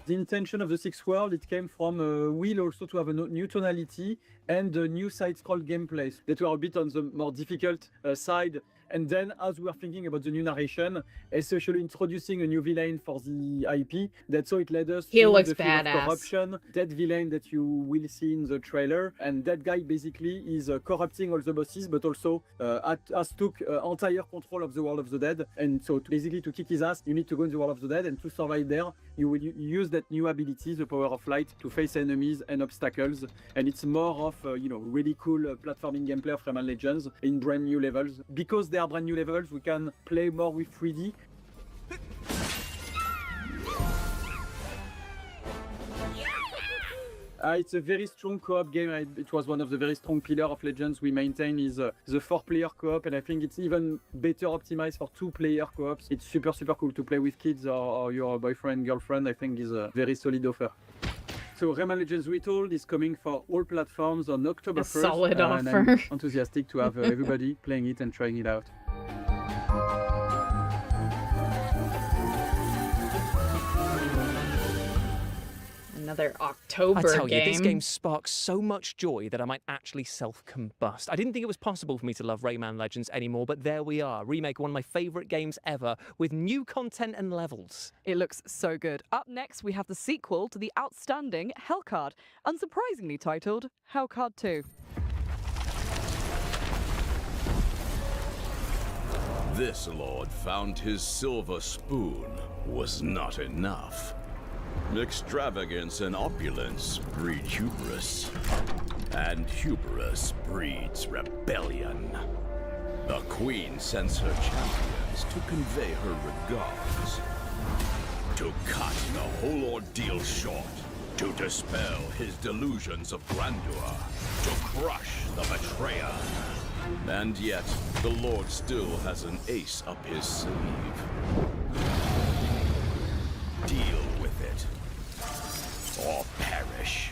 The intention of the sixth world, it came from a will also to have a new tonality and a new side-scroll gameplay that were a bit on the more difficult side. And then as we were thinking about the new narration, especially introducing a new villain for the IP, that's how it led us He to looks the theme of badass. corruption, that villain that you will see in the trailer. And that guy basically is corrupting all the bosses, but also has took entire control of the world of the dead. And so basically to kick his ass, you need to go in the world of the dead, and to survive there, you will use that new ability, the power of light, to face enemies and obstacles. And it's more of really cool platforming gameplay of Rayman Legends in brand new levels. Because they are brand new levels, we can play more with 3D. It's a very strong co-op game. It was one of the very strong pillars of Legends we maintain is the 4-player co-op, and I think it's even better optimized for 2-player co-ops. It's super cool to play with kids or your boyfriend, girlfriend. I think is a very solid offer. So Rayman Legends Retold is coming for all platforms on October 1st. Solid and offer. I'm enthusiastic to have everybody playing it and trying it out. Another October I tell game. you, this game sparks so much joy that I might actually self-combust. I didn't think it was possible for me to love Rayman Legends anymore, but there we are. Remake one of my favourite games ever with new content and levels. It looks so good. Up next, we have the sequel to the outstanding Hellcard, unsurprisingly titled Hellcard 2. This lord found his silver spoon was not enough. Extravagance and opulence breed hubris, and hubris breeds rebellion. The queen sends her champions to convey her regards, to cut the whole ordeal short, to dispel his delusions of grandeur, to crush the betrayer. And yet, the Lord still has an ace up his sleeve. Deal with it, or perish.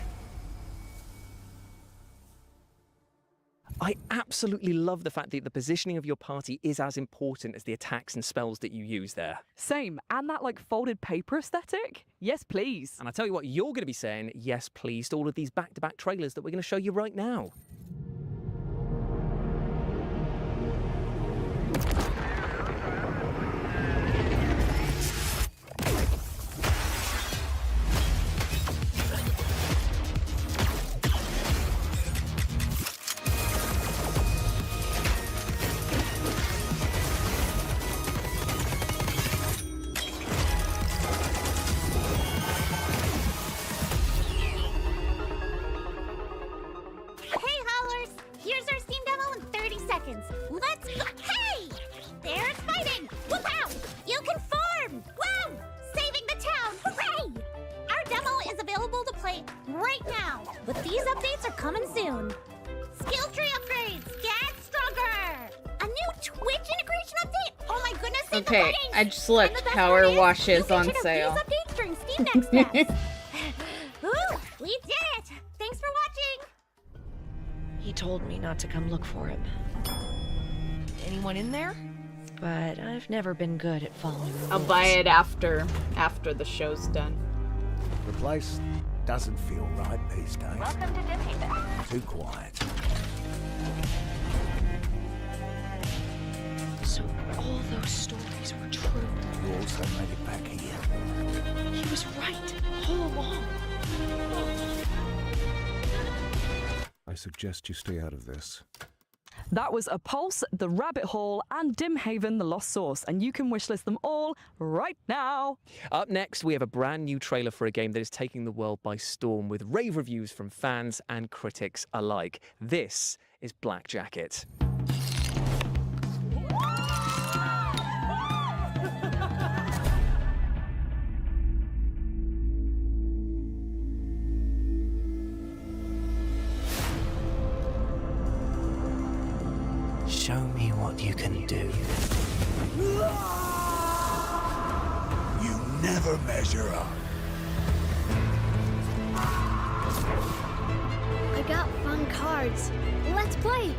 I absolutely love the fact that the positioning of your party is as important as the attacks and spells that you use there. Same, and that like folded paper aesthetic? Yes, please. And I tell you what, you're going to be saying yes, please, to all of these back-to-back trailers that we're going to show you right now. Let's go! Hey! There's fighting! Whoop out! You can form! Woo! Saving the town! Hooray! Our demo is available to play right now, but these updates are coming soon. Skill tree upgrades! Get stronger! A new Twitch integration update! Oh my goodness, save the Okay, weddings! I just looked. Power washes on sale. These updates during Steam Next Steps. Ooh, we did it! Thanks for watching! He told me not to come look for him. Anyone in there? But I've never been good at following rules. I'll buy it after the show's done. The place doesn't feel right these days. Welcome to Dishaven. Too quiet. So all those stories were true. You also made it back here. He was right all along. I suggest you stay out of this. That was A Pulse, The Rabbit Hole, and Dimhaven, The Lost Source, and you can wishlist them all right now. Up next, we have a brand new trailer for a game that is taking the world by storm with rave reviews from fans and critics alike. This is Black Jacket. Show me what you can do. You never measure up. I got fun cards. Let's play.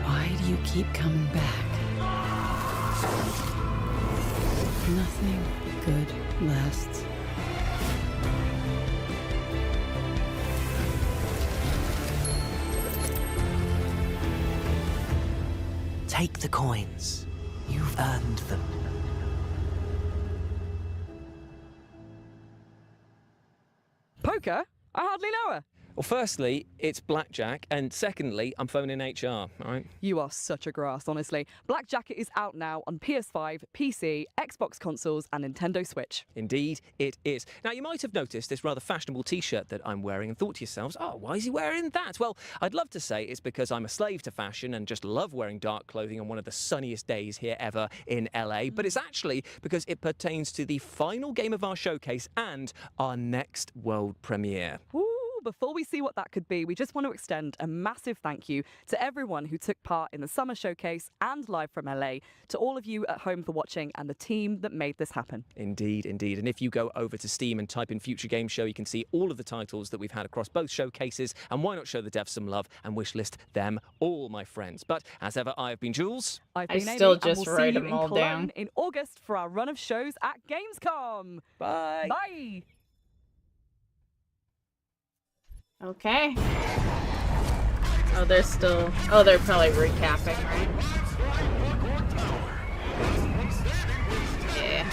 Why do you keep coming back? Nothing good lasts. Take the coins. You've earned them. Poker? I hardly know her. Well, firstly, it's blackjack, and secondly, I'm phoning HR, all right? You are such a grass, honestly. Black Jacket is out now on PS5, PC, Xbox consoles, and Nintendo Switch. Indeed, it is. Now, you might have noticed this rather fashionable T-shirt that I'm wearing and thought to yourselves, oh, why is he wearing that? Well, I'd love to say it's because I'm a slave to fashion and just love wearing dark clothing on one of the sunniest days here ever in LA, but it's actually because it pertains to the final game of our showcase and our next world premiere. Woo! Before we see what that could be, we just want to extend a massive thank you to everyone who took part in the summer showcase and live from LA, to all of you at home for watching and the team that made this happen. Indeed, indeed. And if you go over to Steam and type in Future Game Show, you can see all of the titles that we've had across both showcases, and why not show the devs some love and wishlist them all, my friends. But as ever, I have been Jules. I've been still Amy, just and we'll write see you them in all Cologne down. in August for our run of shows at Gamescom. Bye. Bye. Okay. Oh, they're still... Oh, they're probably recapping, right? Yeah.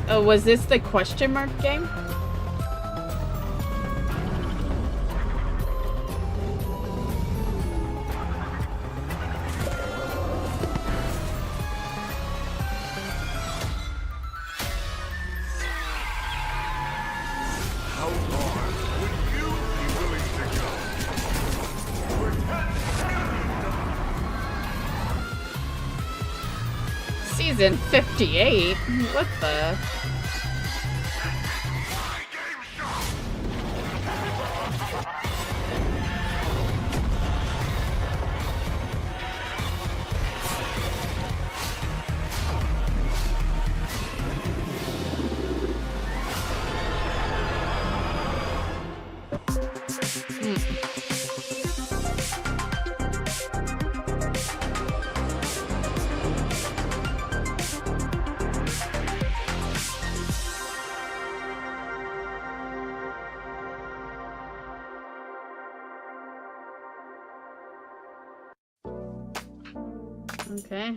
Oh, was this the question mark game? How far would you be willing to go? Season 58? What the? Okay.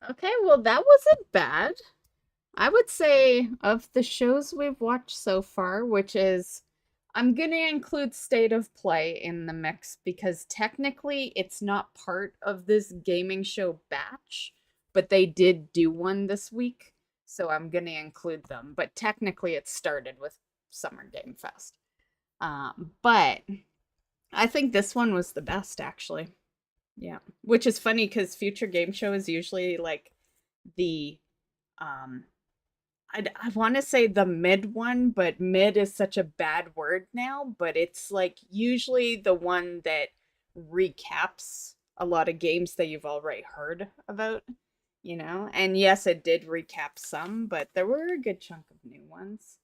Okay, well, that wasn't bad. I would say of the shows we've watched so far, which is, I'm going to include State of Play in the mix because technically it's not part of this gaming show batch, but they did do one this week, so I'm going to include them. But technically it started with Summer Game Fest. But I think this one was the best, actually. Yeah, which is funny because Future Game Show is usually like the I want to say the mid one, but mid is such a bad word now, but it's like usually the one that recaps a lot of games that you've already heard about, you know? And yes, it did recap some, but there were a good chunk of new ones.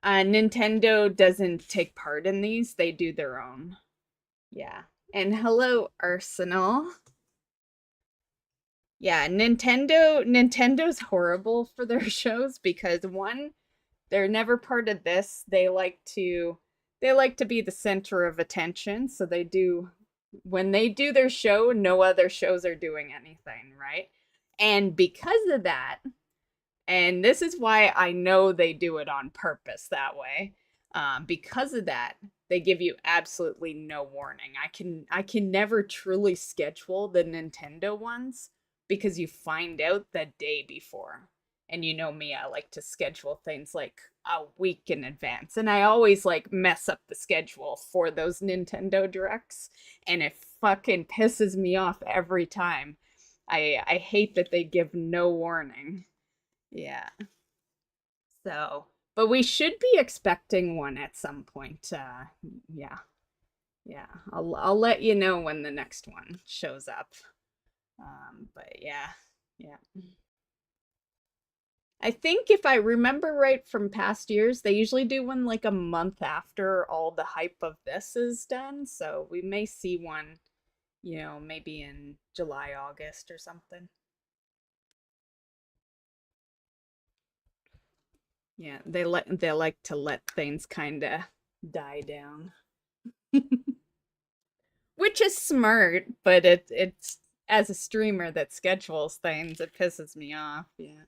Nintendo doesn't take part in these, they do their own. Yeah. And hello, Arsenal. Yeah, Nintendo's horrible for their shows because one, they're never part of this. They like to be the center of attention, so they do when they do their show, no other shows are doing anything, right? And because of that, and this is why I know they do it on purpose that way. Because of that, they give you absolutely no warning. I can never truly schedule the Nintendo ones because you find out the day before. And you know me, I like to schedule things like a week in advance. And I always like mess up the schedule for those Nintendo Directs. And it fucking pisses me off every time. I hate that they give no warning. Yeah. So, but we should be expecting one at some point. Yeah. Yeah. I'll let you know when the next one shows up. But yeah. Yeah. I think if I remember right from past years, they usually do one like a month after all the hype of this is done. So we may see one, you know, maybe in July, August or something. Yeah, they like to let things kind of die down. Which is smart, but it's as a streamer that schedules things, it pisses me off. Yeah.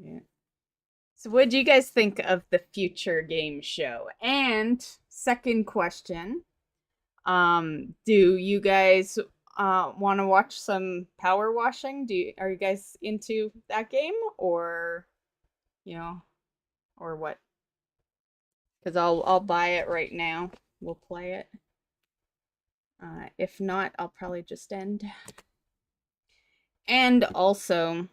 Yeah. So what do you guys think of the future game show? And second question, do you guys want to watch some power washing? Are you guys into that game or you know, or what? Cuz I'll buy it right now. We'll play it. If not, I'll probably just end. And also,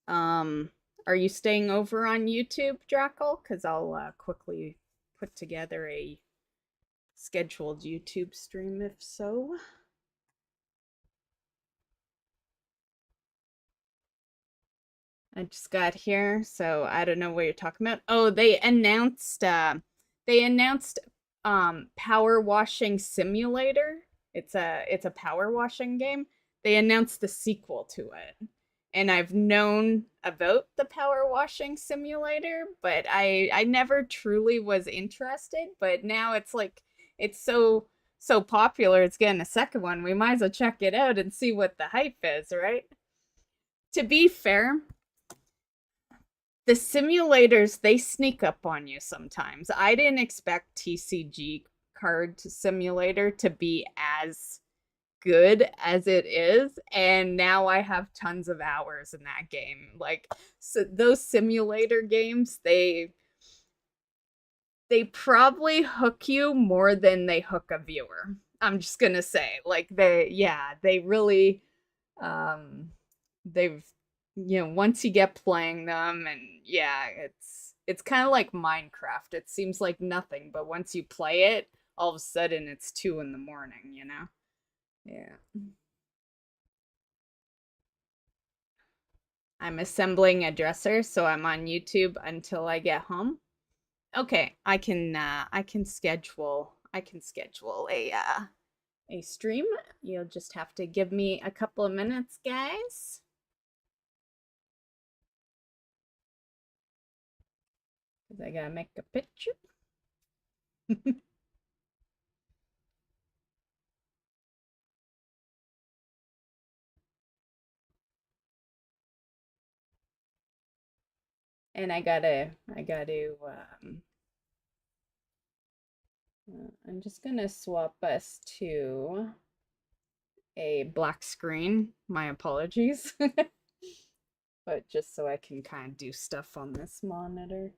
are you staying over on YouTube, Drackle? Because I'll quickly put together a scheduled YouTube stream if so. I just got here, so I don't know what you're talking about. Oh, they announced Power Washing Simulator. It's a power washing game. They announced the sequel to it. And I've known about the Power Washing Simulator, but I never truly was interested, but now it's like it's so popular it's getting a second one. We might as well check it out and see what the hype is, right? To be fair, the simulators, they sneak up on you sometimes. I didn't expect TCG Card Simulator to be as good as it is, and now I have tons of hours in that game. Like, so those simulator games, they probably hook you more than they hook a viewer. I'm just gonna say, like, they really they've, you know, once you get playing them, and yeah, it's kind of like Minecraft. It seems like nothing, but once you play it, all of a sudden it's 2 in the morning, you know? Yeah. I'm assembling a dresser, so I'm on YouTube until I get home. Okay, I can schedule a stream. You'll just have to give me a couple of minutes, guys. Cuz I got to make a picture. And I gotta, I'm just gonna swap us to a black screen. My apologies. But just so I can kind of do stuff on this monitor.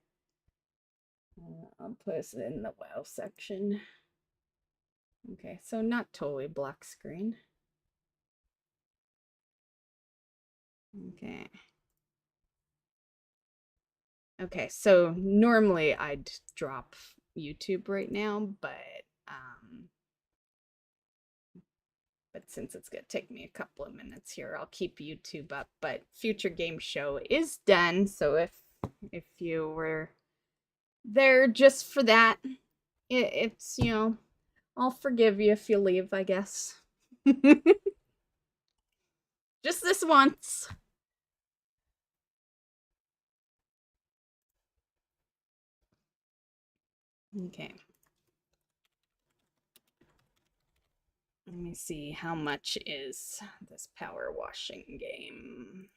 I'll put us in the WoW section. Okay, so not totally black screen. Okay. Okay, so normally I'd drop YouTube right now, but since it's gonna take me a couple of minutes here, I'll keep YouTube up. But Future Game Show is done, so if you were there just for that, it's, you know, I'll forgive you if you leave, I guess. Just this once. Okay. Let me see, how much is this power washing game?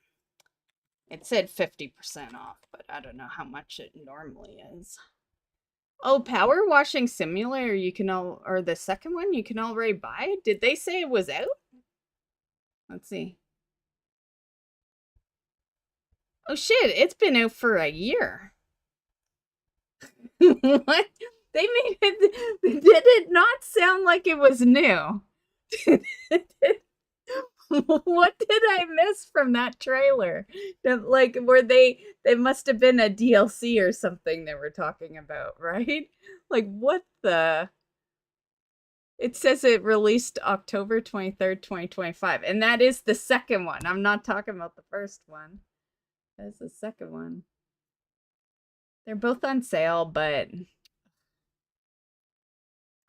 It said 50% off, but I don't know how much it normally is. Oh, Power Washing Simulator, you can or the second one you can already buy? Did they say it was out? Let's see. Oh shit, it's been out for a year. What? They made it, did it not sound like it was new? What did I miss from that trailer? Like, were they must have been a DLC or something they were talking about, right? Like, what the? It says it released October 23rd, 2025, and that is the second one. I'm not talking about the first one. That's the second one. They're both on sale, but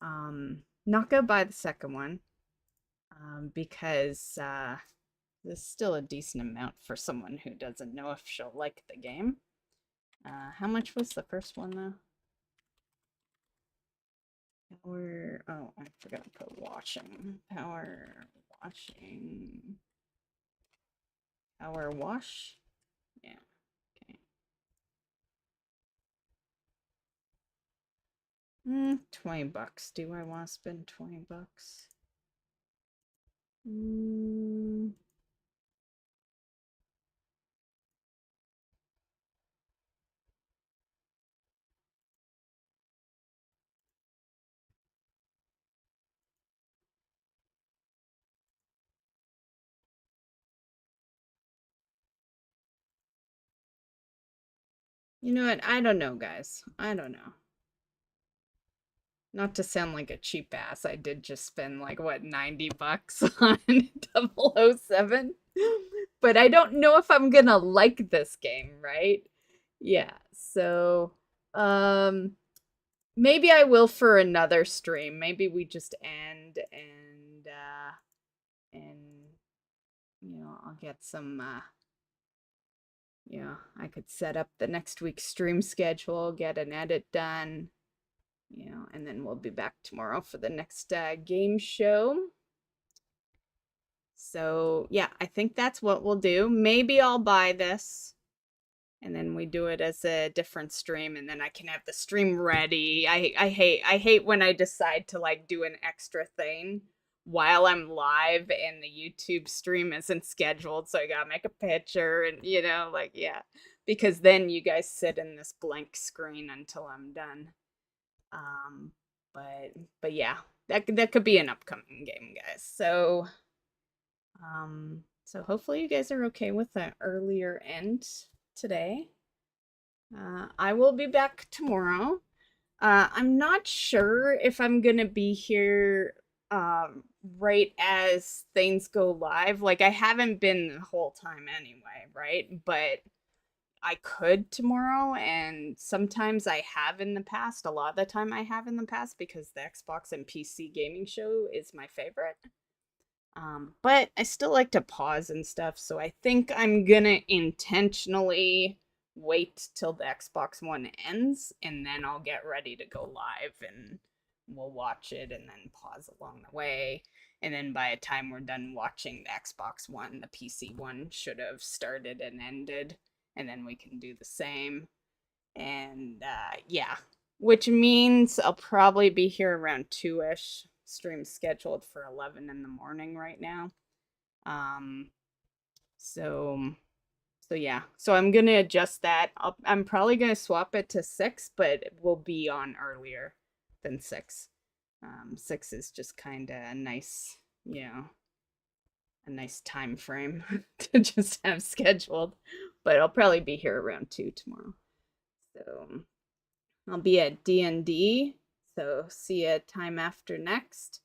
not gonna buy the second one. Because there's still a decent amount for someone who doesn't know if she'll like the game. How much was the first one though? Oh, I forgot to put washing. Power wash? Yeah, okay. 20 bucks. Do I want to spend 20 bucks? You know what? I don't know, guys. I don't know. Not to sound like a cheap ass, I did just spend like, what, 90 bucks on 007? But I don't know if I'm gonna like this game, right? Yeah, so maybe I will for another stream. Maybe we just end and you know, I'll get some you know, I could set up the next week's stream schedule, get an edit done, you know, and then we'll be back tomorrow for the next game show. So yeah, I think that's what we'll do. Maybe I'll buy this and then we do it as a different stream, and then I can have the stream ready. I hate when I decide to like do an extra thing while I'm live and the YouTube stream isn't scheduled, so I gotta make a picture and, you know, like, yeah, because then you guys sit in this blank screen until I'm done. But yeah, that could be an upcoming game, guys. So so hopefully you guys are okay with an earlier end today. I will be back tomorrow. I'm not sure if I'm gonna be here right as things go live. Like, I haven't been the whole time anyway, right? But I could tomorrow, and sometimes I have in the past. A lot of the time I have in the past, because the Xbox and PC gaming show is my favorite. But I still like to pause and stuff, so I think I'm gonna intentionally wait till the Xbox One ends, and then I'll get ready to go live, and we'll watch it and then pause along the way. And then by the time we're done watching the Xbox One, the PC one should have started and ended. and then we can do the same. And yeah, which means I'll probably be here around 2-ish. Stream scheduled for 11 in the morning right now. So yeah, so I'm gonna adjust that. I'm probably gonna swap it to 6, but it will be on earlier than 6. 6 is just kind of a nice, you know, a nice time frame to just have scheduled. But I'll probably be here around 2 tomorrow. So I'll be at D&D. So see you time after next.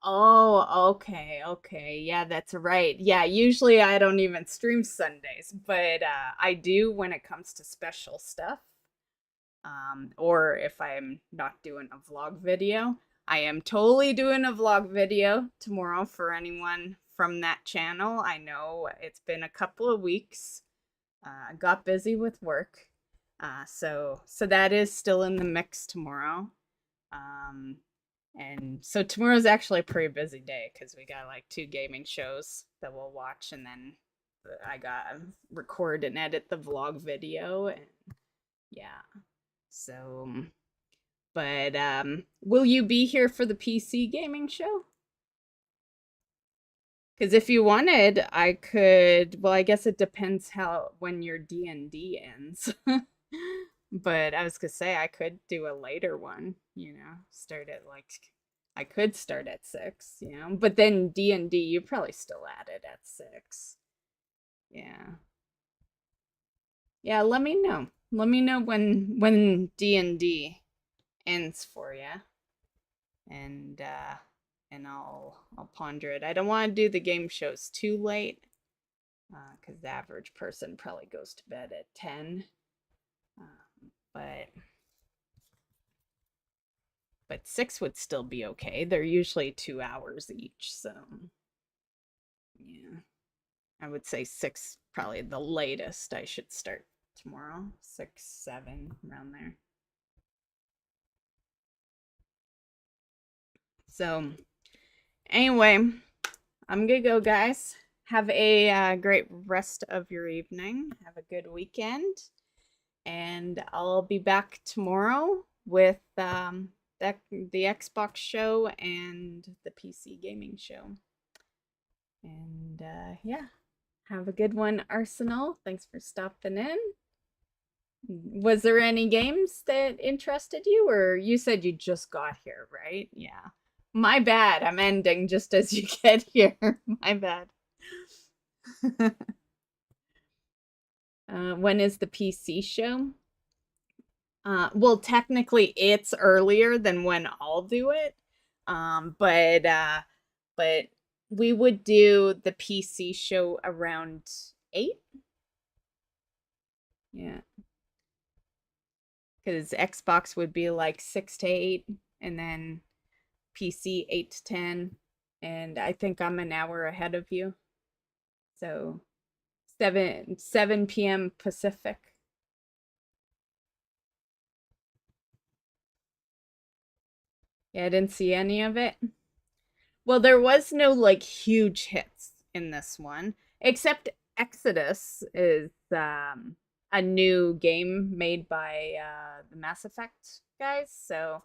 Oh, okay. Yeah, that's right. Yeah, usually I don't even stream Sundays, but I do when it comes to special stuff. Or if I'm not doing a vlog video. I am totally doing a vlog video tomorrow for anyone from that channel. I know it's been a couple of weeks. I got busy with work. So that is still in the mix tomorrow. And so tomorrow's actually a pretty busy day because we got like 2 gaming shows that we'll watch, and then I got to record and edit the vlog video, and yeah. So, but will you be here for the PC gaming show? Because if you wanted, I could. Well, I guess it depends when your D&D ends. But I was gonna say I could do a later one, you know, start at like, I could start at 6, you know, but then D&D, you probably still add it at 6. Yeah. Yeah, let me know. Let me know when D&D ends for you. And I'll ponder it. I don't want to do the game shows too late, because the average person probably goes to bed at 10. But 6 would still be okay. They're usually 2 hours each, so yeah. I would say 6 probably the latest I should start tomorrow. 6, 7, around there. So anyway, I'm gonna go, guys. Have a great rest of your evening. Have a good weekend. And I'll be back tomorrow with the Xbox show and the PC gaming show. And yeah, have a good one, Arsenal. Thanks for stopping in. Was there any games that interested you, or you said you just got here, right? Yeah. My bad. I'm ending just as you get here. My bad. When is the PC show? Well, technically it's earlier than when I'll do it. But we would do the PC show around 8. Yeah. Because Xbox would be like 6 to 8, and then PC 8 to 10. And I think I'm an hour ahead of you. So 7 p.m. Pacific. Yeah, I didn't see any of it. Well, there was no like huge hits in this one, except Exodus is a new game made by the Mass Effect guys. So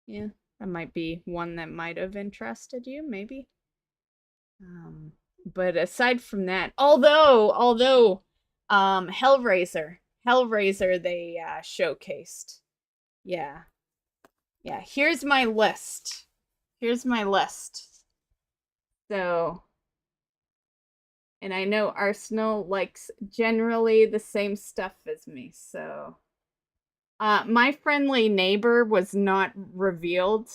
yeah, that might be one that might have interested you, maybe. But aside from that, although Hellraiser they showcased. Yeah. Here's my list. So, and I know Arsenal likes generally the same stuff as me, so My Friendly Neighbor was not revealed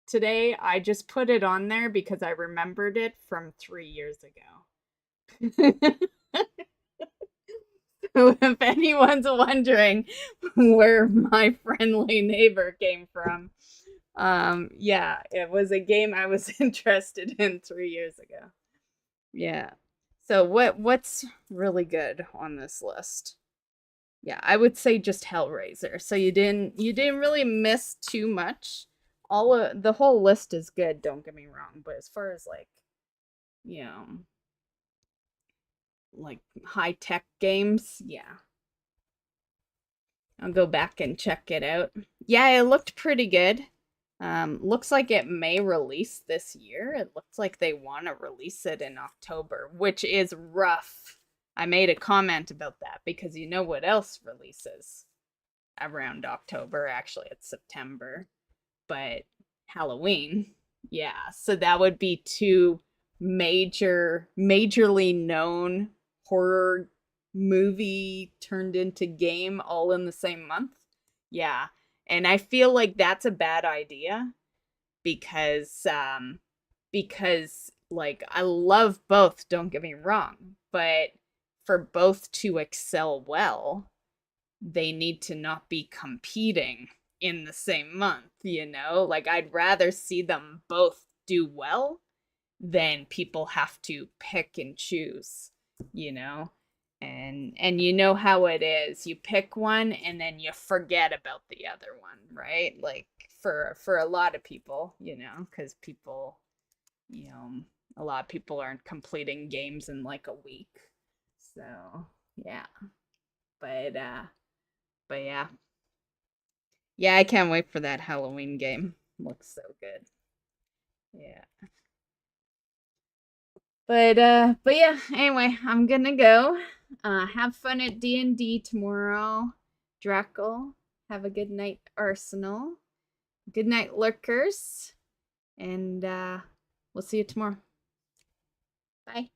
today. I just put it on there because I remembered it from 3 years ago. So if anyone's wondering where My Friendly Neighbor came from, yeah, it was a game I was interested in 3 years ago. Yeah. So what's really good on this list? Yeah, I would say just Hellraiser. So you didn't really miss too much. The whole list is good, don't get me wrong, but as far as like, you know, like high-tech games. Yeah. I'll go back and check it out. Yeah, it looked pretty good. Looks like it may release this year. It looks like they want to release it in October, which is rough. I made a comment about that because you know what else releases around October? Actually, it's September. But Halloween. Yeah, so that would be two majorly known horror movie turned into game all in the same month. Yeah. And I feel like that's a bad idea because like I love both, don't get me wrong, but for both to excel well, they need to not be competing in the same month, you know? Like I'd rather see them both do well than people have to pick and choose, you know? And you know how it is. You pick one and then you forget about the other one, right? Like for a lot of people, you know, cuz people, you know, a lot of people aren't completing games in like a week. So, yeah. But yeah. Yeah, I can't wait for that Halloween game. Looks so good. Yeah. But yeah, anyway, I'm gonna go. Have fun at D&D tomorrow. Drackle. Have a good night, Arsenal. Good night, Lurkers. And we'll see you tomorrow. Bye.